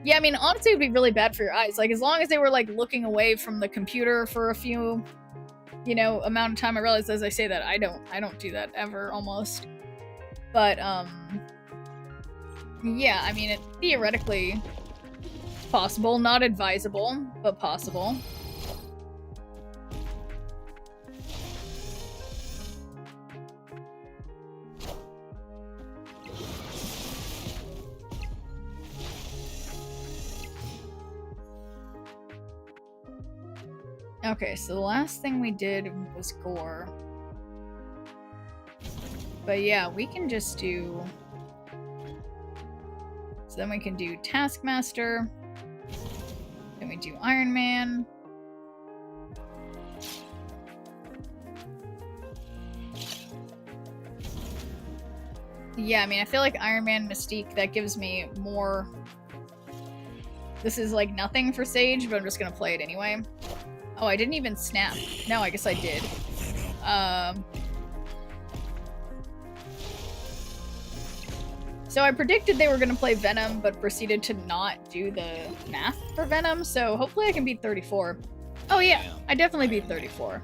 yeah, I mean, honestly, it'd be really bad for your eyes. Like, as long as they were like looking away from the computer for a few, you know, amount of time. I realize as I say that, I don't do that ever, almost. But, yeah, I mean, it theoretically possible, not advisable, but possible. Okay, so the last thing we did was gore. But yeah, we can just do... So then we can do Taskmaster. Then we do Iron Man. Yeah, I mean, I feel like Iron Man Mystique, that gives me more... This is like nothing for Sage, but I'm just gonna play it anyway. Oh, I didn't even snap. No, I guess I did. So I predicted they were gonna play Venom, but proceeded to not do the math for Venom, so hopefully I can beat 34. Oh yeah, I definitely beat 34.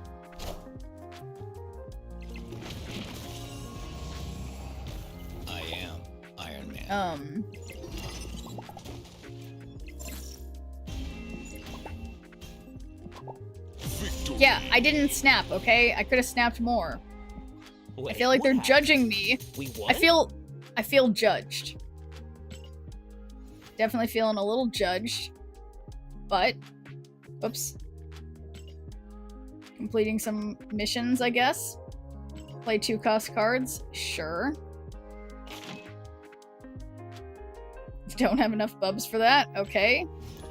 Victory. Yeah, I didn't snap, okay? I could have snapped more. Wait, I feel like they're what? judging me. We won? I feel judged. Definitely feeling a little judged. But, whoops. Completing some missions, I guess. Play 2 cost cards, sure. Don't have enough bubs for that, okay.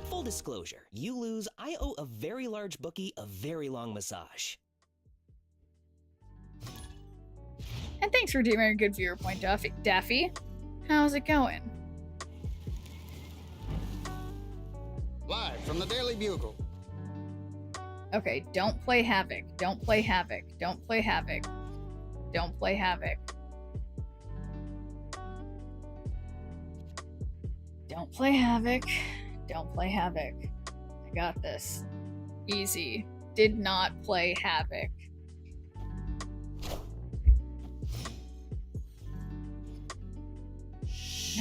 Full disclosure, you lose, I owe a very large bookie a very long massage. And thanks for doing a good viewer point, Daffy. How's it going? Live from the Daily Bugle. Okay, don't play Havoc. Don't play Havoc. Don't play Havoc. Don't play Havoc. Don't play Havoc. Don't play Havoc. I got this. Easy. Did not play Havoc.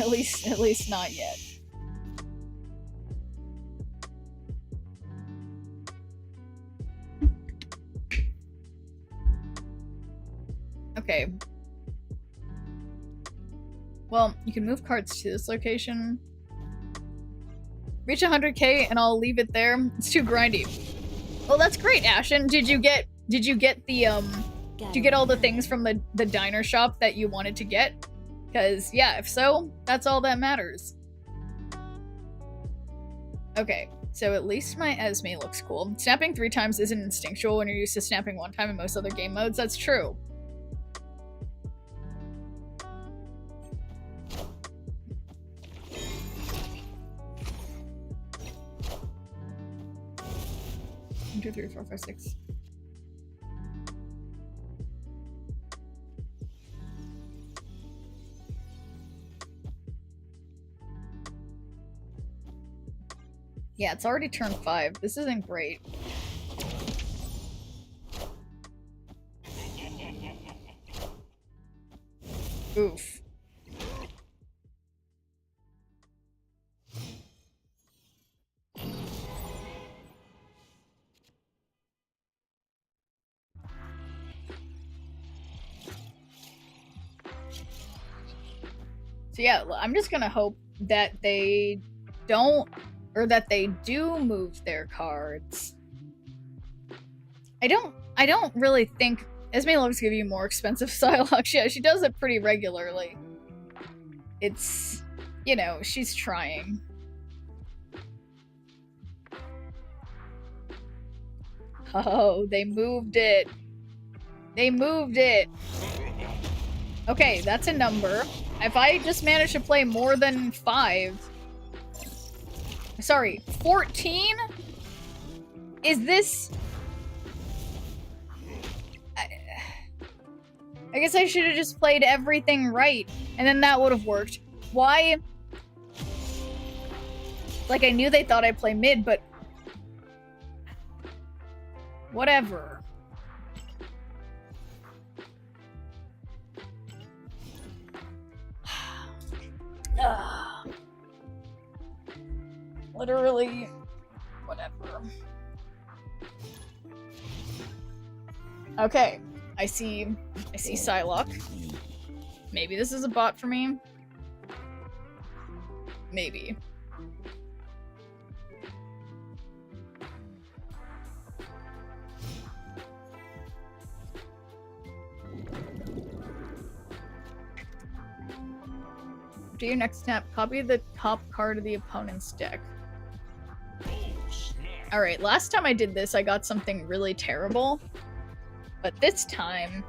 At least not yet. Okay. Well, you can move cards to this location. Reach 100k and I'll leave it there. It's too grindy. Well, that's great, Ashen. Did you get the did you get all the things from the diner shop that you wanted to get? Because yeah, if so, that's all that matters. Okay, so at least my Esme looks cool. Snapping 3 times isn't instinctual when you're used to snapping 1 time in most other game modes. That's true. One, 2, 3, 4, 5, 6. Yeah, it's already turn 5. This isn't great. Oof. So yeah, I'm just gonna hope that they don't, or that they do move their cards. I don't really think Esme loves to give you more expensive Psylocke. Yeah, she does it pretty regularly. It's, you know, she's trying. Oh, they moved it. They moved it. Okay, that's a number. If I just manage to play more than 5... Sorry, 14? Is this... I guess I should have just played everything right, and then that would have worked. Why? Like, I knew they thought I'd play mid, but... Whatever. Literally, whatever. Okay, I see Psylocke. Maybe this is a bot for me. Maybe. Do your next snap, copy the top card of the opponent's deck. Alright, last time I did this, I got something really terrible. But this time,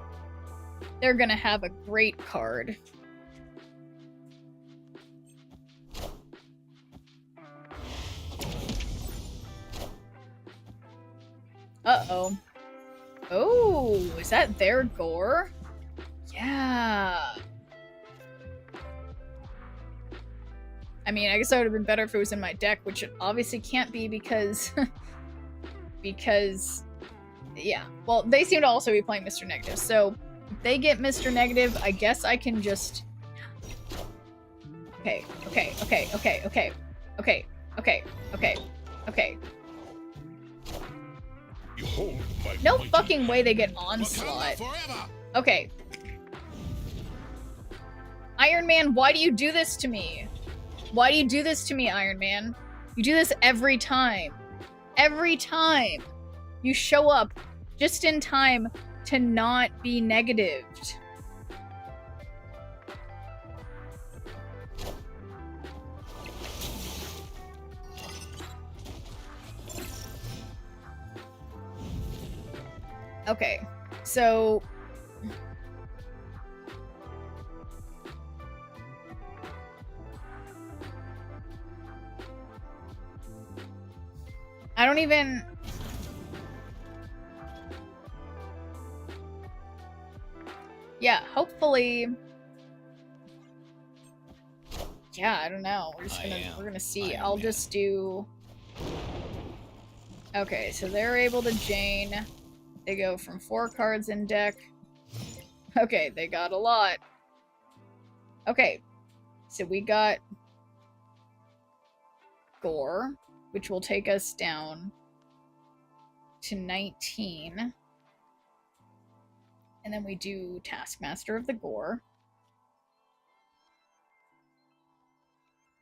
they're gonna have a great card. Uh-oh. Oh, is that their gore? Yeah. I mean, I guess that would have been better if it was in my deck, which it obviously can't be because... because... Yeah. Well, they seem to also be playing Mr. Negative, so if they get Mr. Negative, I guess I can just... Okay, okay, okay, okay, okay, okay, okay, okay, okay. Behold my No mighty fucking way they hand. get onslaught. forever! Okay. Iron Man, why do you do this to me? Why do you do this to me, Iron Man? You do this every time. Every time. You show up just in time to not be negatived. Okay, so... I don't even... Yeah, hopefully... Yeah, I don't know. We're gonna see. Iron I'll Man. just do... Okay, so they're able to Jane. They go from 4 cards in deck. Okay, they got a lot. Okay, so we got Gore, which will take us down to 19. And then we do Taskmaster of the Gore.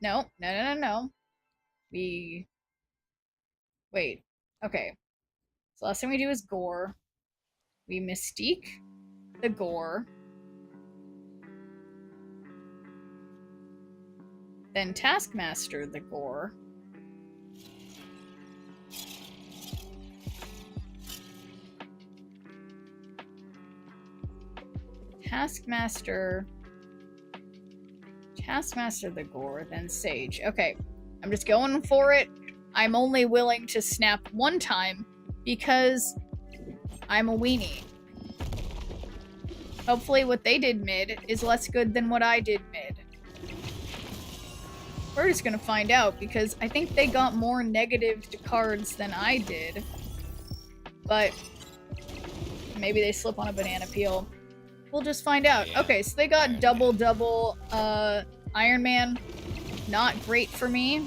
No, no, no, no, no. We... Wait, okay. So last thing we do is Gore. We Mystique the Gore. Then Taskmaster the Gore. Taskmaster the Gore, then Sage. Okay, I'm just going for it. I'm only willing to snap one time because I'm a weenie. Hopefully what they did mid is less good than what I did mid. We're just gonna find out because I think they got more negative to cards than I did. But maybe they slip on a banana peel. We'll just find out. Okay, so they got double Iron Man. Not great for me.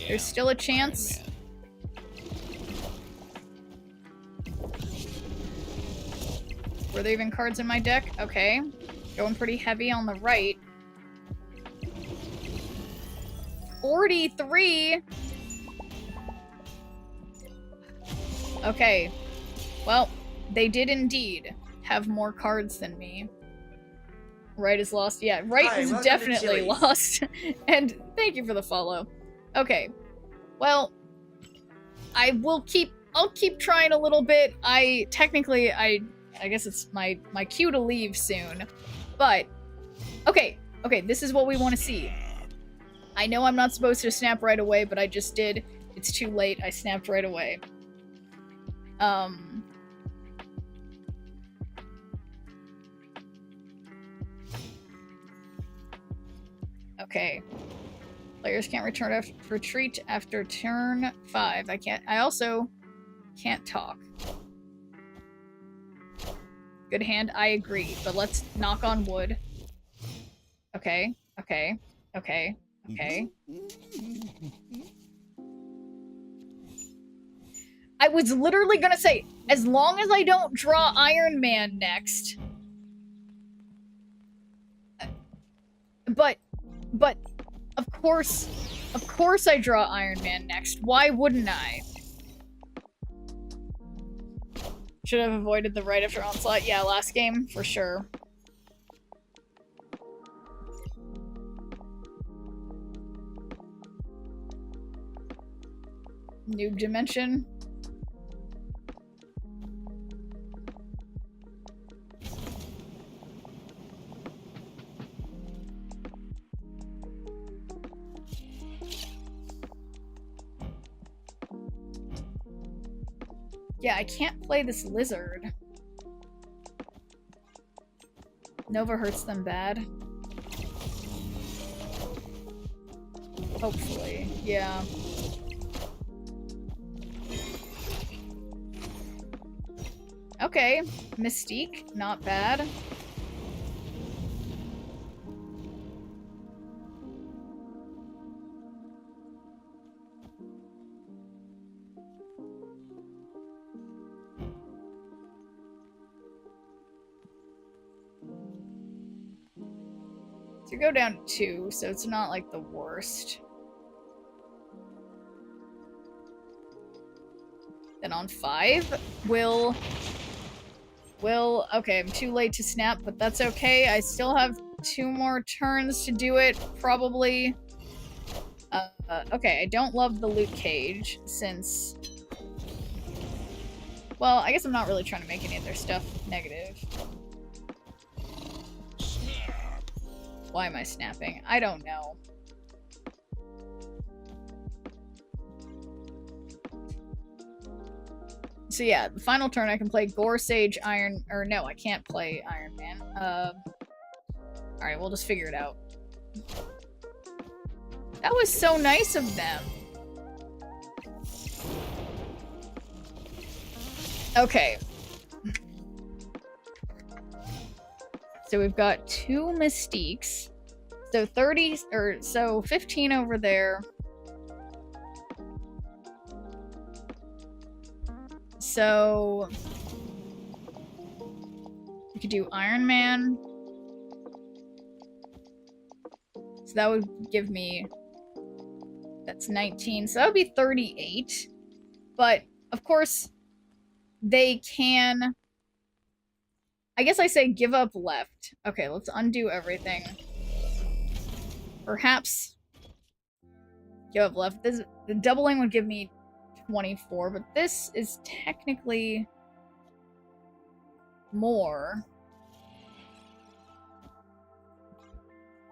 There's still a chance. Were there even cards in my deck? Okay. Going pretty heavy on the right. 43! Okay. Well, they did indeed have more cards than me. Right is lost. Yeah, right is definitely lost. And thank you for the follow. Okay. Well, I'll keep trying a little bit. I guess it's my cue to leave soon. But okay, this is what we want to see. I know I'm not supposed to snap right away, but I just did. It's too late. I snapped right away. Okay. Players can't retreat after turn 5. I also can't talk. Good hand, I agree, but let's knock on wood. Okay. I was literally gonna say, as long as I don't draw Iron Man next. But, of course I draw Iron Man next. Why wouldn't I? Should have avoided the right after onslaught. Yeah, last game, for sure. Noob Dimension. Yeah, I can't play this lizard. Nova hurts them bad. Hopefully, yeah. Okay, Mystique, not bad. So go down to 2, so it's not like the worst. Then on 5, will okay, I'm too late to snap, but that's okay. I still have 2 more turns to do it, probably. Okay, I don't love the loot cage, since... Well, I guess I'm not really trying to make any of their stuff negative. Why am I snapping? I don't know. So yeah, the final turn I can play Gore Sage, Iron... Or no, I can't play Iron Man. Alright, we'll just figure it out. That was so nice of them. Okay. So we've got 2 Mystiques. So 30, or so 15 over there. So we could do Iron Man. So that would give me, that's 19. So that would be 38. But of course, they can, I guess I say give up left. Okay, let's undo everything. Perhaps give up left. This, the doubling would give me 24, but this is technically more.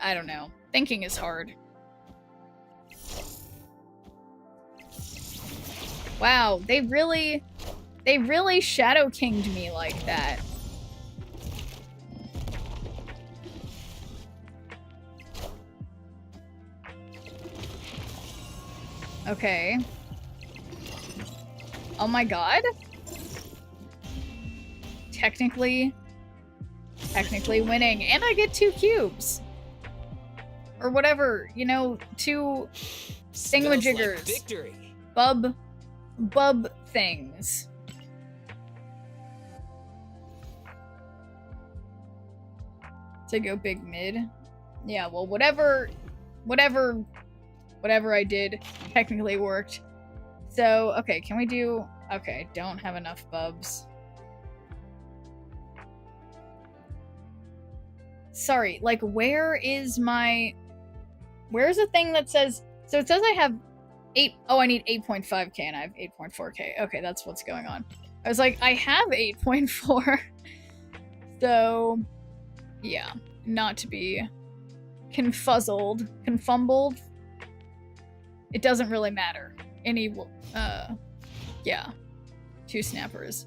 I don't know. Thinking is hard. Wow, they really Shadow Kinged me like that. Okay. Oh my god. Technically winning. And I get 2 cubes. Or whatever, you know, 2 thingamajiggers. Like victory. Bub things. To go big mid. Yeah, well, whatever I did technically worked. So, okay, can we do... Okay, don't have enough bubs. Sorry, like, where's the thing that says... So it says I have 8... Oh, I need 8.5k and I have 8.4k. Okay, that's what's going on. I was like, I have 8.4. So, yeah. Not to be confumbled. It doesn't really matter. Yeah. 2 snappers.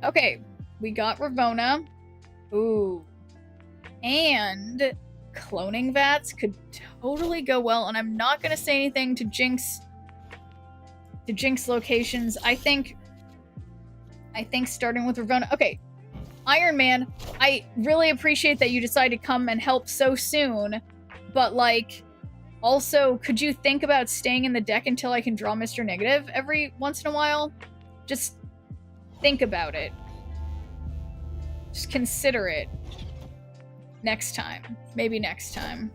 Okay, we got Ravona. Ooh. And cloning vats could totally go well, and I'm not gonna say anything to jinx locations. I think starting with Ravona. Okay, Iron Man, I really appreciate that you decided to come and help so soon, but like, also, could you think about staying in the deck until I can draw Mr. Negative every once in a while? Just think about it. Just consider it. Next time. Maybe next time.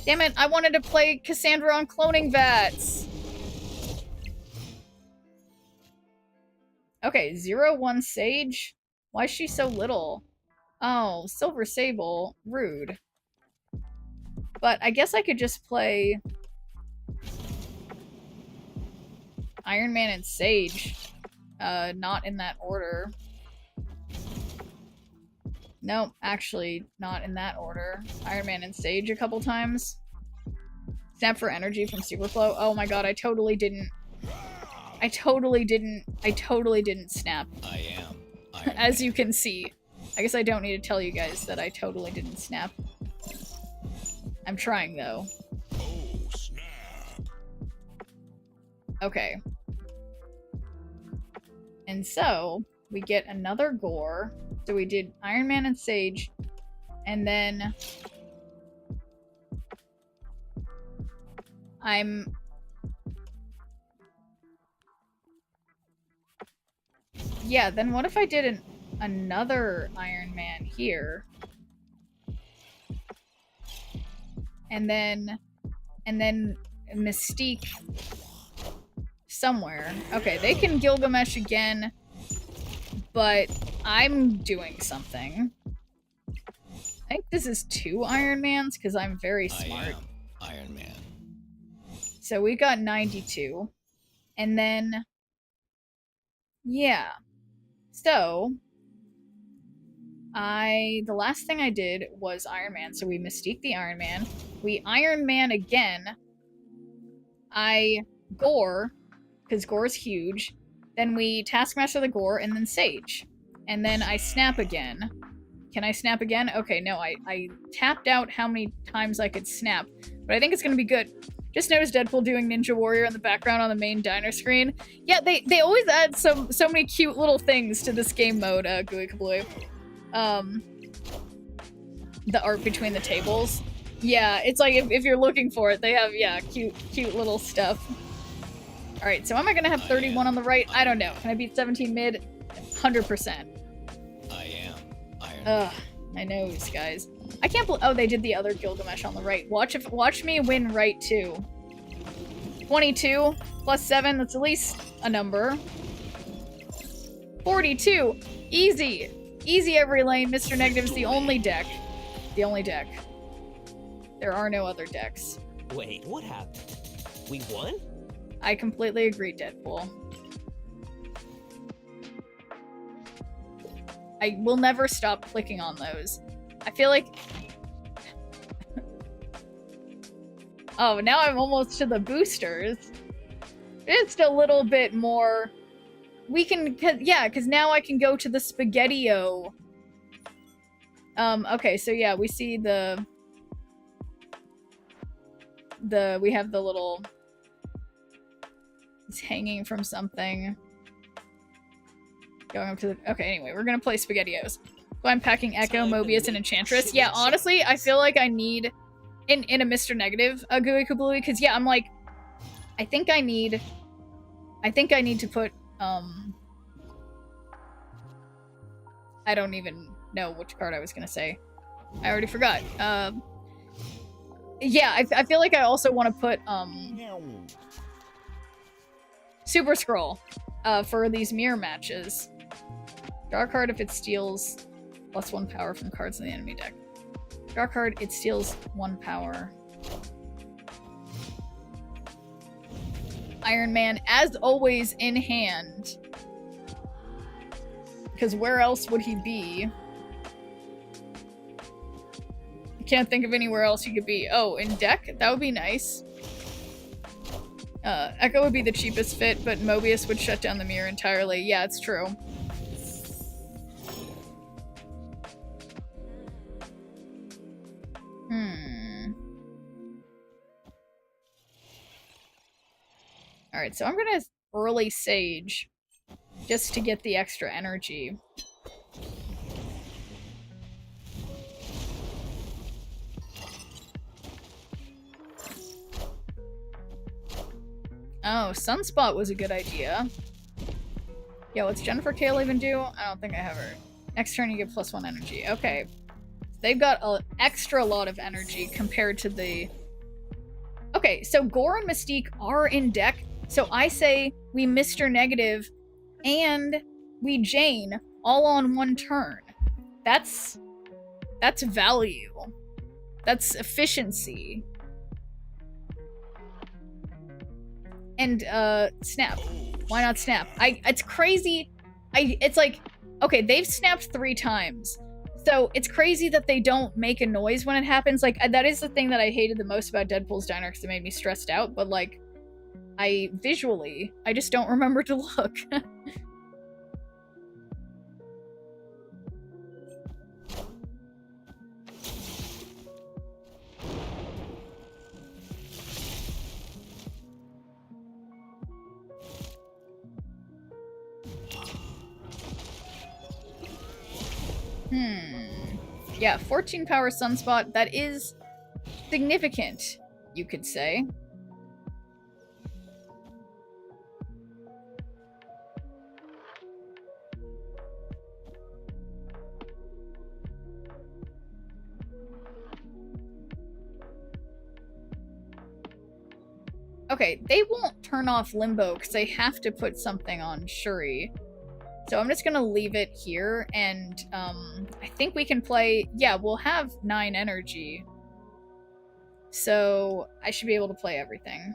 Damn it, I wanted to play Cassandra on cloning vats. Okay, 0-1 Sage. Why is she so little? Oh, Silver Sable. Rude. But I guess I could just play Iron Man and Sage. Not in that order. No, actually, not in that order. Iron Man and Sage a couple times. Snap for energy from Superflow. Oh my god, I totally didn't snap. I am Iron As Man. you can see. I guess I don't need to tell you guys that I totally didn't snap. I'm trying, though. Oh, snap. Okay. And so, we get another Gore. So we did Iron Man and Sage. And then... Yeah, then what if I did another Iron Man here? And then Mystique somewhere. Okay, they can Gilgamesh again, but I'm doing something. I think this is 2 Iron Mans because I'm very smart. I am Iron Man. So we got 92. And then, yeah. So, the last thing I did was Iron Man. So we Mystique the Iron Man. We Iron Man again. I Gore, because Gore's huge. Then we Taskmaster the Gore, and then Sage. And then I snap again. Can I snap again? Okay, no, I tapped out how many times I could snap. But I think it's gonna be good. Just noticed Deadpool doing Ninja Warrior in the background on the main diner screen. Yeah, they always add so many cute little things to this game mode, Gooey Kablooey. The art between the tables. Yeah, it's like if you're looking for it, they have, yeah, cute little stuff. Alright, so am I gonna have 31 on the right? I don't know. Can I beat 17 mid? 100%. I am Iron Man. Ugh, my nose, guys. I can't believe- oh, they did the other Gilgamesh on the right. Watch me win right too. 22 plus 7, that's at least a number. 42! Easy! Easy every lane. Mr. Negative's the only deck. The only deck. There are no other decks. Wait, what happened? We won? I completely agree, Deadpool. I will never stop clicking on those. I feel like... oh, now I'm almost to the boosters. Just a little bit more... we can... yeah, because now I can go to the Spaghetti-O. Okay, so yeah, we see the... we have the little... it's hanging from something. Going up to the... okay, anyway, we're gonna play Spaghetti-Os. So I'm packing Echo, Mobius, and Enchantress. Yeah, honestly, I feel like I need... in a Mr. Negative, Gooey Kablooey, because yeah, I'm like... I think I need to put, I don't even know which card I was gonna say. I already forgot. Yeah, I feel like I also want to put, Super Scroll, for these mirror matches. Draw a card if it steals +1 power from cards in the enemy deck. Draw a card, it steals 1 power. Iron Man, as always, in hand. Because where else would he be? I can't think of anywhere else he could be. Oh, in deck? That would be nice. Echo would be the cheapest fit, but Mobius would shut down the mirror entirely. Yeah, it's true. Alright, so I'm gonna early Sage just to get the extra energy. Oh, Sunspot was a good idea. Yeah, what's Jennifer Kale even do? I don't think I have her. Next turn you get +1 energy. Okay. They've got an extra lot of energy compared to the... okay, so Gore and Mystique are in deck, so I say we Mr. Negative and we Jane all on one turn. That's value. That's efficiency. And snap. Why not snap? It's crazy. It's like, okay, they've snapped 3 times. So it's crazy that they don't make a noise when it happens. Like, that is the thing that I hated the most about Deadpool's Diner, because it made me stressed out, but like, I just don't remember to look. Yeah, 14 power Sunspot, that is significant, you could say. Okay, they won't turn off Limbo because they have to put something on Shuri. So I'm just gonna leave it here, and I think we can play. Yeah, we'll have 9 energy. So I should be able to play everything.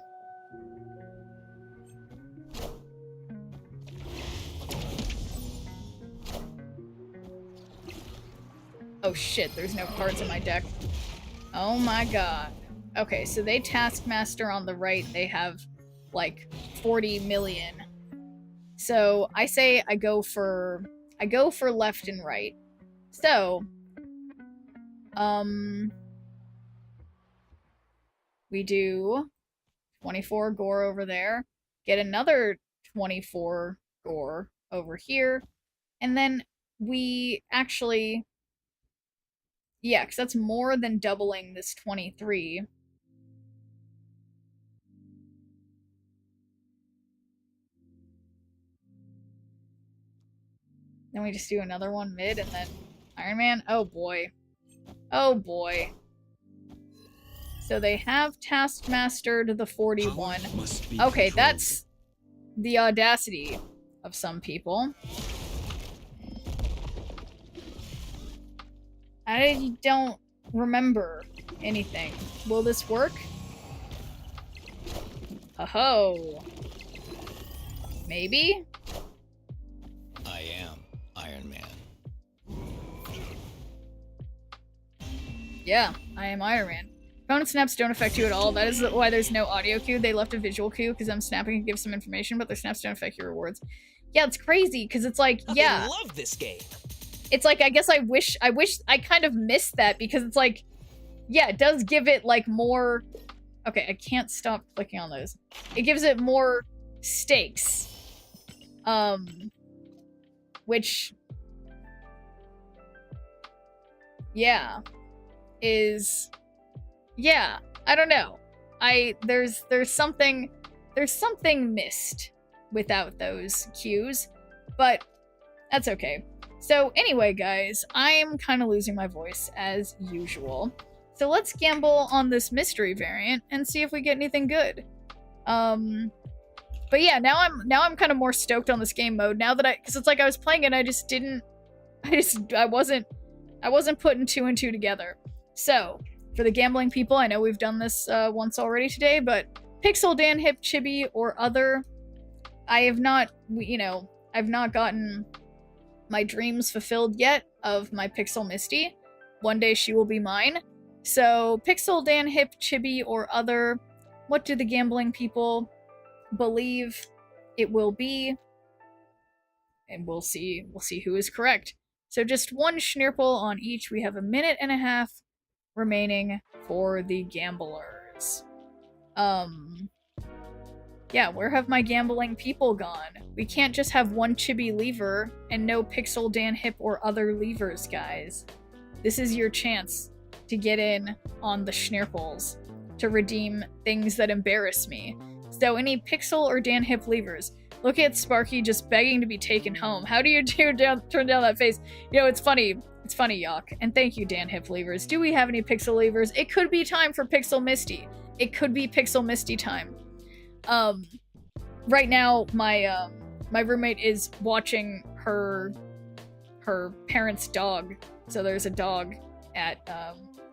Oh shit, there's no cards in my deck. Oh my god. Okay, so they Taskmaster on the right, they have like 40 million. So I say I go for left and right. So we do 24 gore over there, get another 24 gore over here, and then we actually, yeah, because that's more than doubling this 23. Then we just do another one mid, and then Iron Man. Oh boy. Oh boy. So they have Taskmastered the 41. Okay, that's the audacity of some people. I don't remember anything. Will this work? Oh-ho. Maybe? I am Iron Man. Yeah, I am Iron Man. Opponent snaps don't affect you at all. That is why there's no audio cue. They left a visual cue because I'm snapping and give some information, but their snaps don't affect your rewards. Yeah, it's crazy because it's like, yeah. I love this game. It's like, I guess I wish I kind of missed that because it's like, yeah, it does give it like more. Okay, I can't stop clicking on those. It gives it more stakes. Which, yeah, is, yeah, I don't know. There's something missed without those cues, but that's okay. So anyway, guys, I'm kind of losing my voice as usual. So let's gamble on this mystery variant and see if we get anything good. But yeah, now I'm kind of more stoked on this game mode now that because it's like I was playing it, I wasn't putting 2 and 2 together. So for the gambling people, I know we've done this once already today, but Pixel, Dan, Hip, Chibi, or other, I have not, I've not gotten my dreams fulfilled yet of my Pixel Misty. One day she will be mine. So Pixel, Dan, Hip, Chibi, or other, what do the gambling people believe it will be? And we'll see who is correct. So just 1 Schnirple on each. We have a minute and a half remaining for the gamblers. Yeah, where have my gambling people gone? We can't just have 1 Chibi lever and no Pixel, Dan, Hip, or other levers, guys. This is your chance to get in on the Schnirples, to redeem things that embarrass me. So any Pixel or Dan Hip levers. Look at Sparky just begging to be taken home. How do you turn down that face? You know, it's funny. It's funny, Yock. And thank you, Dan Hip levers. Do we have any Pixel levers? It could be time for Pixel Misty. It could be Pixel Misty time. Right now, my roommate is watching her parents' dog. So there's a dog at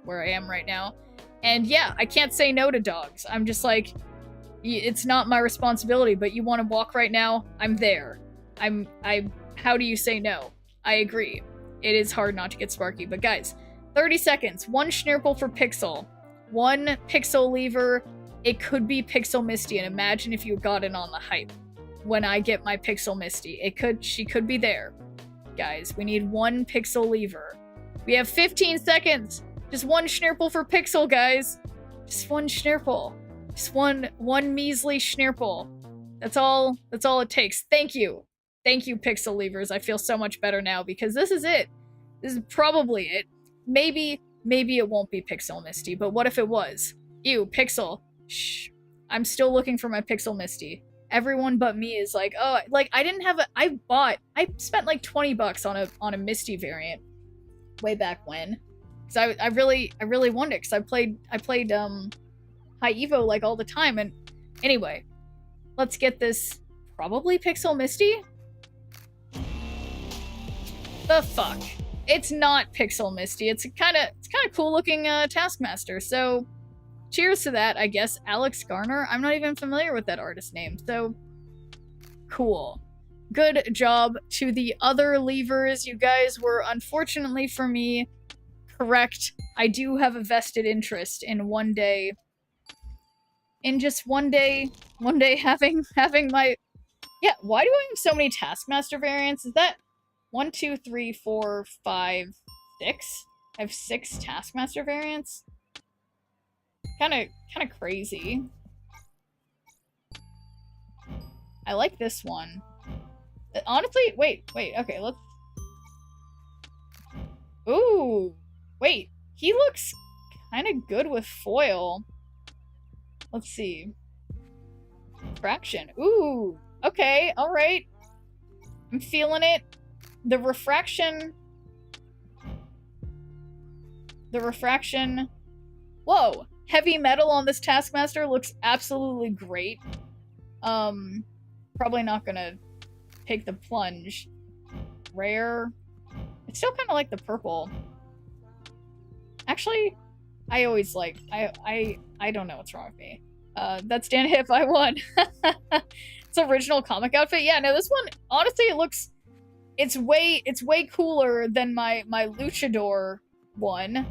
where I am right now. And yeah, I can't say no to dogs. I'm just like, it's not my responsibility, but you want to walk right now? I'm there. How do you say no? I agree. It is hard not to get Sparky, but guys, 30 seconds. 1 Schnirple for Pixel. 1 Pixel lever. It could be Pixel Misty, and imagine if you got in on the hype. When I get my Pixel Misty, she could be there. Guys, we need 1 Pixel lever. We have 15 seconds. Just 1 Schnirple for Pixel, guys. Just 1 Schnirple. Just one measly Schnirple. That's all it takes. Thank you. Thank you, Pixel levers. I feel so much better now because this is it. This is probably it. Maybe it won't be Pixel Misty, but what if it was? Ew, Pixel. Shh. I'm still looking for my Pixel Misty. Everyone but me is like, oh, like I didn't have I spent like $20 on a Misty variant way back when. Cause I really wanted it, cause I played High Evo like all the time, and Anyway, let's get this probably Pixel Misty? The fuck? It's not Pixel Misty. It's kind of cool looking Taskmaster. So cheers to that, I guess. Alex Garner. I'm not even familiar with that artist name. So cool. Good job to the other levers. You guys were, unfortunately for me, correct. I do have a vested interest in one day, having my, yeah, why do I have so many Taskmaster variants? Is that 1, 2, 3, 4, 5, 6? I have 6 Taskmaster variants? Kinda crazy. I like this one. Honestly, wait, okay, let's... Ooh, wait, he looks kind of good with foil. Let's see. Fraction. Ooh, okay, alright. I'm feeling it. The refraction... Whoa! Heavy metal on this Taskmaster looks absolutely great. Probably not gonna take the plunge. Rare. It's still kind of like the purple. Actually, I always like... I don't know what's wrong with me. That's Dan Hip, I won. It's original comic outfit. Yeah, no, this one, honestly, it looks... It's way cooler than my luchador one.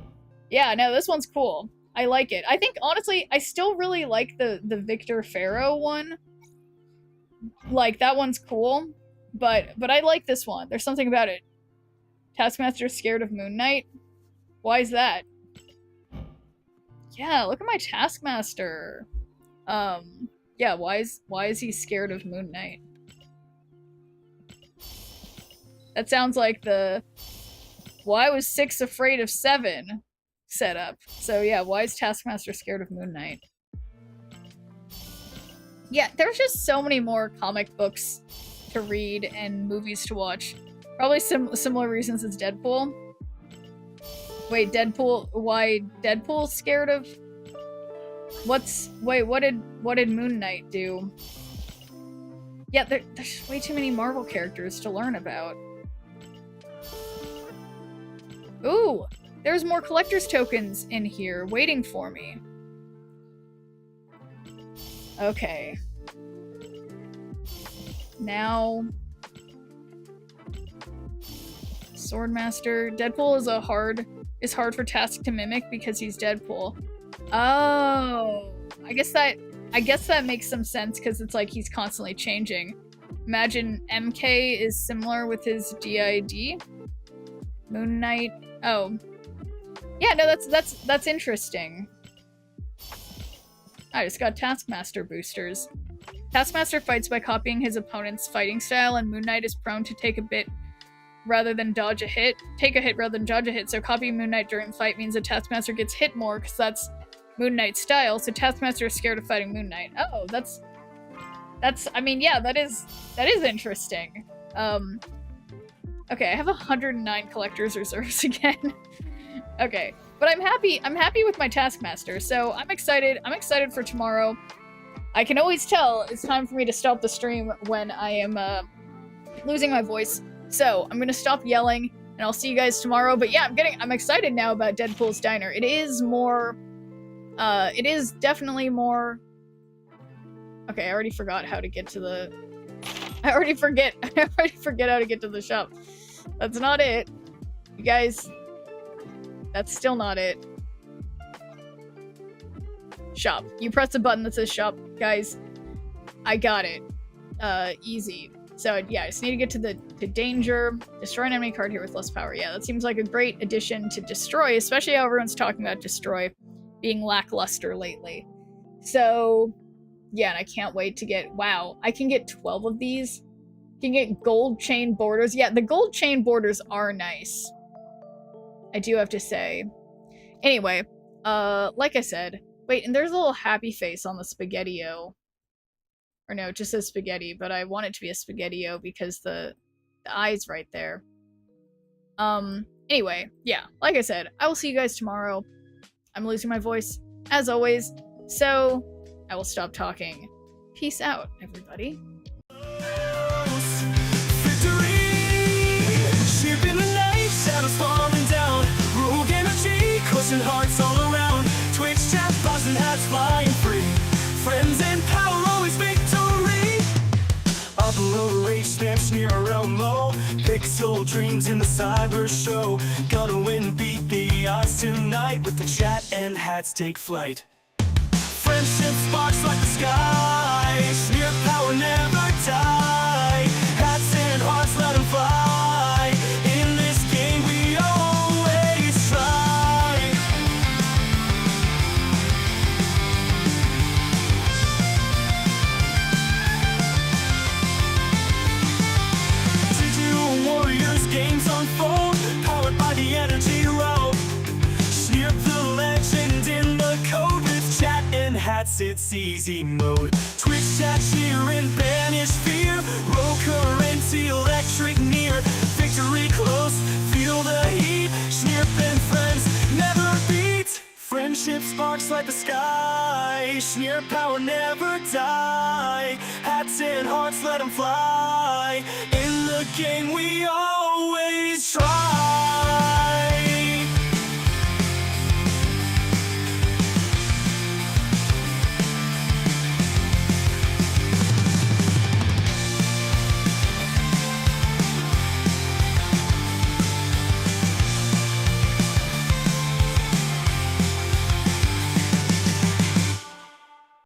Yeah, no, this one's cool. I like it. I think, honestly, I still really like the Victor Pharaoh one. Like, that one's cool. But I like this one. There's something about it. Taskmaster's scared of Moon Knight? Why is that? Yeah, look at my Taskmaster. Yeah, why is he scared of Moon Knight? That sounds like the why was 6 afraid of 7 setup. So yeah, why is Taskmaster scared of Moon Knight? Yeah, there's just so many more comic books to read and movies to watch. Probably similar reasons as Deadpool. Wait, Deadpool? Why Deadpool's scared of? Wait, what did Moon Knight do? Yeah, there's way too many Marvel characters to learn about. Ooh, there's more collector's tokens in here waiting for me. Okay. Now... Swordmaster. Deadpool is hard for Task to mimic because he's Deadpool. Oh, I guess that makes some sense because it's like he's constantly changing. Imagine MK is similar with his DID. Moon Knight. Oh, yeah. No, that's interesting. I just got Taskmaster boosters. Taskmaster fights by copying his opponent's fighting style, and Moon Knight is prone to take a hit rather than dodge a hit. So copying Moon Knight during the fight means that Taskmaster gets hit more because that's Moon Knight's style. So Taskmaster is scared of fighting Moon Knight. Oh, that's. I mean, yeah, that is interesting. Okay, I have 109 collector's reserves again. Okay, but I'm happy with my Taskmaster. So I'm excited for tomorrow. I can always tell it's time for me to stop the stream when I am losing my voice. So I'm gonna stop yelling and I'll see you guys tomorrow. But yeah, I'm excited now about Deadpool's Diner. It is definitely more. Okay, I already forgot how to get to the. I already forget how to get to the shop. That's not it, you guys. That's still not it. Shop. You press the button that says shop, guys. I got it. Easy. So yeah, I just need to get to danger. Destroy an enemy card here with less power. Yeah, that seems like a great addition to destroy, especially how everyone's talking about destroy being lackluster lately. So yeah, and I can't wait to get, wow, I can get 12 of these. I can get gold chain borders. Yeah, the gold chain borders are nice, I do have to say. Anyway, like I said, wait, and there's a little happy face on the Spaghetti-O. Or no, it just says spaghetti, but I want it to be a Spaghetti-O because the eye's right there. Anyway, yeah, like I said, I will see you guys tomorrow. I'm losing my voice, as always, so I will stop talking Peace out, everybody. Victory! Shipping the night, shadows falling down. Rogue energy, crushing hearts all around. Twitch chat, boss and hats flying free. Friends and power, always victory. Upload rage, snap, sneer around low. Pixel dreams in the cyber show. Gonna win, beat the odds tonight. With the chat and hats take flight. Friendship sparks like the sky. Smear power never die. Hats and hearts let them fly. In this game we always try. Digital warriors games unfold. Powered by the energy road. Sneer the legend in the code. Chat and hats, it's easy mode. Twitch chat, cheer and banish fear. Roll currency, electric near. Victory close, feel the heat. Snirp and friends never beat. Friendship sparks like the sky. Sneer power never die. Hats and hearts, let them fly. In the game we always try.